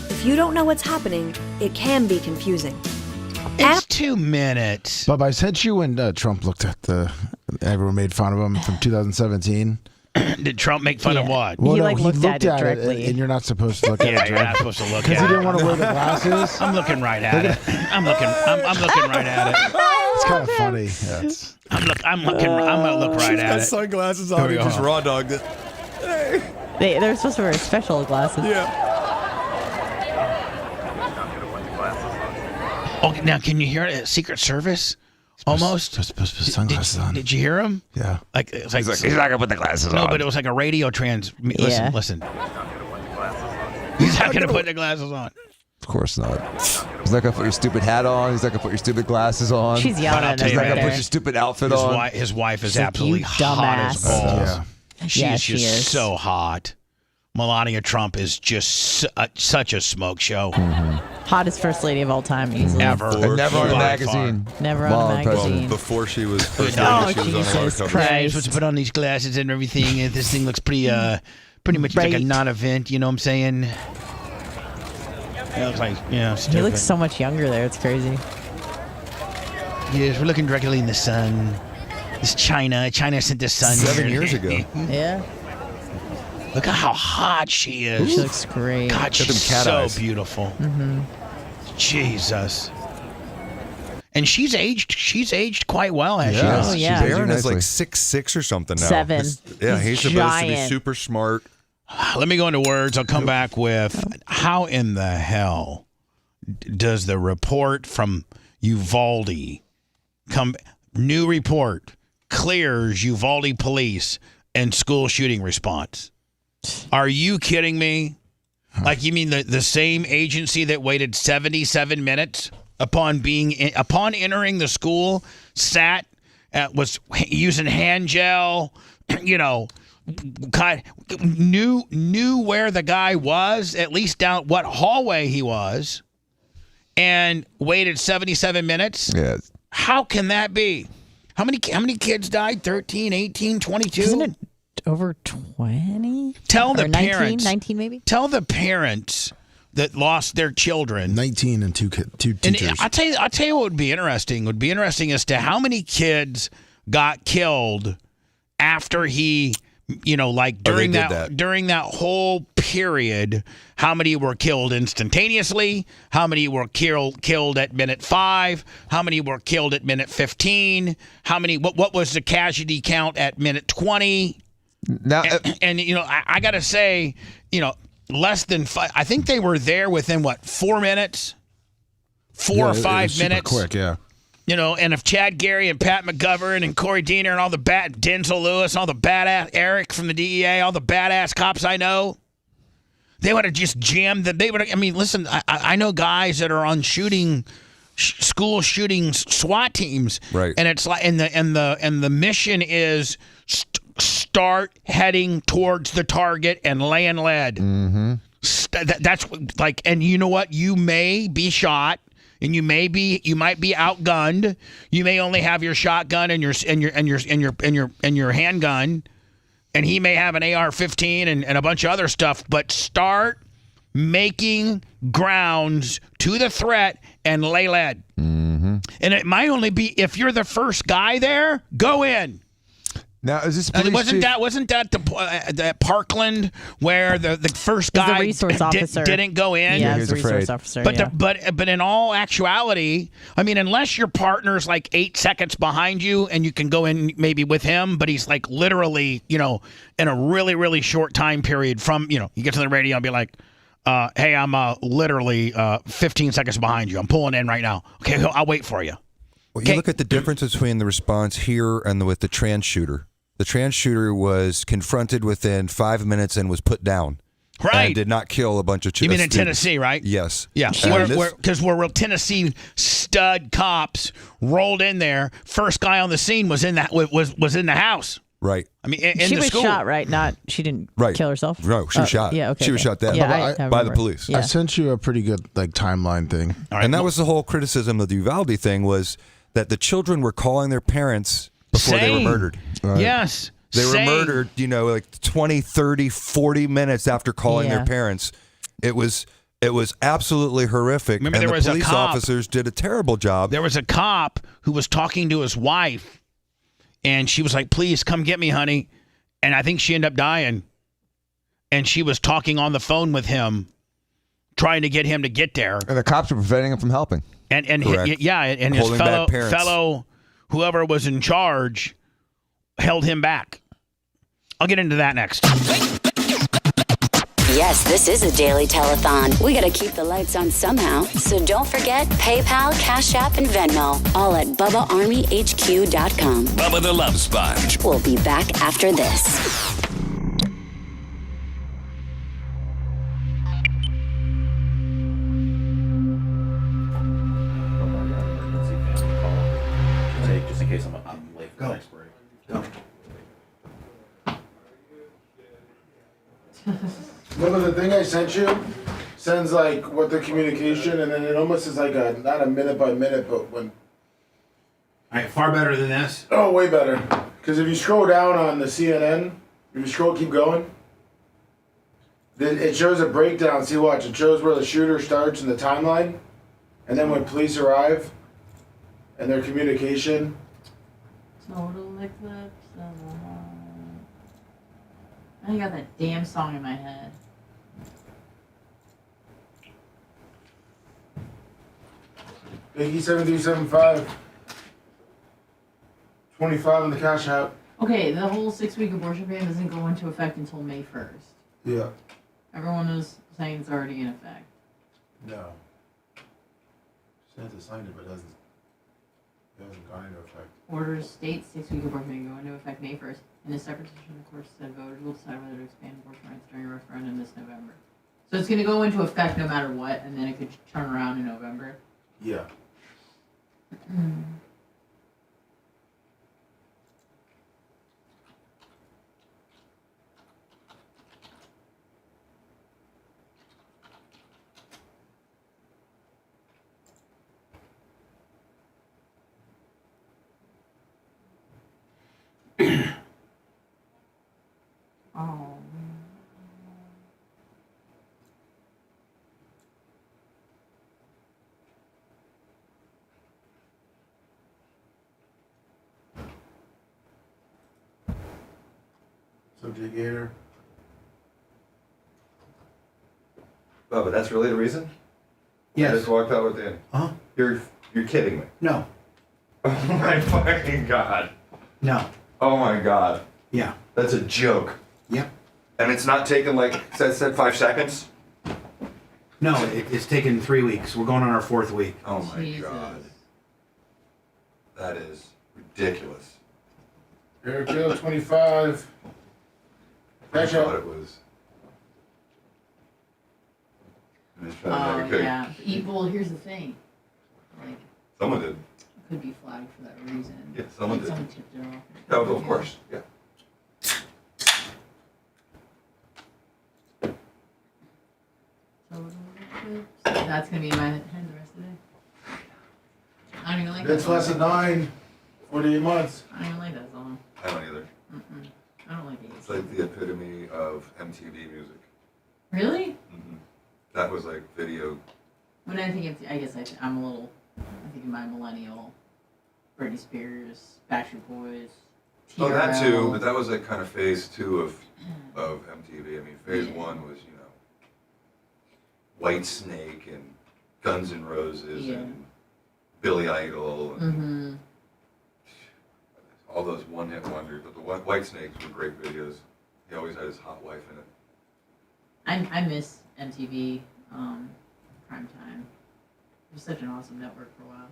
If you don't know what's happening, it can be confusing. It's 2 minutes. But I sent you when Trump looked at everyone made fun of him from 2017. Did Trump make fun of what? Well, He, no, like, he looked looked at it at directly. and you're not supposed to look at it. Yeah, you're not supposed to look at it. Because he didn't want to wear the glasses. I'm looking right at it. I'm looking right at it. It's kind of funny. Yeah, I'm gonna look right She's at got it. sunglasses Here on. we He go. just raw dogged it. They're supposed to wear special glasses. Yeah. Oh, now can you hear it? Secret Service? Almost. supposed to put sunglasses on. Did you hear him? Yeah. Like it's like He's not gonna put the glasses on. No, but it was like a radio Listen, listen. He's not gonna put the glasses on. Of course not. He's not gonna put your stupid hat on. He's not gonna put your stupid glasses on. She's yelling But I'll at tell us you He's not right gonna there. put your stupid outfit His, on. his wife is She's like, absolutely "You hot as dumbass." balls. Yeah. She's Yeah, just she is. so hot. Melania Trump is just such a smoke show. Hottest first lady of all time, easily. Ever. And never on a By magazine. Never on a While magazine. president. Before she was first Oh, lady, she was on a lot of Jesus covers. Christ. Yeah, you're supposed to put on these glasses and everything. And this thing looks pretty much like a Right. non-event. You know what I'm saying? It looks like, stupid. He looks so much younger there. It's crazy. Yes, we're looking directly in the sun. It's China. China sent the sun 7 here. years ago. Yeah. Look at how hot she is. She looks great. God, Got them she's cat so eyes. beautiful. Jesus. And she's aged quite well, has she? Oh, yeah. She's Aaron aging is like nicely. 6'6" or something now. 7. Yeah, He's he's supposed to be giant. super smart. Let me go into words. I'll come back with how in the hell does the report from Uvalde come? New report clears Uvalde police and school shooting response. Are you kidding me? Like, you mean the same agency that waited 77 minutes upon entering the school, was using hand gel, knew where the guy was, at least down what hallway he was, and waited 77 minutes? Yeah. How can that be? How many kids died? 13, 18, 22? Isn't it over 20? Tell Or the 19? parents. 19 maybe? Tell the parents that lost their children. 19 and two And teachers. I'll tell you what would be interesting. Would be interesting as to how many kids got killed after he, during that whole period. How many were killed instantaneously? How many were killed at minute 5? How many were killed at minute 15? How many? What was the casualty count at minute 20? Now, I got to say, less than 5. I think they were there within 4 minutes, 4 or 5 minutes. Super quick, yeah. And if Chad Gary and Pat McGovern and Corey Diener and all the Denzel Lewis, all the badass Eric from the DEA, all the badass cops I know, they would have just jammed them. They would. Listen, I know guys that are on school shooting SWAT teams, right? And it's like, and the mission is start heading towards the target and laying lead. Mm-hmm. That's like, and you know what? You may be shot. And you might be outgunned. You may only have your shotgun and your handgun, and he may have an AR-15 and a bunch of other stuff. But start making grounds to the threat and lay lead. Mm-hmm. And it might only be if you're the first guy there. Go in. Now, is this wasn't that the Parkland where the first guy the resource officer didn't go in? Yeah, the resource officer. But in all actuality, unless your partner's like 8 seconds behind you and you can go in maybe with him, but he's like literally, in a really, really short time period from, you get to the radio and be like, hey, I'm literally 15 seconds behind you. I'm pulling in right now. Okay, I'll wait for you. Well, you look at the difference between the response here and with the trans shooter. The trans shooter was confronted within 5 minutes and was put down. Right. And did not kill a bunch of You mean in students. Tennessee, right? Yes. Yeah. Because we're Tennessee stud cops rolled in there. First guy on the scene was in that was in the house. Right. I mean, in she the was school. shot, right? Not she didn't kill herself. No, she was shot. Yeah, okay. She was shot dead Yeah, I by the remember. police. I sent you a pretty good timeline thing. And that was the whole criticism of the Uvalde thing was that the children were calling their parents before they were Same. murdered. Yes. They were Same. murdered, like 20, 30, 40 minutes after calling Yeah. their parents. It was absolutely horrific. Remember, and there was the a police cop. officers did a terrible job. There was a cop who was talking to his wife, and she was like, "Please come get me, honey." And I think she ended up dying. And she was talking on the phone with him, trying to get him to get there. And the cops are preventing him from helping. And Correct. yeah, and his Holding back parents. fellow whoever was in charge held him back. I'll get into that next. Yes, this is a daily telethon. We gotta keep the lights on somehow. So don't forget PayPal, Cash App, and Venmo. All at BubbaArmyHQ.com. Bubba the Love Sponge. We'll be back after this. Just in case I'm late for the next break. Go. Remember the thing I sent you sends what the communication, and then it almost is like not a minute by minute, but when. All right, far better than this. Oh, way better. Because if you scroll down on the CNN, if you keep going, then it shows a breakdown. See, watch. It shows where the shooter starts in the timeline, and then when police arrive, and their communication. Total eclipse of the heart. I got that damn song in my head. Biggie 7375. 25 on the Cash App. Okay, the whole 6-week abortion ban doesn't go into effect until May 1st. Yeah. Everyone is saying it's already in effect. No. Santa signed it, but it hasn't gone into effect. Orders states 6-week abortion ban go into effect May 1st. In a separate petition, the court said voters will decide whether to expand abortion rights during a referendum this November. So it's going to go into effect no matter what, and then it could turn around in November. Yeah. Oh. Subject Gator. Bubba, that's really the reason? Yes. I just walked out with Danny. Huh? You're kidding me. No. Oh my fucking god. No. Oh my god. Yeah. That's a joke. Yep. And it's not taking said 5 seconds? No, it's taken 3 weeks. We're going on our 4th week. Oh my god. That is ridiculous. Eric Hill 25. I Cash thought App. it was. Oh, yeah. Well, here's the thing. Like, Someone did. it could be flagged for that reason. Yeah, someone did. Someone tipped it off. Oh, of course. Yeah. That's going to be in my head the rest of the day. I don't even like It's that song. lesson 9. 48 months. I don't even like that song. I don't either. I don't like it. It's like the epitome of MTV music. Really? Mm-hmm. That was like video. When I think I guess I'm a little, I think my millennial, Britney Spears, Backstreet Boys, TRL. Oh, that too, but that was like kind of phase 2 of MTV. I mean, phase 1 was, White Snake and Guns N' Roses and Billy Idol and all those one-hit wonders. But the White Snakes were great videos. He always had his hot wife in it. I miss MTV prime time. It was such an awesome network for a while.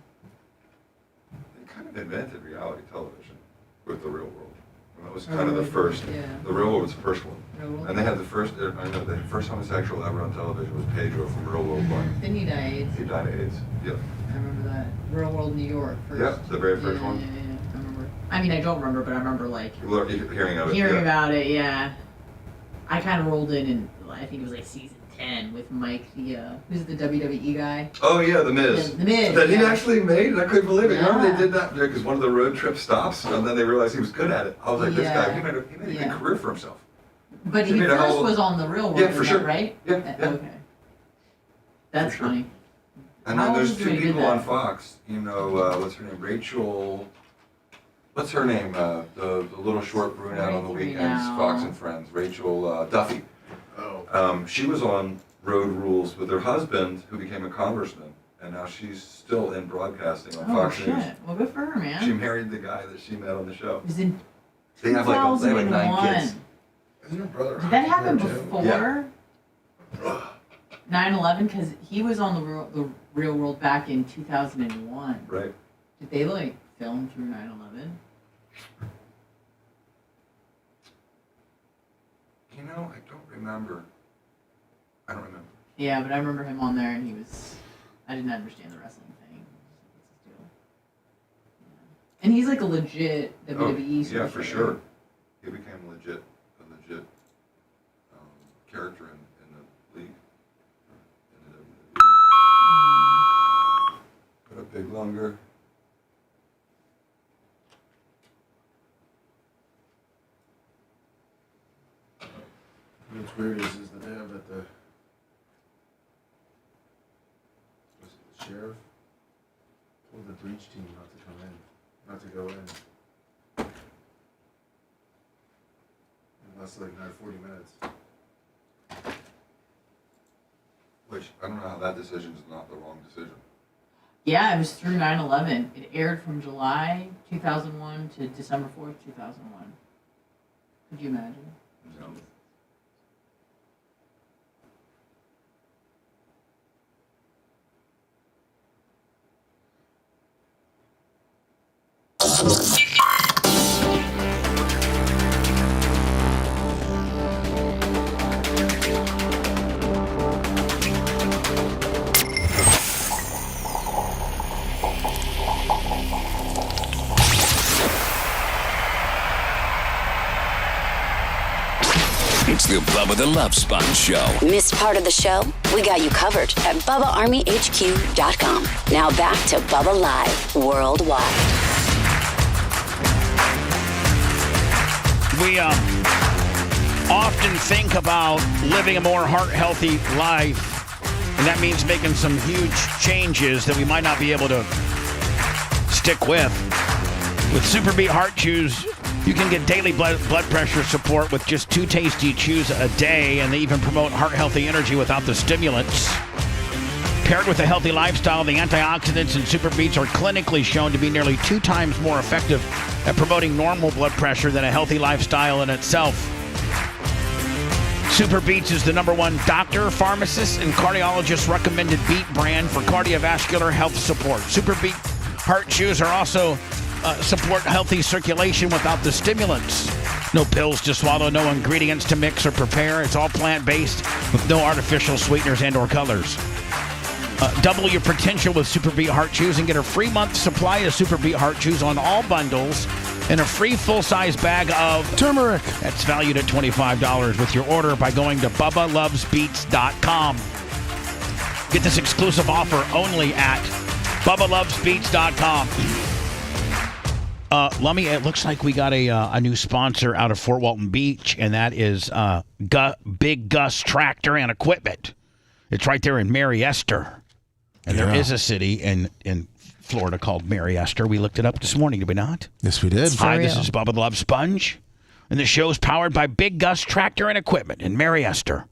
They kind of invented reality television with The Real World. And that was kind of the first. Yeah. The Real World was the first one. Real World. And they had the first. I know the first homosexual ever on television was Pedro from Real World 1. Didn't he die of AIDS? He died of AIDS. Yep. I remember that. Real World New York first. Yep, the very first one. Yeah, I remember. I mean, I don't remember, but I remember like Hearing of it. hearing yeah. about it. Yeah, I kind of rolled in I think it was like season 10 with Mike, who's the WWE guy. Oh yeah, The Miz. The Miz. That he yeah. actually made. I couldn't believe it. Yeah. Remember they did that because one of the road trip stops, and then they realized he was good at it. I was like, this guy, he made a good career for himself. But he first was on the Real World, Yeah, for sure. right? Yeah. Okay. That's funny. And How then there's old was two he when he did people on that? Fox. You know, what's her name? Rachel. What's her name? The little short brunette on the weekends, now. Fox and Friends. Rachel Duffy. Oh. She was on Road Rules with her husband, who became a congressman, and now she's still in broadcasting on Fox shit. News. Well, good for her, man. She married the guy that she met on the show. It was in They have like 9 kids. Isn't her brother? Did that happen Jim? before 9/11? Because he was on the Real World back in 2001. Right. Did they like film through 9/11? You know, I don't remember. I don't remember. Yeah, but I remember him on there, and he was. I didn't understand the wrestling thing. What's his deal? Yeah. And he's like a legit WWE Yeah, superstar. for sure. He became a legit character in the league. In the WWE. Put up big longer. What's weird is that they have at the sheriff told the breach team not to come in, not to go in. It lasted like 40 minutes. Which, I don't know how that decision is not the wrong decision. Yeah, it was through 9/11. It aired from July 2001 to December 4th, 2001. Could you imagine? No. It's the Bubba the Love Sponge Show. Missed part of the show? We got you covered at BubbaArmyHQ.com. Now back to Bubba Live Worldwide. We often think about living a more heart-healthy life, and that means making some huge changes that we might not be able to stick with. With Super Beat Heart Chews, you can get daily blood pressure support with just 2 tasty chews a day, and they even promote heart-healthy energy without the stimulants. Paired with a healthy lifestyle, the antioxidants in Super Beats are clinically shown to be nearly 2 times more effective at promoting normal blood pressure than a healthy lifestyle in itself. Super Beats is the #1 doctor, pharmacist, and cardiologist recommended beet brand for cardiovascular health support. Super Beat Heart Chews are also support healthy circulation without the stimulants. No pills to swallow, no ingredients to mix or prepare. It's all plant-based with no artificial sweeteners and or colors. Double your potential with Super Beat Heart Chews and get a free month supply of Super Beat Heart Chews on all bundles and a free full-size bag of turmeric. That's valued at $25 with your order by going to BubbaLovesBeats.com. Get this exclusive offer only at BubbaLovesBeats.com. Lummy, it looks like we got a new sponsor out of Fort Walton Beach, and that is Big Gus Tractor and Equipment. It's right there in Mary Esther. And there is a city in Florida called Mary Esther. We looked it up this morning, did we not? Yes, we did. Hi, this is Bubba the Love Sponge, and the show's powered by Big Gus Tractor and Equipment in Mary Esther.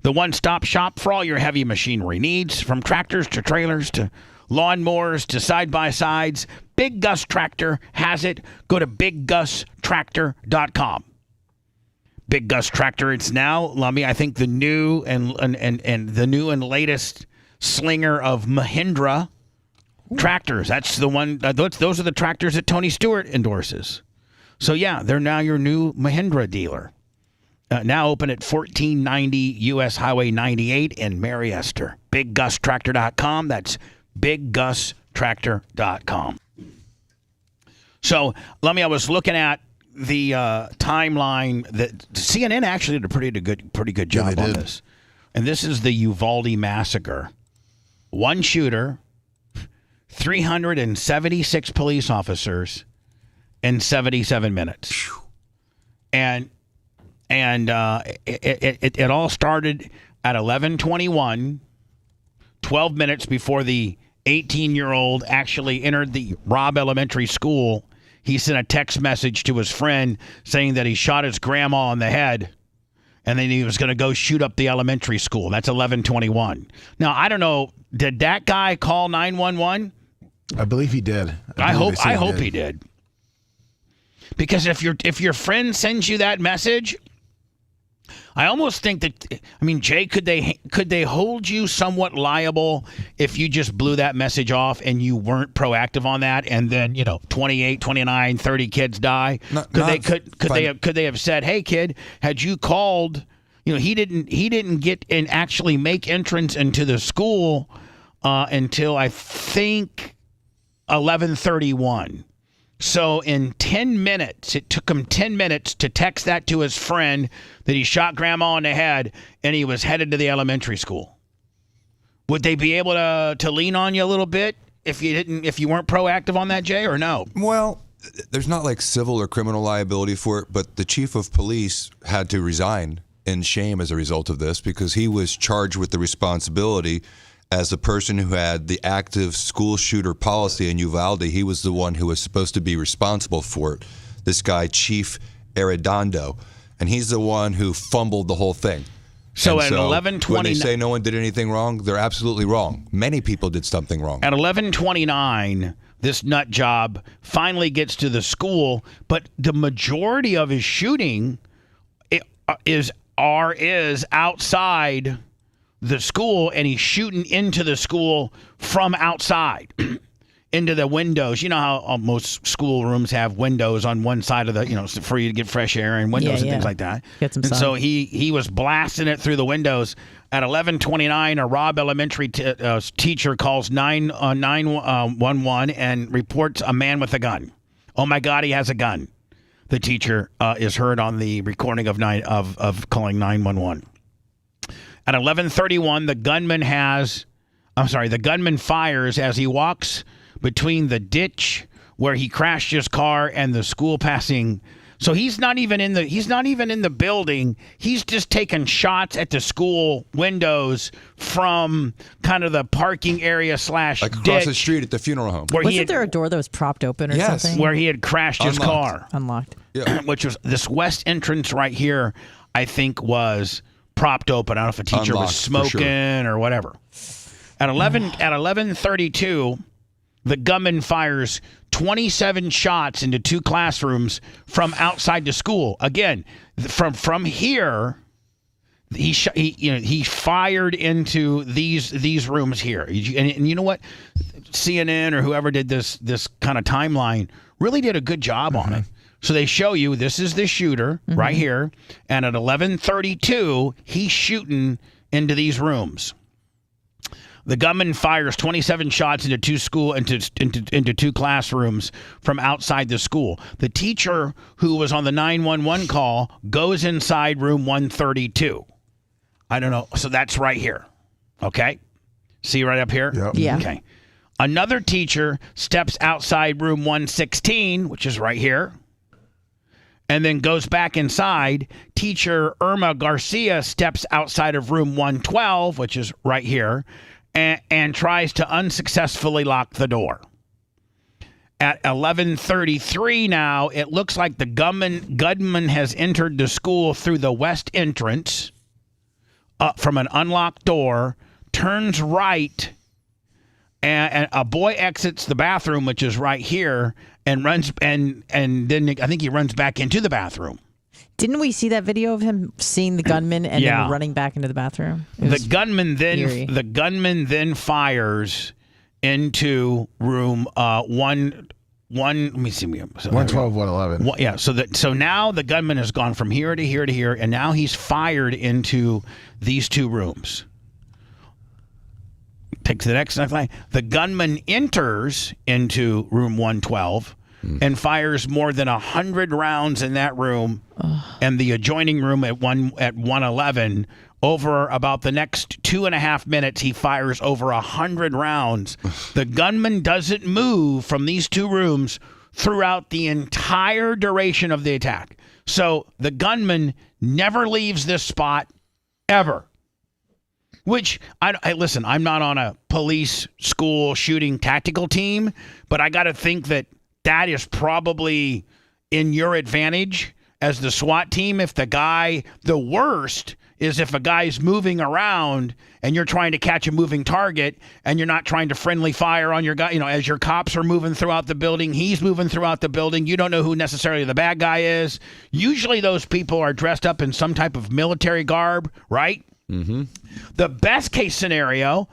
The one-stop shop for all your heavy machinery needs, from tractors to trailers to lawnmowers to side-by-sides. Big Gus Tractor has it. Go to BigGusTractor.com. Big Gus Tractor, it's now, Lummy, I think the new and the new and latest slinger of Mahindra tractors. That's the one. Those are the tractors that Tony Stewart endorses. So yeah, they're now your new Mahindra dealer. Now open at 1490 U.S. Highway 98 in Mary Esther. BigGusTractor.com. That's BigGusTractor.com. So, I was looking at the timeline that CNN actually did a pretty good job on this. And this is the Uvalde massacre. One shooter, 376 police officers in 77 minutes. And it all started at 11:21, 12 minutes before the 18-year-old actually entered the Robb Elementary School. He sent a text message to his friend saying that he shot his grandma on the head, and then he was going to go shoot up the elementary school. That's 11:21. Now, I don't know, did that guy call 911? I believe he did. I hope he did. Because if your friend sends you that message, I almost think that, Jay, could they hold you somewhat liable if you just blew that message off and you weren't proactive on that, and then 28, 29, 30 kids die? Could they have said, "Hey kid, had you called, he didn't get and actually make entrance into the school until I think 11:31." So in 10 minutes, it took him 10 minutes to text that to his friend that he shot grandma in the head, and he was headed to the elementary school. Would they be able to lean on you a little bit if you weren't proactive on that, Jay, or no? Well, there's not like civil or criminal liability for it, but the chief of police had to resign in shame as a result of this, because he was charged with the responsibility as the person who had the active school shooter policy in Uvalde. He was the one who was supposed to be responsible for it. This guy, Chief Arredondo, and he's the one who fumbled the whole thing. So at 11:20, when they say no one did anything wrong, they're absolutely wrong. Many people did something wrong. At 11:29, this nut job finally gets to the school, but the majority of his shooting is outside the school, and he's shooting into the school from outside into the windows. You know how most schoolrooms have windows on one side of the, for you to get fresh air and windows and things like that. Get some sun. So he was blasting it through the windows. At 11:29, a Robb Elementary teacher calls 911 and reports a man with a gun. Oh my God, he has a gun. The teacher is heard on the recording of calling 911. At 11:31, the gunman fires as he walks between the ditch where he crashed his car and the school passing. So he's not even in the building. He's just taking shots at the school windows from kind of the parking area / like across the street at the funeral home. Wasn't there a door that was propped open or something? Where he had crashed his car. Unlocked. Yeah. Which was this west entrance right here, I think was propped open. I don't know if a teacher was smoking or whatever. At 11:32, the gunman fires 27 shots into 2 classrooms from outside the school. Again, from here, he fired into these rooms here. And you know what? CNN or whoever did this kind of timeline really did a good job on it. So they show you this is the shooter right here, and at 11:32, he's shooting into these rooms. The gunman fires 27 shots into 2 classrooms from outside the school. The teacher who was on the 911 call goes inside room 132. I don't know. So that's right here. Okay? See right up here? Yep. Yeah. Okay. Another teacher steps outside room 116, which is right here, and then goes back inside. Teacher Irma Garcia steps outside of room 112, which is right here, and tries to unsuccessfully lock the door. At 11:33 now, it looks like the gunman has entered the school through the west entrance from an unlocked door, turns right, and a boy exits the bathroom, which is right here, and runs, and then I think he runs back into the bathroom. Didn't we see that video of him seeing the gunman and then running back into the bathroom? The gunman then fires into room one. Let me see. 112, 111. Yeah. So now the gunman has gone from here to here to here, and now he's fired into these 2 rooms. Take the next line. The gunman enters into room 112, and fires more than 100 rounds in that room and the adjoining room at 111. Over about the next 2.5 minutes, he fires over 100 rounds. The gunman doesn't move from these two rooms throughout the entire duration of the attack. So the gunman never leaves this spot ever. Which, listen, I'm not on a police school shooting tactical team, but I got to think that is probably in your advantage as the SWAT team. If the worst is if a guy's moving around and you're trying to catch a moving target and you're not trying to friendly fire on your guy, as your cops are moving throughout the building, he's moving throughout the building. You don't know who necessarily the bad guy is. Usually those people are dressed up in some type of military garb, right? Mm-hmm. The best case scenario,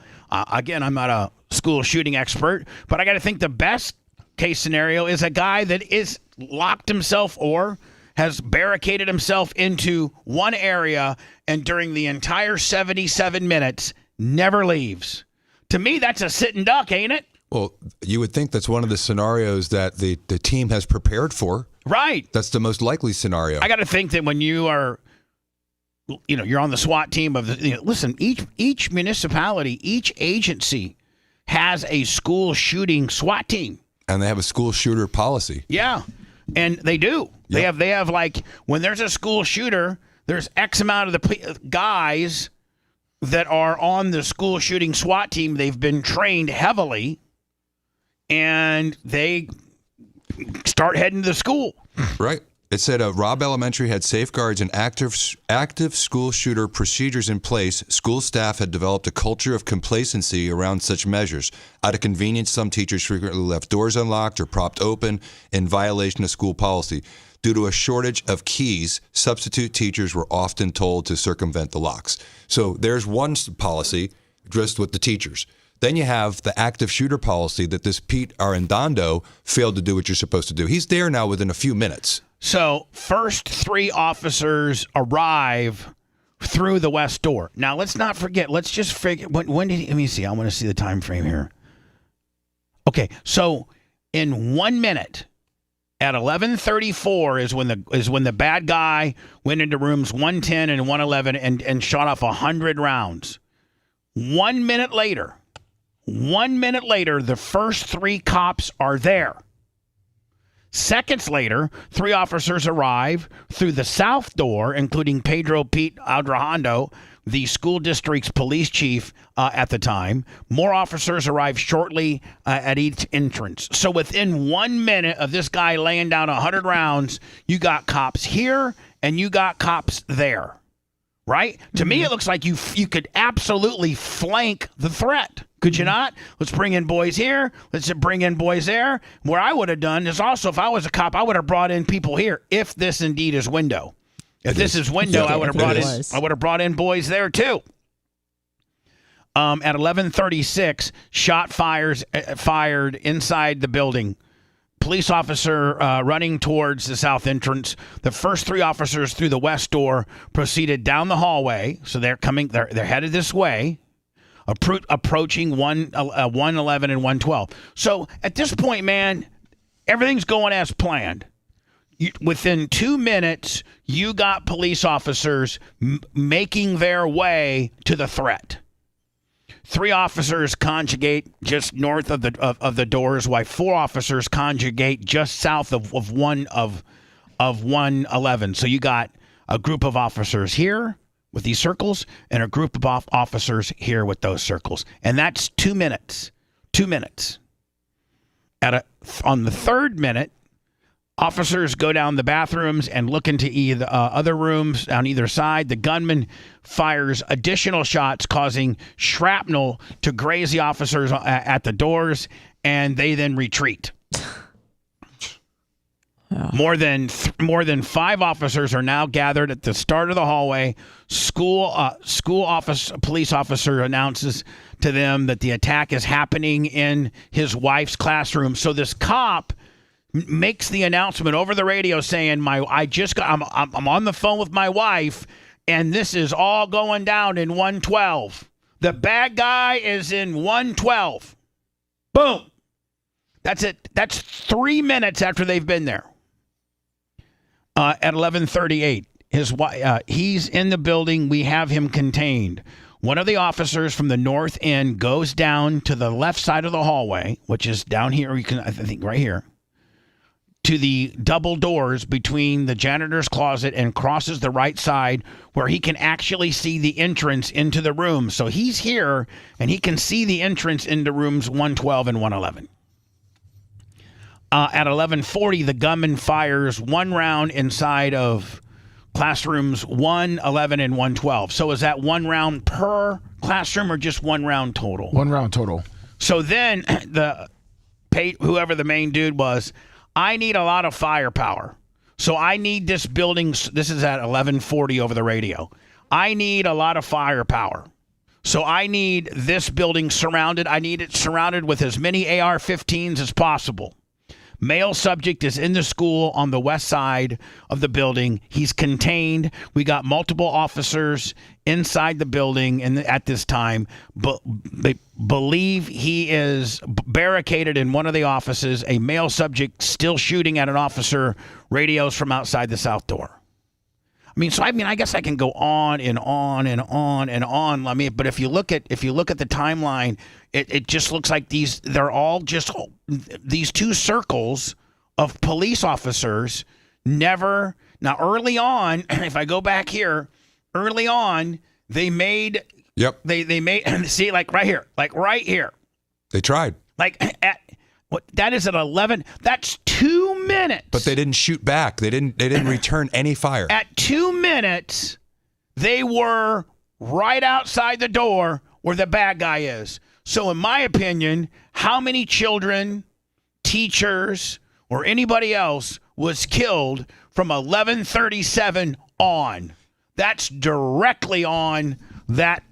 again, I'm not a school shooting expert, but I got to think the best case scenario is a guy that is locked himself or has barricaded himself into one area and during the entire 77 minutes never leaves. To me, that's a sitting duck, ain't it? Well, you would think that's one of the scenarios that the team has prepared for. Right. That's the most likely scenario. I got to think that when you are, you're on the SWAT team of the, listen, each municipality, each agency has a school shooting SWAT team. And they have a school shooter policy. Yeah. And they do. Yep. They have like, when there's a school shooter, there's X amount of the guys that are on the school shooting SWAT team. They've been trained heavily, and they start heading to the school. Right. It said Robb Elementary had safeguards and active school shooter procedures in place. School staff had developed a culture of complacency around such measures. Out of convenience, some teachers frequently left doors unlocked or propped open in violation of school policy. Due to a shortage of keys, substitute teachers were often told to circumvent the locks. So there's one policy just with the teachers. Then you have the active shooter policy that this Pete Arredondo failed to do what you're supposed to do. He's there now within a few minutes. So first 3 officers arrive through the west door. Now, let's not forget. Let's just figure. When did he? Let me see. I want to see the time frame here. Okay, so in 1 minute, at 11:34 is when the bad guy went into rooms 110 and 111 and shot off 100 rounds. 1 minute later, the first 3 cops are there. Seconds later, 3 officers arrive through the south door, including Pedro Pete Arredondo, the school district's police chief at the time. More officers arrive shortly at each entrance. So within 1 minute of this guy laying down 100 rounds, you got cops here and you got cops there. Right? To me, it looks like you could absolutely flank the threat. Could you not? Let's bring in boys here. Let's bring in boys there. Where I would have done is also, if I was a cop, I would have brought in people here. If this indeed is window, if this is window, I would have brought in boys there too. At 11:36, shot fired inside the building. Police officer running towards the south entrance. The first 3 officers through the west door proceeded down the hallway. So they're headed this way, approaching 111 and 112. So at this point, man, everything's going as planned. Within 2 minutes, you got police officers making their way to the threat. 3 officers conjugate just north of the doors, while 4 officers conjugate just south of 111. So you got a group of officers here with these circles and a group of officers here with those circles, and that's 2 minutes. 2 minutes. On the 3rd minute, officers go down the bathrooms and look into either other rooms on either side. The gunman fires additional shots, causing shrapnel to graze the officers at the doors, and they then retreat. More than 5 officers are now gathered at the start of the hallway. Police officer announces to them that the attack is happening in his wife's classroom. So this cop makes the announcement over the radio saying, I'm on the phone with my wife, and this is all going down in 112. The bad guy is in 112. Boom. That's it. That's 3 minutes after they've been there. At 11:38, he's in the building. We have him contained. One of the officers from the north end goes down to the left side of the hallway, which is down here. I think right here, to the double doors between the janitor's closet, and crosses the right side where he can actually see the entrance into the room. So he's here and he can see the entrance into rooms 112 and 111. At 11:40, the gunman fires one round inside of classrooms 111 and 112. So is that one round per classroom or just one round total? One round total. So then whoever the main dude was, I need a lot of firepower. So I need this building. This is at 11:40 over the radio. I need a lot of firepower. So I need this building surrounded. I need it surrounded with as many AR-15s as possible. Male subject is in the school on the west side of the building. He's contained. We got multiple officers inside the building at this time. But they believe he is barricaded in one of the offices. A male subject still shooting at an officer. Radios from outside the south door. I guess I can go on and on and on and on. But if you look at the timeline, it just looks like they're all just these two circles of police officers. Now early on, if I go back here, early on they made they made see like right here. They tried. That is at 11. That's 2 minutes. But they didn't shoot back. They didn't return any fire. At 2 minutes, they were right outside the door where the bad guy is. So in my opinion, how many children, teachers, or anybody else was killed from 11:37 on? That's directly on that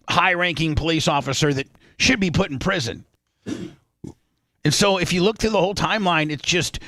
high-ranking police officer that should be put in prison. And so if you look through the whole timeline, it's just,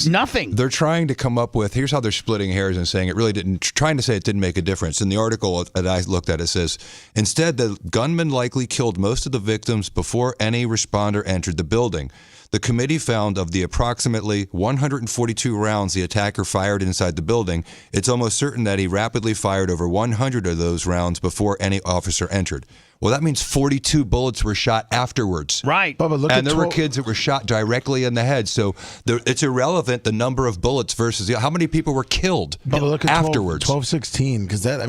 nothing. They're trying to come up with, here's how they're splitting hairs and saying trying to say it didn't make a difference. In the article that I looked at, it says, instead, the gunman likely killed most of the victims before any responder entered the building. The committee found of the approximately 142 rounds the attacker fired inside the building, it's almost certain that he rapidly fired over 100 of those rounds before any officer entered. Well, that means 42 bullets were shot afterwards. Right. And there were kids that were shot directly in the head. So it's irrelevant, the number of bullets versus how many people were killed afterwards. 12-16, because that's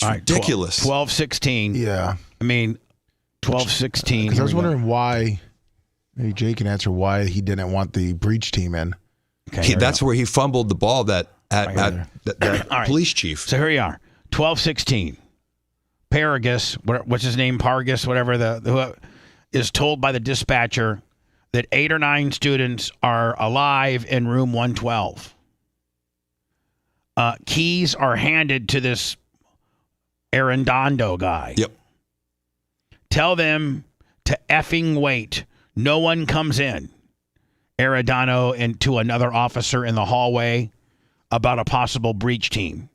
ridiculous. 12-16. Yeah. 12-16. Because I was wondering why, maybe Jay can answer why he didn't want the breach team in. Okay. That's where he fumbled the ball that police chief. So here you are. 12-16. Paragus, what's his name? Pargus, whatever, who is told by the dispatcher that 8 or 9 students are alive in room 112. Keys are handed to this Arredondo guy. Yep. Tell them to effing wait. No one comes in. Arredondo and to another officer in the hallway about a possible breach team.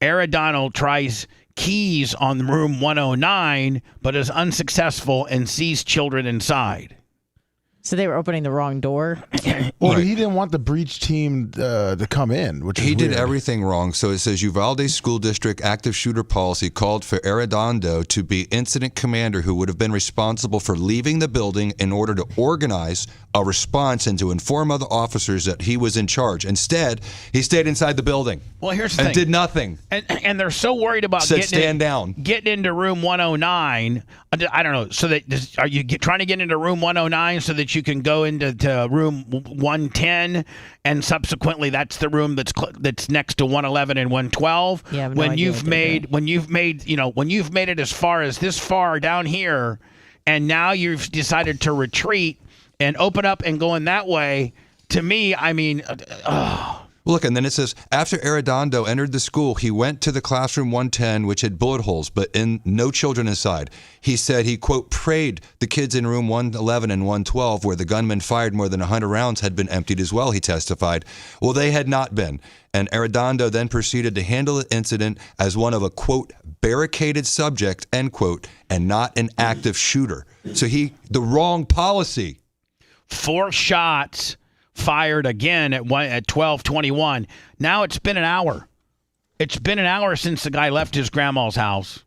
Arredondo tries keys on room 109, but is unsuccessful and sees children inside. So they were opening the wrong door? Well, he didn't want the breach team to come in, which he did weird. everything wrong. So it says Uvalde School District active shooter policy called for Arredondo to be incident commander who would have been responsible for leaving the building in order to organize a response and to inform other officers that he was in charge. Instead, he stayed inside the building. Well, here's the thing. did nothing. And they're so worried about getting into room 109. I don't know. So that are you trying to get into room 109 so that you can go into room 110 and subsequently that's the room that's next to 111 and 112? Yeah, when you've made it as far as this far down here and now you've decided to retreat and open up and go in that way, to me, Look, and then it says, after Arredondo entered the school, he went to the classroom 110, which had bullet holes, but no children inside. He said he, quote, prayed the kids in room 111 and 112, where the gunman fired more than 100 rounds, had been emptied as well, he testified. Well, they had not been. And Arredondo then proceeded to handle the incident as one of a, quote, barricaded subject, end quote, and not an active shooter. So the wrong policy. 4 shots fired again at 12:21. Now it's been an hour. It's been an hour since the guy left his grandma's house,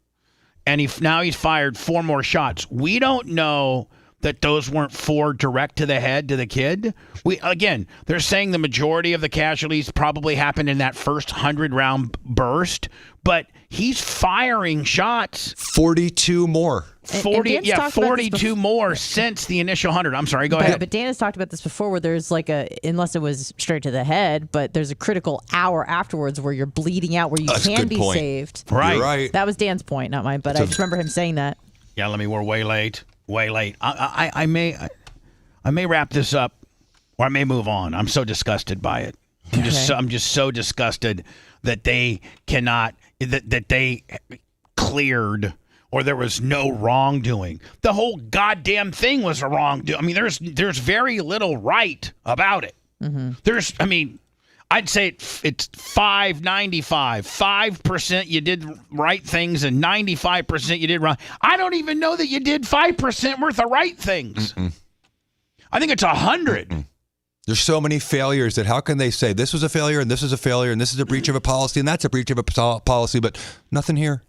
and now he's fired 4 more shots. We don't know that those weren't 4 direct to the head to the kid. They're saying the majority of the casualties probably happened in that first 100-round burst, but he's firing shots. 42 more. 42 more since the initial 100. I'm sorry, go ahead. But Dan has talked about this before, where there's unless it was straight to the head, but there's a critical hour afterwards where you're bleeding out, where you can be saved. Right. You're right. That was Dan's point, not mine, but I just remember him saying that. Yeah, we're way late. I may wrap this up, or I may move on. I'm so disgusted by it. I'm just so disgusted that they cannot, that they cleared, or there was no wrongdoing. The whole goddamn thing was a wrongdoing. I mean, there's very little right about it. Mm-hmm. I'd say it's 595. 5% you did right things and 95% you did wrong. I don't even know that you did 5% worth of right things. I think it's 100. There's so many failures that how can they say this was a failure and this is a failure and this is a breach of a policy and that's a breach of a policy, but nothing here.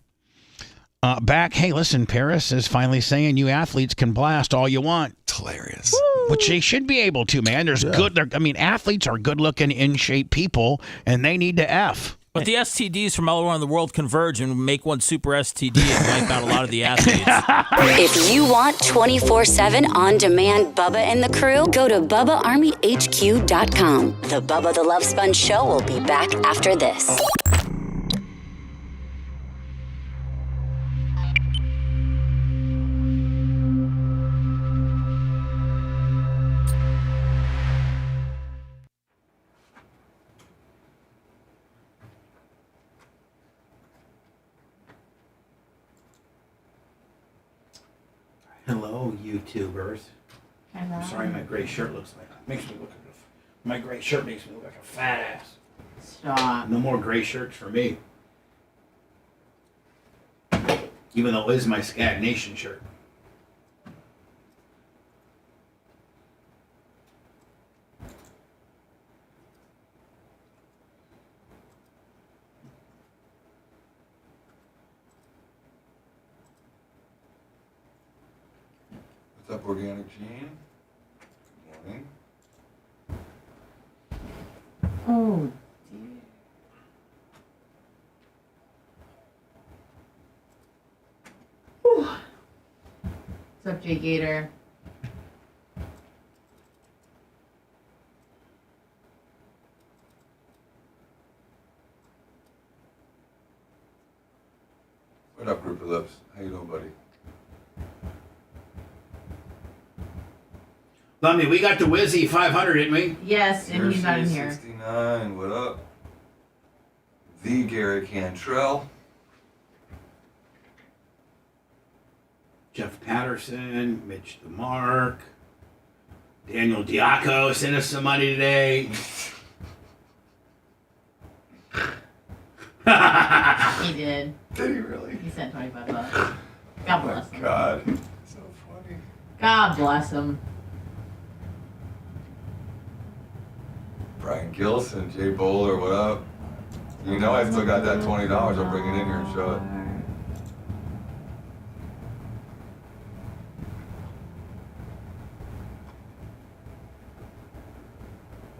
Hey, listen, Paris is finally saying you athletes can blast all you want. It's hilarious. Woo! Which they should be able to, man. Athletes are good-looking, in-shape people, and they need to F. But the STDs from all around the world converge and make one super STD and wipe out a lot of the athletes. If you want 24/7 on-demand Bubba and the crew, go to BubbaArmyHQ.com. The Bubba the Love Sponge Show will be back after this. Hello, YouTubers. Hello. I'm sorry, my gray shirt my gray shirt makes me look like a fat ass. Stop. No more gray shirts for me. Even though it is my Skag Nation shirt. What's up, Organic Gene? Good morning. Oh, dear. What's up, Jay Gator? What up, Group of Lips? How you doing, buddy? Lummy, we got the Wizzy 500, didn't we? Yes, and he's not in here. 69, what up? The Gary Cantrell. Jeff Patterson, Mitch DeMark, Daniel Diaco sent us some money today. He did. Did he really? He sent $25. God bless him. God, so funny. God bless him. Brian Gilson, Jay Bowler, what up? You know I still got that $20. I'll bring it in here and show it.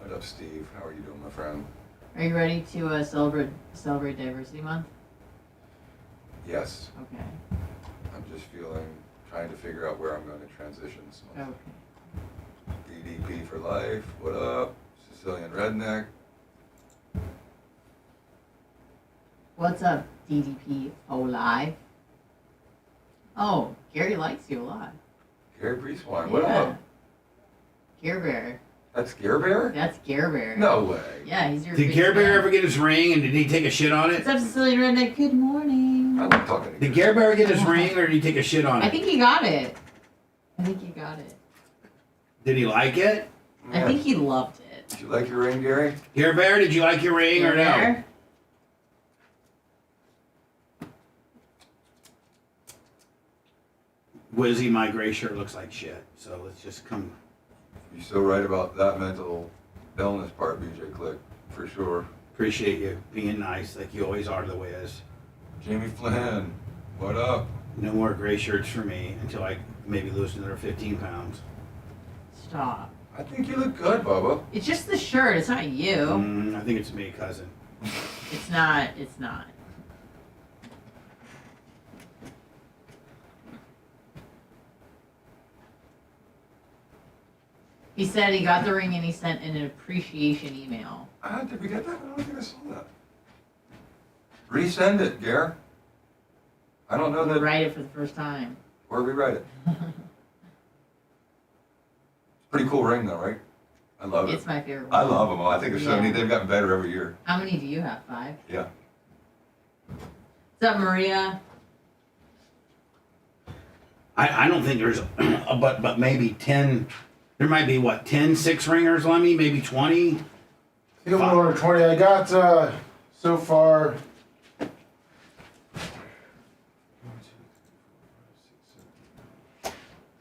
What up, Steve? How are you doing, my friend? Are you ready to celebrate Diversity Month? Yes. Okay. I'm just trying to figure out where I'm going to transition this month. Okay. DDP for life, what up? Sicilian Redneck. What's up, DDP Live? Oh, Gary likes you a lot. Gary Priestwine, what Yeah. up? Care Bear. That's Care Bear? That's Care Bear. No way. Yeah, he's your Did big Care Bear fan. ever get his ring, and did he take a shit on it? What's up, Sicilian Redneck? Good morning. I'm not talking to Did Care Bear get his ring, or did he take a shit on it? I think he got it. Did he like it? I think he loved it. Did you like your ring, Gary? Care Bear, did you like your ring or no? Bear? Wizzy, my gray shirt looks like shit, so let's just come. You're so right about that mental illness part, BJ Click, for sure. Appreciate you being nice, like you always are to the Wiz. Jamie Flynn, what up? No more gray shirts for me until I maybe lose another 15 pounds. Stop. I think you look good, Bubba. It's just the shirt. It's not you. I think it's me, cousin. It's not. It's not. He said he got the ring and he sent an appreciation email. Did we get that? I don't think I saw that. Resend it, Gare. I don't know that. Write it for the first time. Where we write it? Pretty cool ring, though, right? I love it. It's my favorite one. I love them all. I think there's so many. Yeah. They've gotten better every year. How many do you have? 5? Yeah. What's up, Maria? I don't think there's, but maybe 10. There might be what 10 6-ringers, Lemmy? Maybe 20. I think I'm going over 20. I got so far.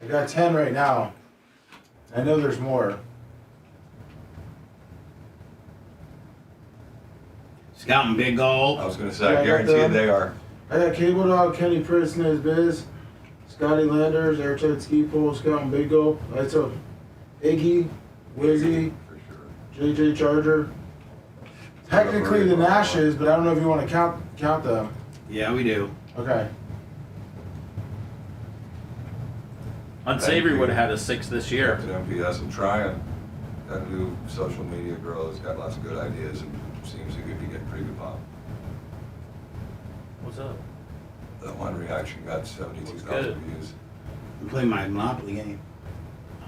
I got 10 right now. I know there's more. Scouting Big Gold. I was going to say, I guarantee you they are. I got Cable Dog, Kenny Pritz and his biz, Scotty Landers, Airtight Ski Pole, Scouting Big Gold. That's a Iggy, Wizzy, JJ Charger. Technically the Nashes, but I don't know if you want to count them. Yeah, we do. Okay. Unsavory would have had a 6 this year. Captain MPS, I'm trying. That new social media girl has got lots of good ideas and seems to be getting pretty good pop. What's up? That one reaction got 72,000 views. I'm playing my Monopoly game.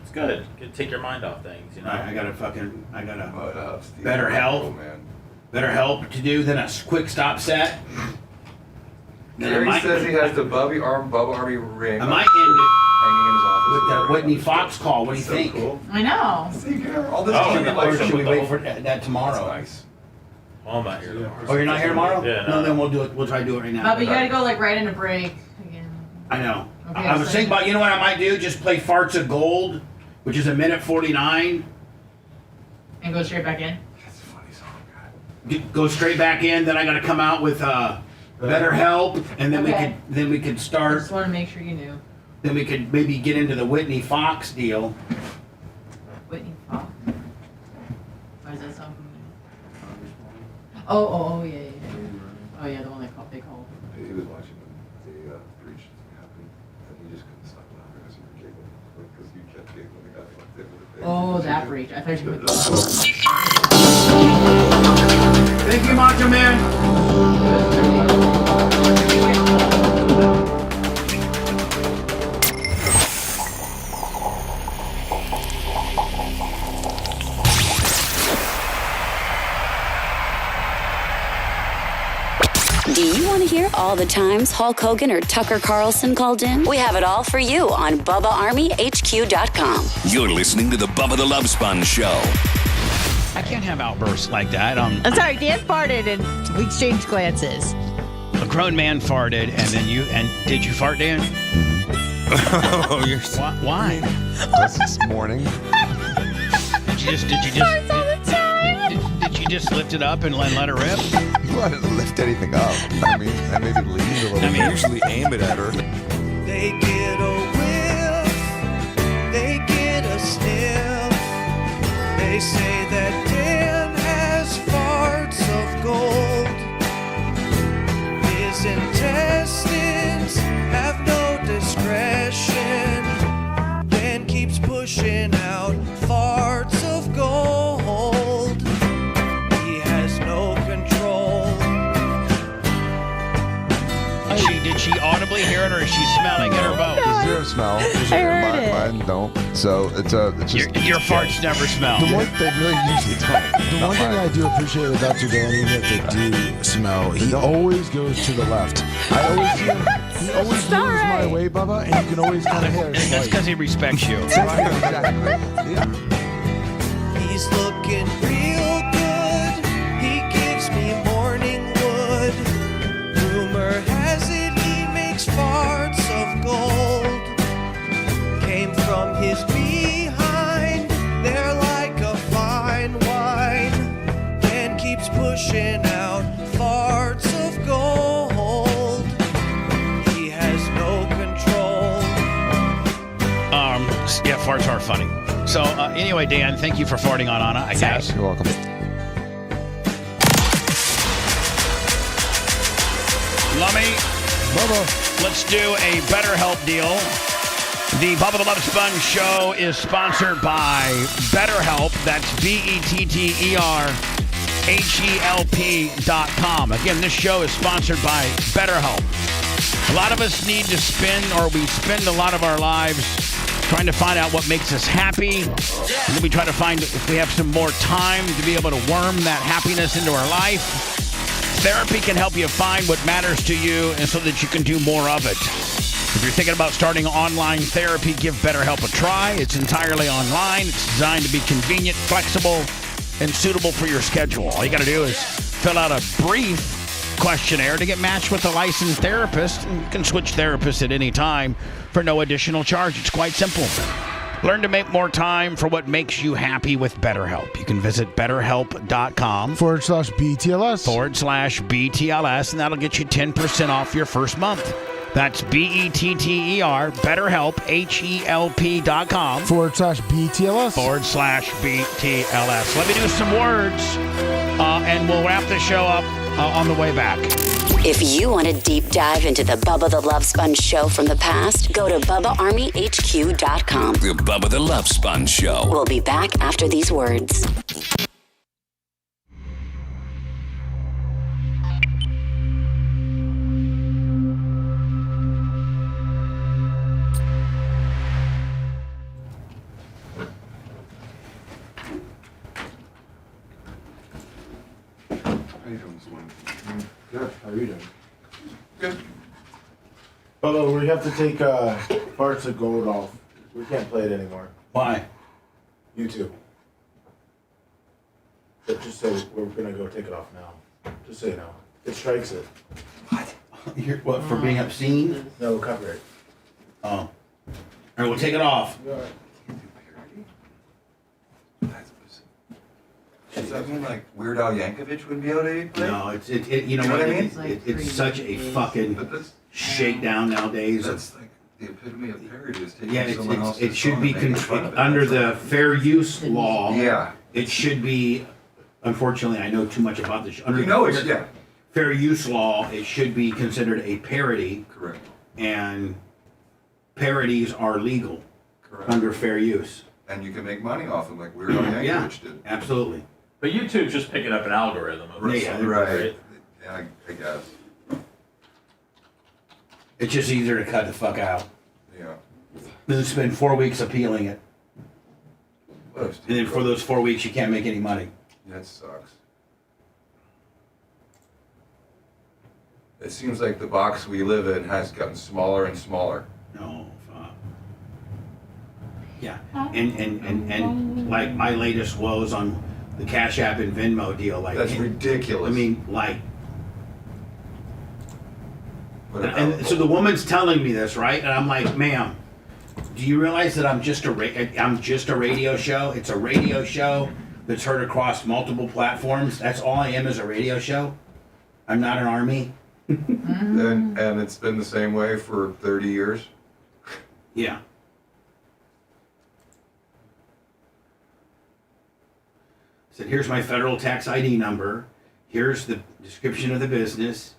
It's good. Take your mind off things, you know. I got a better help. Better help to do than a quick stop set. Gary says he has the Bubba Army ring. I might end hanging in his office. with that Whitney Fox call. What do you think? Cool. I know. See, Gary, all this Or should we wait for that tomorrow? Nice. Well, I'm not here tomorrow. Oh, you're not here tomorrow? Yeah. No, then we'll do it. We'll try to do it right now. But you gotta go like right into break again. I know. Okay, I was so thinking about, you know what I might do? Just play Farts of Gold, which is 1:49. And go straight back in. Go straight back in. Then I got to come out with Better Help, and then Okay. we could I start. just want to make sure you knew. Then we could maybe get into the Whitney Fox deal. Whitney Fox. Why does that sound familiar? Oh, yeah. Oh, yeah, the one they called. He was watching the breach happen, and he just couldn't stop laughing as he was giggling. Because you kept giggling. The guy like that with the face. Oh, that breach. I thought you were Thank you, Macho Man. Do you want to hear all the times Hulk Hogan or Tucker Carlson called in? We have it all for you on BubbaArmyHQ.com. You're listening to the Bubba the Love Sponge Show. I can't have outbursts like that. I'm sorry, Dan farted and we exchanged glances. A grown man farted, and then did you fart, Dan? Oh, you're Why? This morning. Did you just Farts all the time. did you just lift it up and let her rip? I didn't lift anything up. I mean, I maybe leaned a little bit. I usually aim it at her. They get a whiff, they get a sniff. They say that Dan has farts of gold. His intestines have no discretion. Dan keeps pushing out farts of gold. He has no control. Did she audibly hear it, or is she smelling it, or both? smell. I heard it. Mine don't. So it's just your farts never smell. The one they really usually don't. The one thing I do appreciate with Dr. Dan, even if they do smell, he always goes to the left. I always see him. He always moves my way, Bubba, and you can always kind of hear it. That's because he respects you. Exactly. Yeah. He's looking real good. He gives me morning wood. Rumor has it he makes farts of gold. Came from his behind. They're like a fine wine. Dan keeps pushing out farts of gold. He has no control. Yeah, farts are funny. So anyway, Dan, thank you for farting on Anna, I guess. You're welcome. Lummy, Bubba, let's do a BetterHelp deal. The Bubba the Love Sponge show is sponsored by BetterHelp. That's BetterHelp.com. Again, this show is sponsored by BetterHelp. A lot of us need to spend a lot of our lives trying to find out what makes us happy. And then we try to find if we have some more time to be able to worm that happiness into our life. Therapy can help you find what matters to you and so that you can do more of it. If you're thinking about starting online therapy, give BetterHelp a try. It's entirely online. It's designed to be convenient, flexible, and suitable for your schedule. All you got to do is fill out a brief questionnaire to get matched with a licensed therapist. And you can switch therapists at any time for no additional charge. It's quite simple. Learn to make more time for what makes you happy with BetterHelp. You can visit BetterHelp.com /BTLS, and that'll get you 10% off your first month. That's BETTER, BetterHelp, HELP.com /BTLS /BTLS. Let me do some words, and we'll wrap the show up on the way back. If you want a deep dive into the Bubba the Love Sponge show from the past, go to BubbaArmyHQ.com. The Bubba the Love Sponge Show. We'll be back after these words. How you doing this morning? Good. How are you doing? Good. Bubba, we have to take parts of gold off. We can't play it anymore. Why? YouTube. But just so we're gonna go take it off now. Just so you know. It strikes it. What, for being obscene? No, cover it. Oh. All right, we'll take it off. Does that mean like Weird Al Yankovic would be able to play? No, you know what I mean? It's such a fucking shakedown nowadays. That's like the epitome of parody is taking Yeah, someone else's it should song be and making fun of it. under the fair use law. Yeah. It should be. Unfortunately, I know too much about this. Under fair use law, it should be considered a parody. Correct. And parodies are legal. Correct. Under fair use. And you can make money off them like Weird Al Yankovic did. Absolutely. But YouTube's just picking up an algorithm of it. Yeah, right. Yeah, I guess. It's just easier to cut the fuck out. Yeah. Then spend 4 weeks appealing it. And then for those 4 weeks, you can't make any money. That sucks. It seems like the box we live in has gotten smaller and smaller. No, fuck. Yeah, and like my latest woes on the Cash App and Venmo deal, like that's ridiculous. I mean, like, and so the woman's telling me this, right? And I'm like, ma'am, do you realize that I'm just a radio show? It's a radio show that's heard across multiple platforms. That's all I am, is a radio show. I'm not an army. And it's been the same way for 30 years? Yeah. Said, here's my federal tax ID number. Here's the description of the business.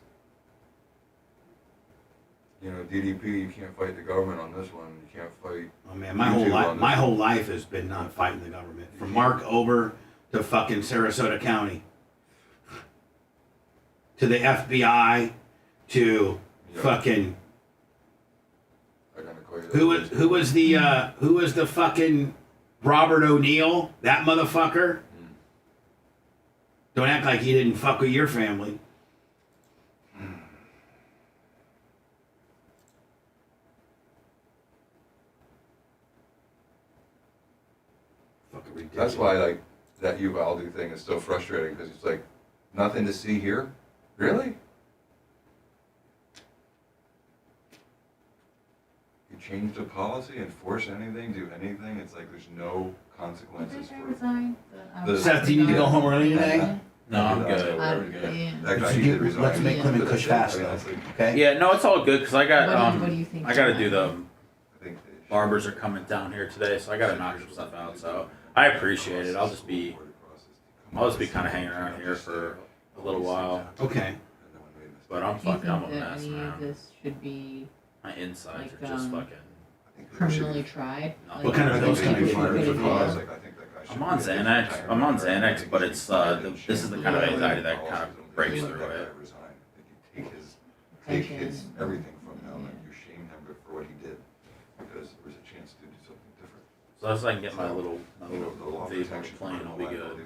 You know, DDP, you can't fight the government on this one. You can't fight. Oh man, my whole life has been not fighting the government. From Mark Ober to fucking Sarasota County, to the FBI, to fucking Who was the fucking Robert O'Neill? That motherfucker. Don't act like he didn't fuck with your family. That's why like that Uvalde thing is so frustrating because it's like nothing to see here. Really? You change the policy, enforce anything, do anything. It's like there's no consequences for. Seth, do you need to go home early today? No, I'm good. That guy, he did resign. Let's make Clement Kush fast, though. Okay. Yeah, no, it's all good because I got What do you think? I got to do the barbers are coming down here today, so I got to knock some stuff out. So I appreciate it. I'll just be kind of hanging around here for a little while. Okay. But I'm Do you fucking, I'm think a that mess, any man. of this should be My insides like, are just fucking. criminally tried? What kind of those kind of things? I'm on Xanax. But it's this is the kind of anxiety that kind of breaks through it. Take his everything from him and you shame him for what he did because there was a chance to do something different. So as I can get my little vape on the plane, I'll be good.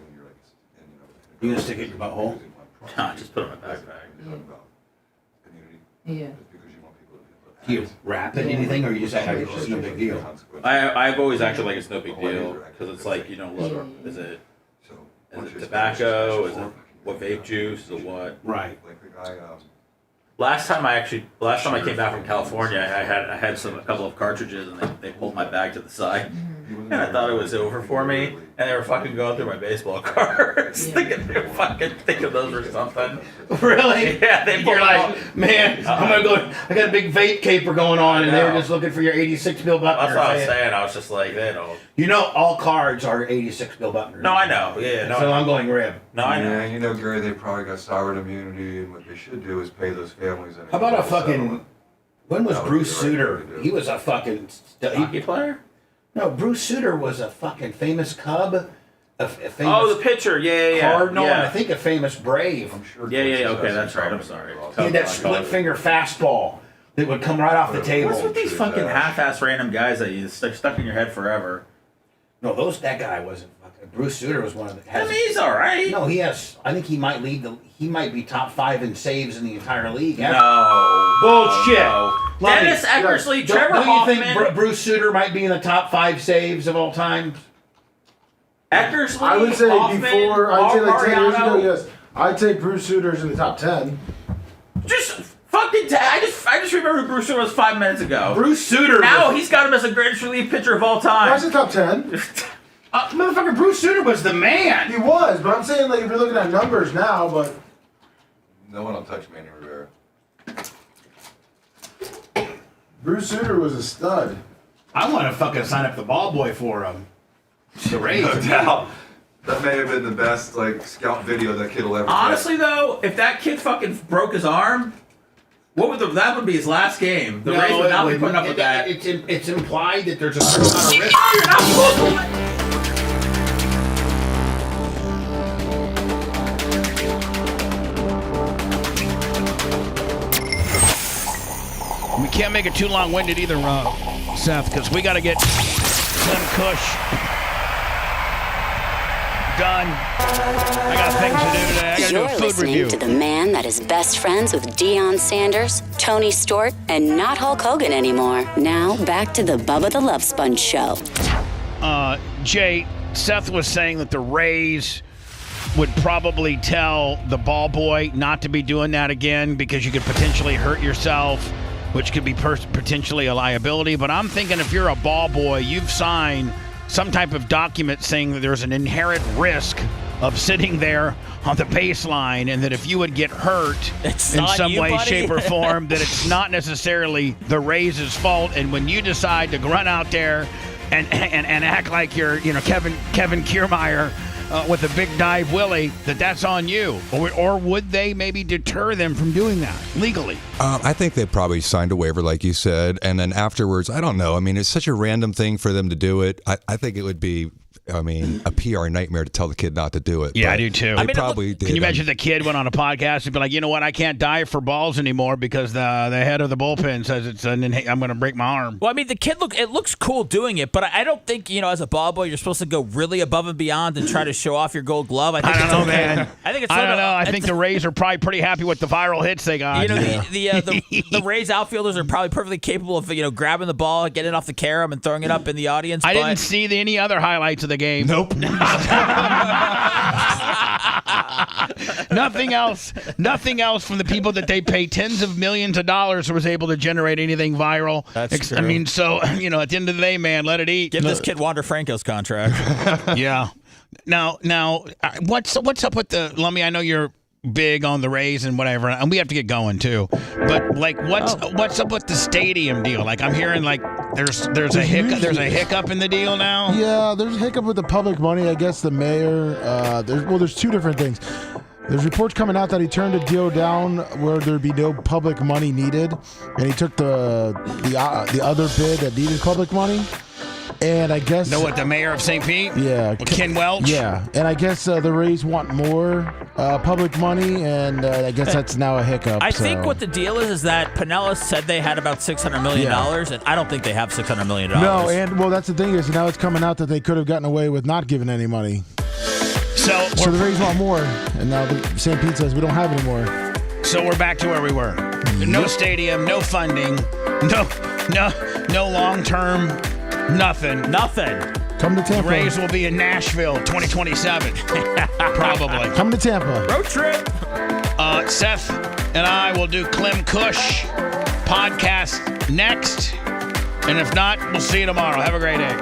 You gonna stick it in your butthole? Nah, just put it in my backpack. Yeah. Do you wrap it anything, or you just act like it's just no big deal? I've always acted like it's no big deal because it's like, you know, look, is it tobacco? Is it what vape juice? Is it what? Right. Last time I came back from California, I had a couple of cartridges and they pulled my bag to the side. And I thought it was over for me, and they were fucking going through my baseball cards, thinking those were something. Really? Yeah, they You're like, man, I'm gonna go. I got a big vape caper going on, and they were know. just looking for your 86 Bill Buckner. That's what I was saying. I was just like, they don't. You know, all cards are 86 Bill Buckner. No, I know. Yeah, no. So I'm going rib. No, I know. Yeah, you know, Gary, they probably got sovereign immunity, and what they should do is pay those families. How about a fucking? When was Bruce Sutter? He was a fucking hockey player. No, Bruce Sutter was a fucking famous Cub. A famous The pitcher. Yeah. Cardinal, yeah. and I think a famous Brave. I'm sure. Yeah. Okay, that's right. I'm sorry. He had that split finger fastball that would come right off the table. What's with these fucking half-ass random guys that you stuck in your head forever? No, that guy wasn't fucking. Bruce Sutter was one of the. I mean, he's all right. No, he has. I think he might lead the. He might be top 5 in saves in the entire league. No. Bullshit. No. Dennis Eckersley, Trevor Hoffman. Do you Hoffman. think Bruce Sutter might be in the top 5 saves of all time? Eckersley, I would say Hoffman, before, I'd say like 10 years ago, Mariano. yes. I'd say Bruce Sutter's in the top 10. Just fucking. I just remember who Bruce Sutter was 5 minutes ago. Bruce Sutter. Now he's got him as the greatest relief pitcher of all time. That's the top 10. Motherfucker, Bruce Sutter was the man. He was, but I'm saying like if you're looking at numbers now, but No one will touch Manny Rivera. Bruce Sutter was a stud. I want to fucking sign up the ball boy for him. The Rays. No doubt. That may have been the best like scout video that kid will ever Honestly, though, if that kid fucking broke his arm, that would be his last game. The Rays would not be putting up with that. It's implied that there's a certain amount of risk. Oh, We can't make it too long-winded either, Seth, because we got to get Slim Kush done. I got things to do today. I got to do a food listening review. to the man that is best friends with Deion Sanders, Tony Stewart, and not Hulk Hogan anymore. Now, back to the Bubba the Love Sponge show. Jay, Seth was saying that the Rays would probably tell the ball boy not to be doing that again because you could potentially hurt yourself, which could be potentially a liability. But I'm thinking if you're a ball boy, you've signed some type of document saying that there's an inherent risk of sitting there on the baseline, and that if you would get hurt in some way, shape, or form, that it's not necessarily the Rays' fault. And when you decide to run out there and act like you're, Kevin Kiermaier with a big dive Willie, that's on you. Or would they maybe deter them from doing that legally? I think they probably signed a waiver, like you said, and then afterwards, I don't know. I mean, it's such a random thing for them to do it. I think it would be I mean, a PR nightmare to tell the kid not to do it. Yeah, but I do too. They probably did. Can you imagine if the kid went on a podcast and be like, you know what, I can't dive for balls anymore because the head of the bullpen says I'm going to break my arm. Well, I mean, the kid looks cool doing it, but I don't think, as a ball boy, you're supposed to go really above and beyond and try to show off your Gold Glove. I don't know, man. I think I think the Rays are probably pretty happy with the viral hits they got. The Rays outfilders are probably perfectly capable of grabbing the ball, getting it off the carom, and throwing it up in the audience. I didn't see any other highlights of the game. Nope. Nothing else from the people that they pay tens of millions of dollars was able to generate anything viral. That's true. I mean, so, at the end of the day, man, let it eat. Give this kid Wander Franco's contract. Yeah. Now, what's up with the Lummy? I know you're big on the Rays and whatever, and we have to get going too. But what's up with the stadium deal? Like, I'm hearing there's a hiccup in the deal now. Yeah, there's a hiccup with the public money. I guess the mayor. There's two different things. There's reports coming out that he turned a deal down where there'd be no public money needed, and he took the other bid that needed public money. And I guess the mayor of St. Pete? Yeah, Ken Welch. Yeah, and I guess the Rays want more public money, and I guess that's now a hiccup. I think what the deal is that Pinellas said they had about $600 million, and I don't think they have $600 million. No, and that's the thing is now it's coming out that they could have gotten away with not giving any money. So the Rays want more, and now St. Pete says we don't have any more. So we're back to where we were. No stadium, no funding, no long-term, nothing. Come to Tampa. The Rays will be in Nashville 2027, probably. Come to Tampa. Road trip. Seth and I will do Clem Kush podcast next, and if not, we'll see you tomorrow. Have a great day.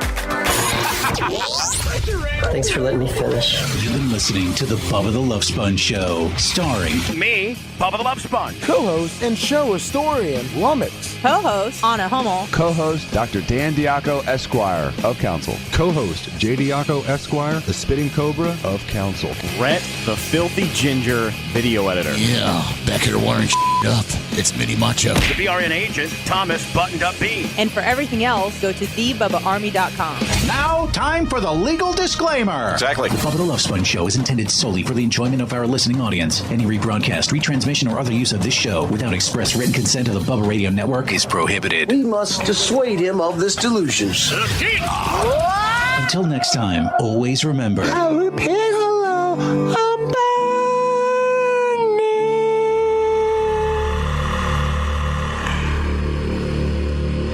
Thanks for letting me finish. You've been listening to the Bubba the Love Sponge Show, starring me, Bubba the Love Sponge, co-host and show historian Lummox, co-host Anna Hummel, co-host Dr. Dan Diaco, Esquire of Council, co-host J. Diaco, Esquire, the Spitting Cobra of Council, Rhett, the Filthy Ginger video editor. Yeah, back here wiring up. It's Mini Macho. The BRN agent, Thomas Buttoned Up B. And for everything else, go to thebubbaarmy.com. Now, time for the legal disclaimer. Exactly. The Bubba the Love Sponge Show is intended solely for the enjoyment of our listening audience. Any rebroadcast, retransmission, or other use of this show without express written consent of the Bubba Radio Network is prohibited. We must dissuade him of this delusion. Until next time, always remember. I'll repeat hello.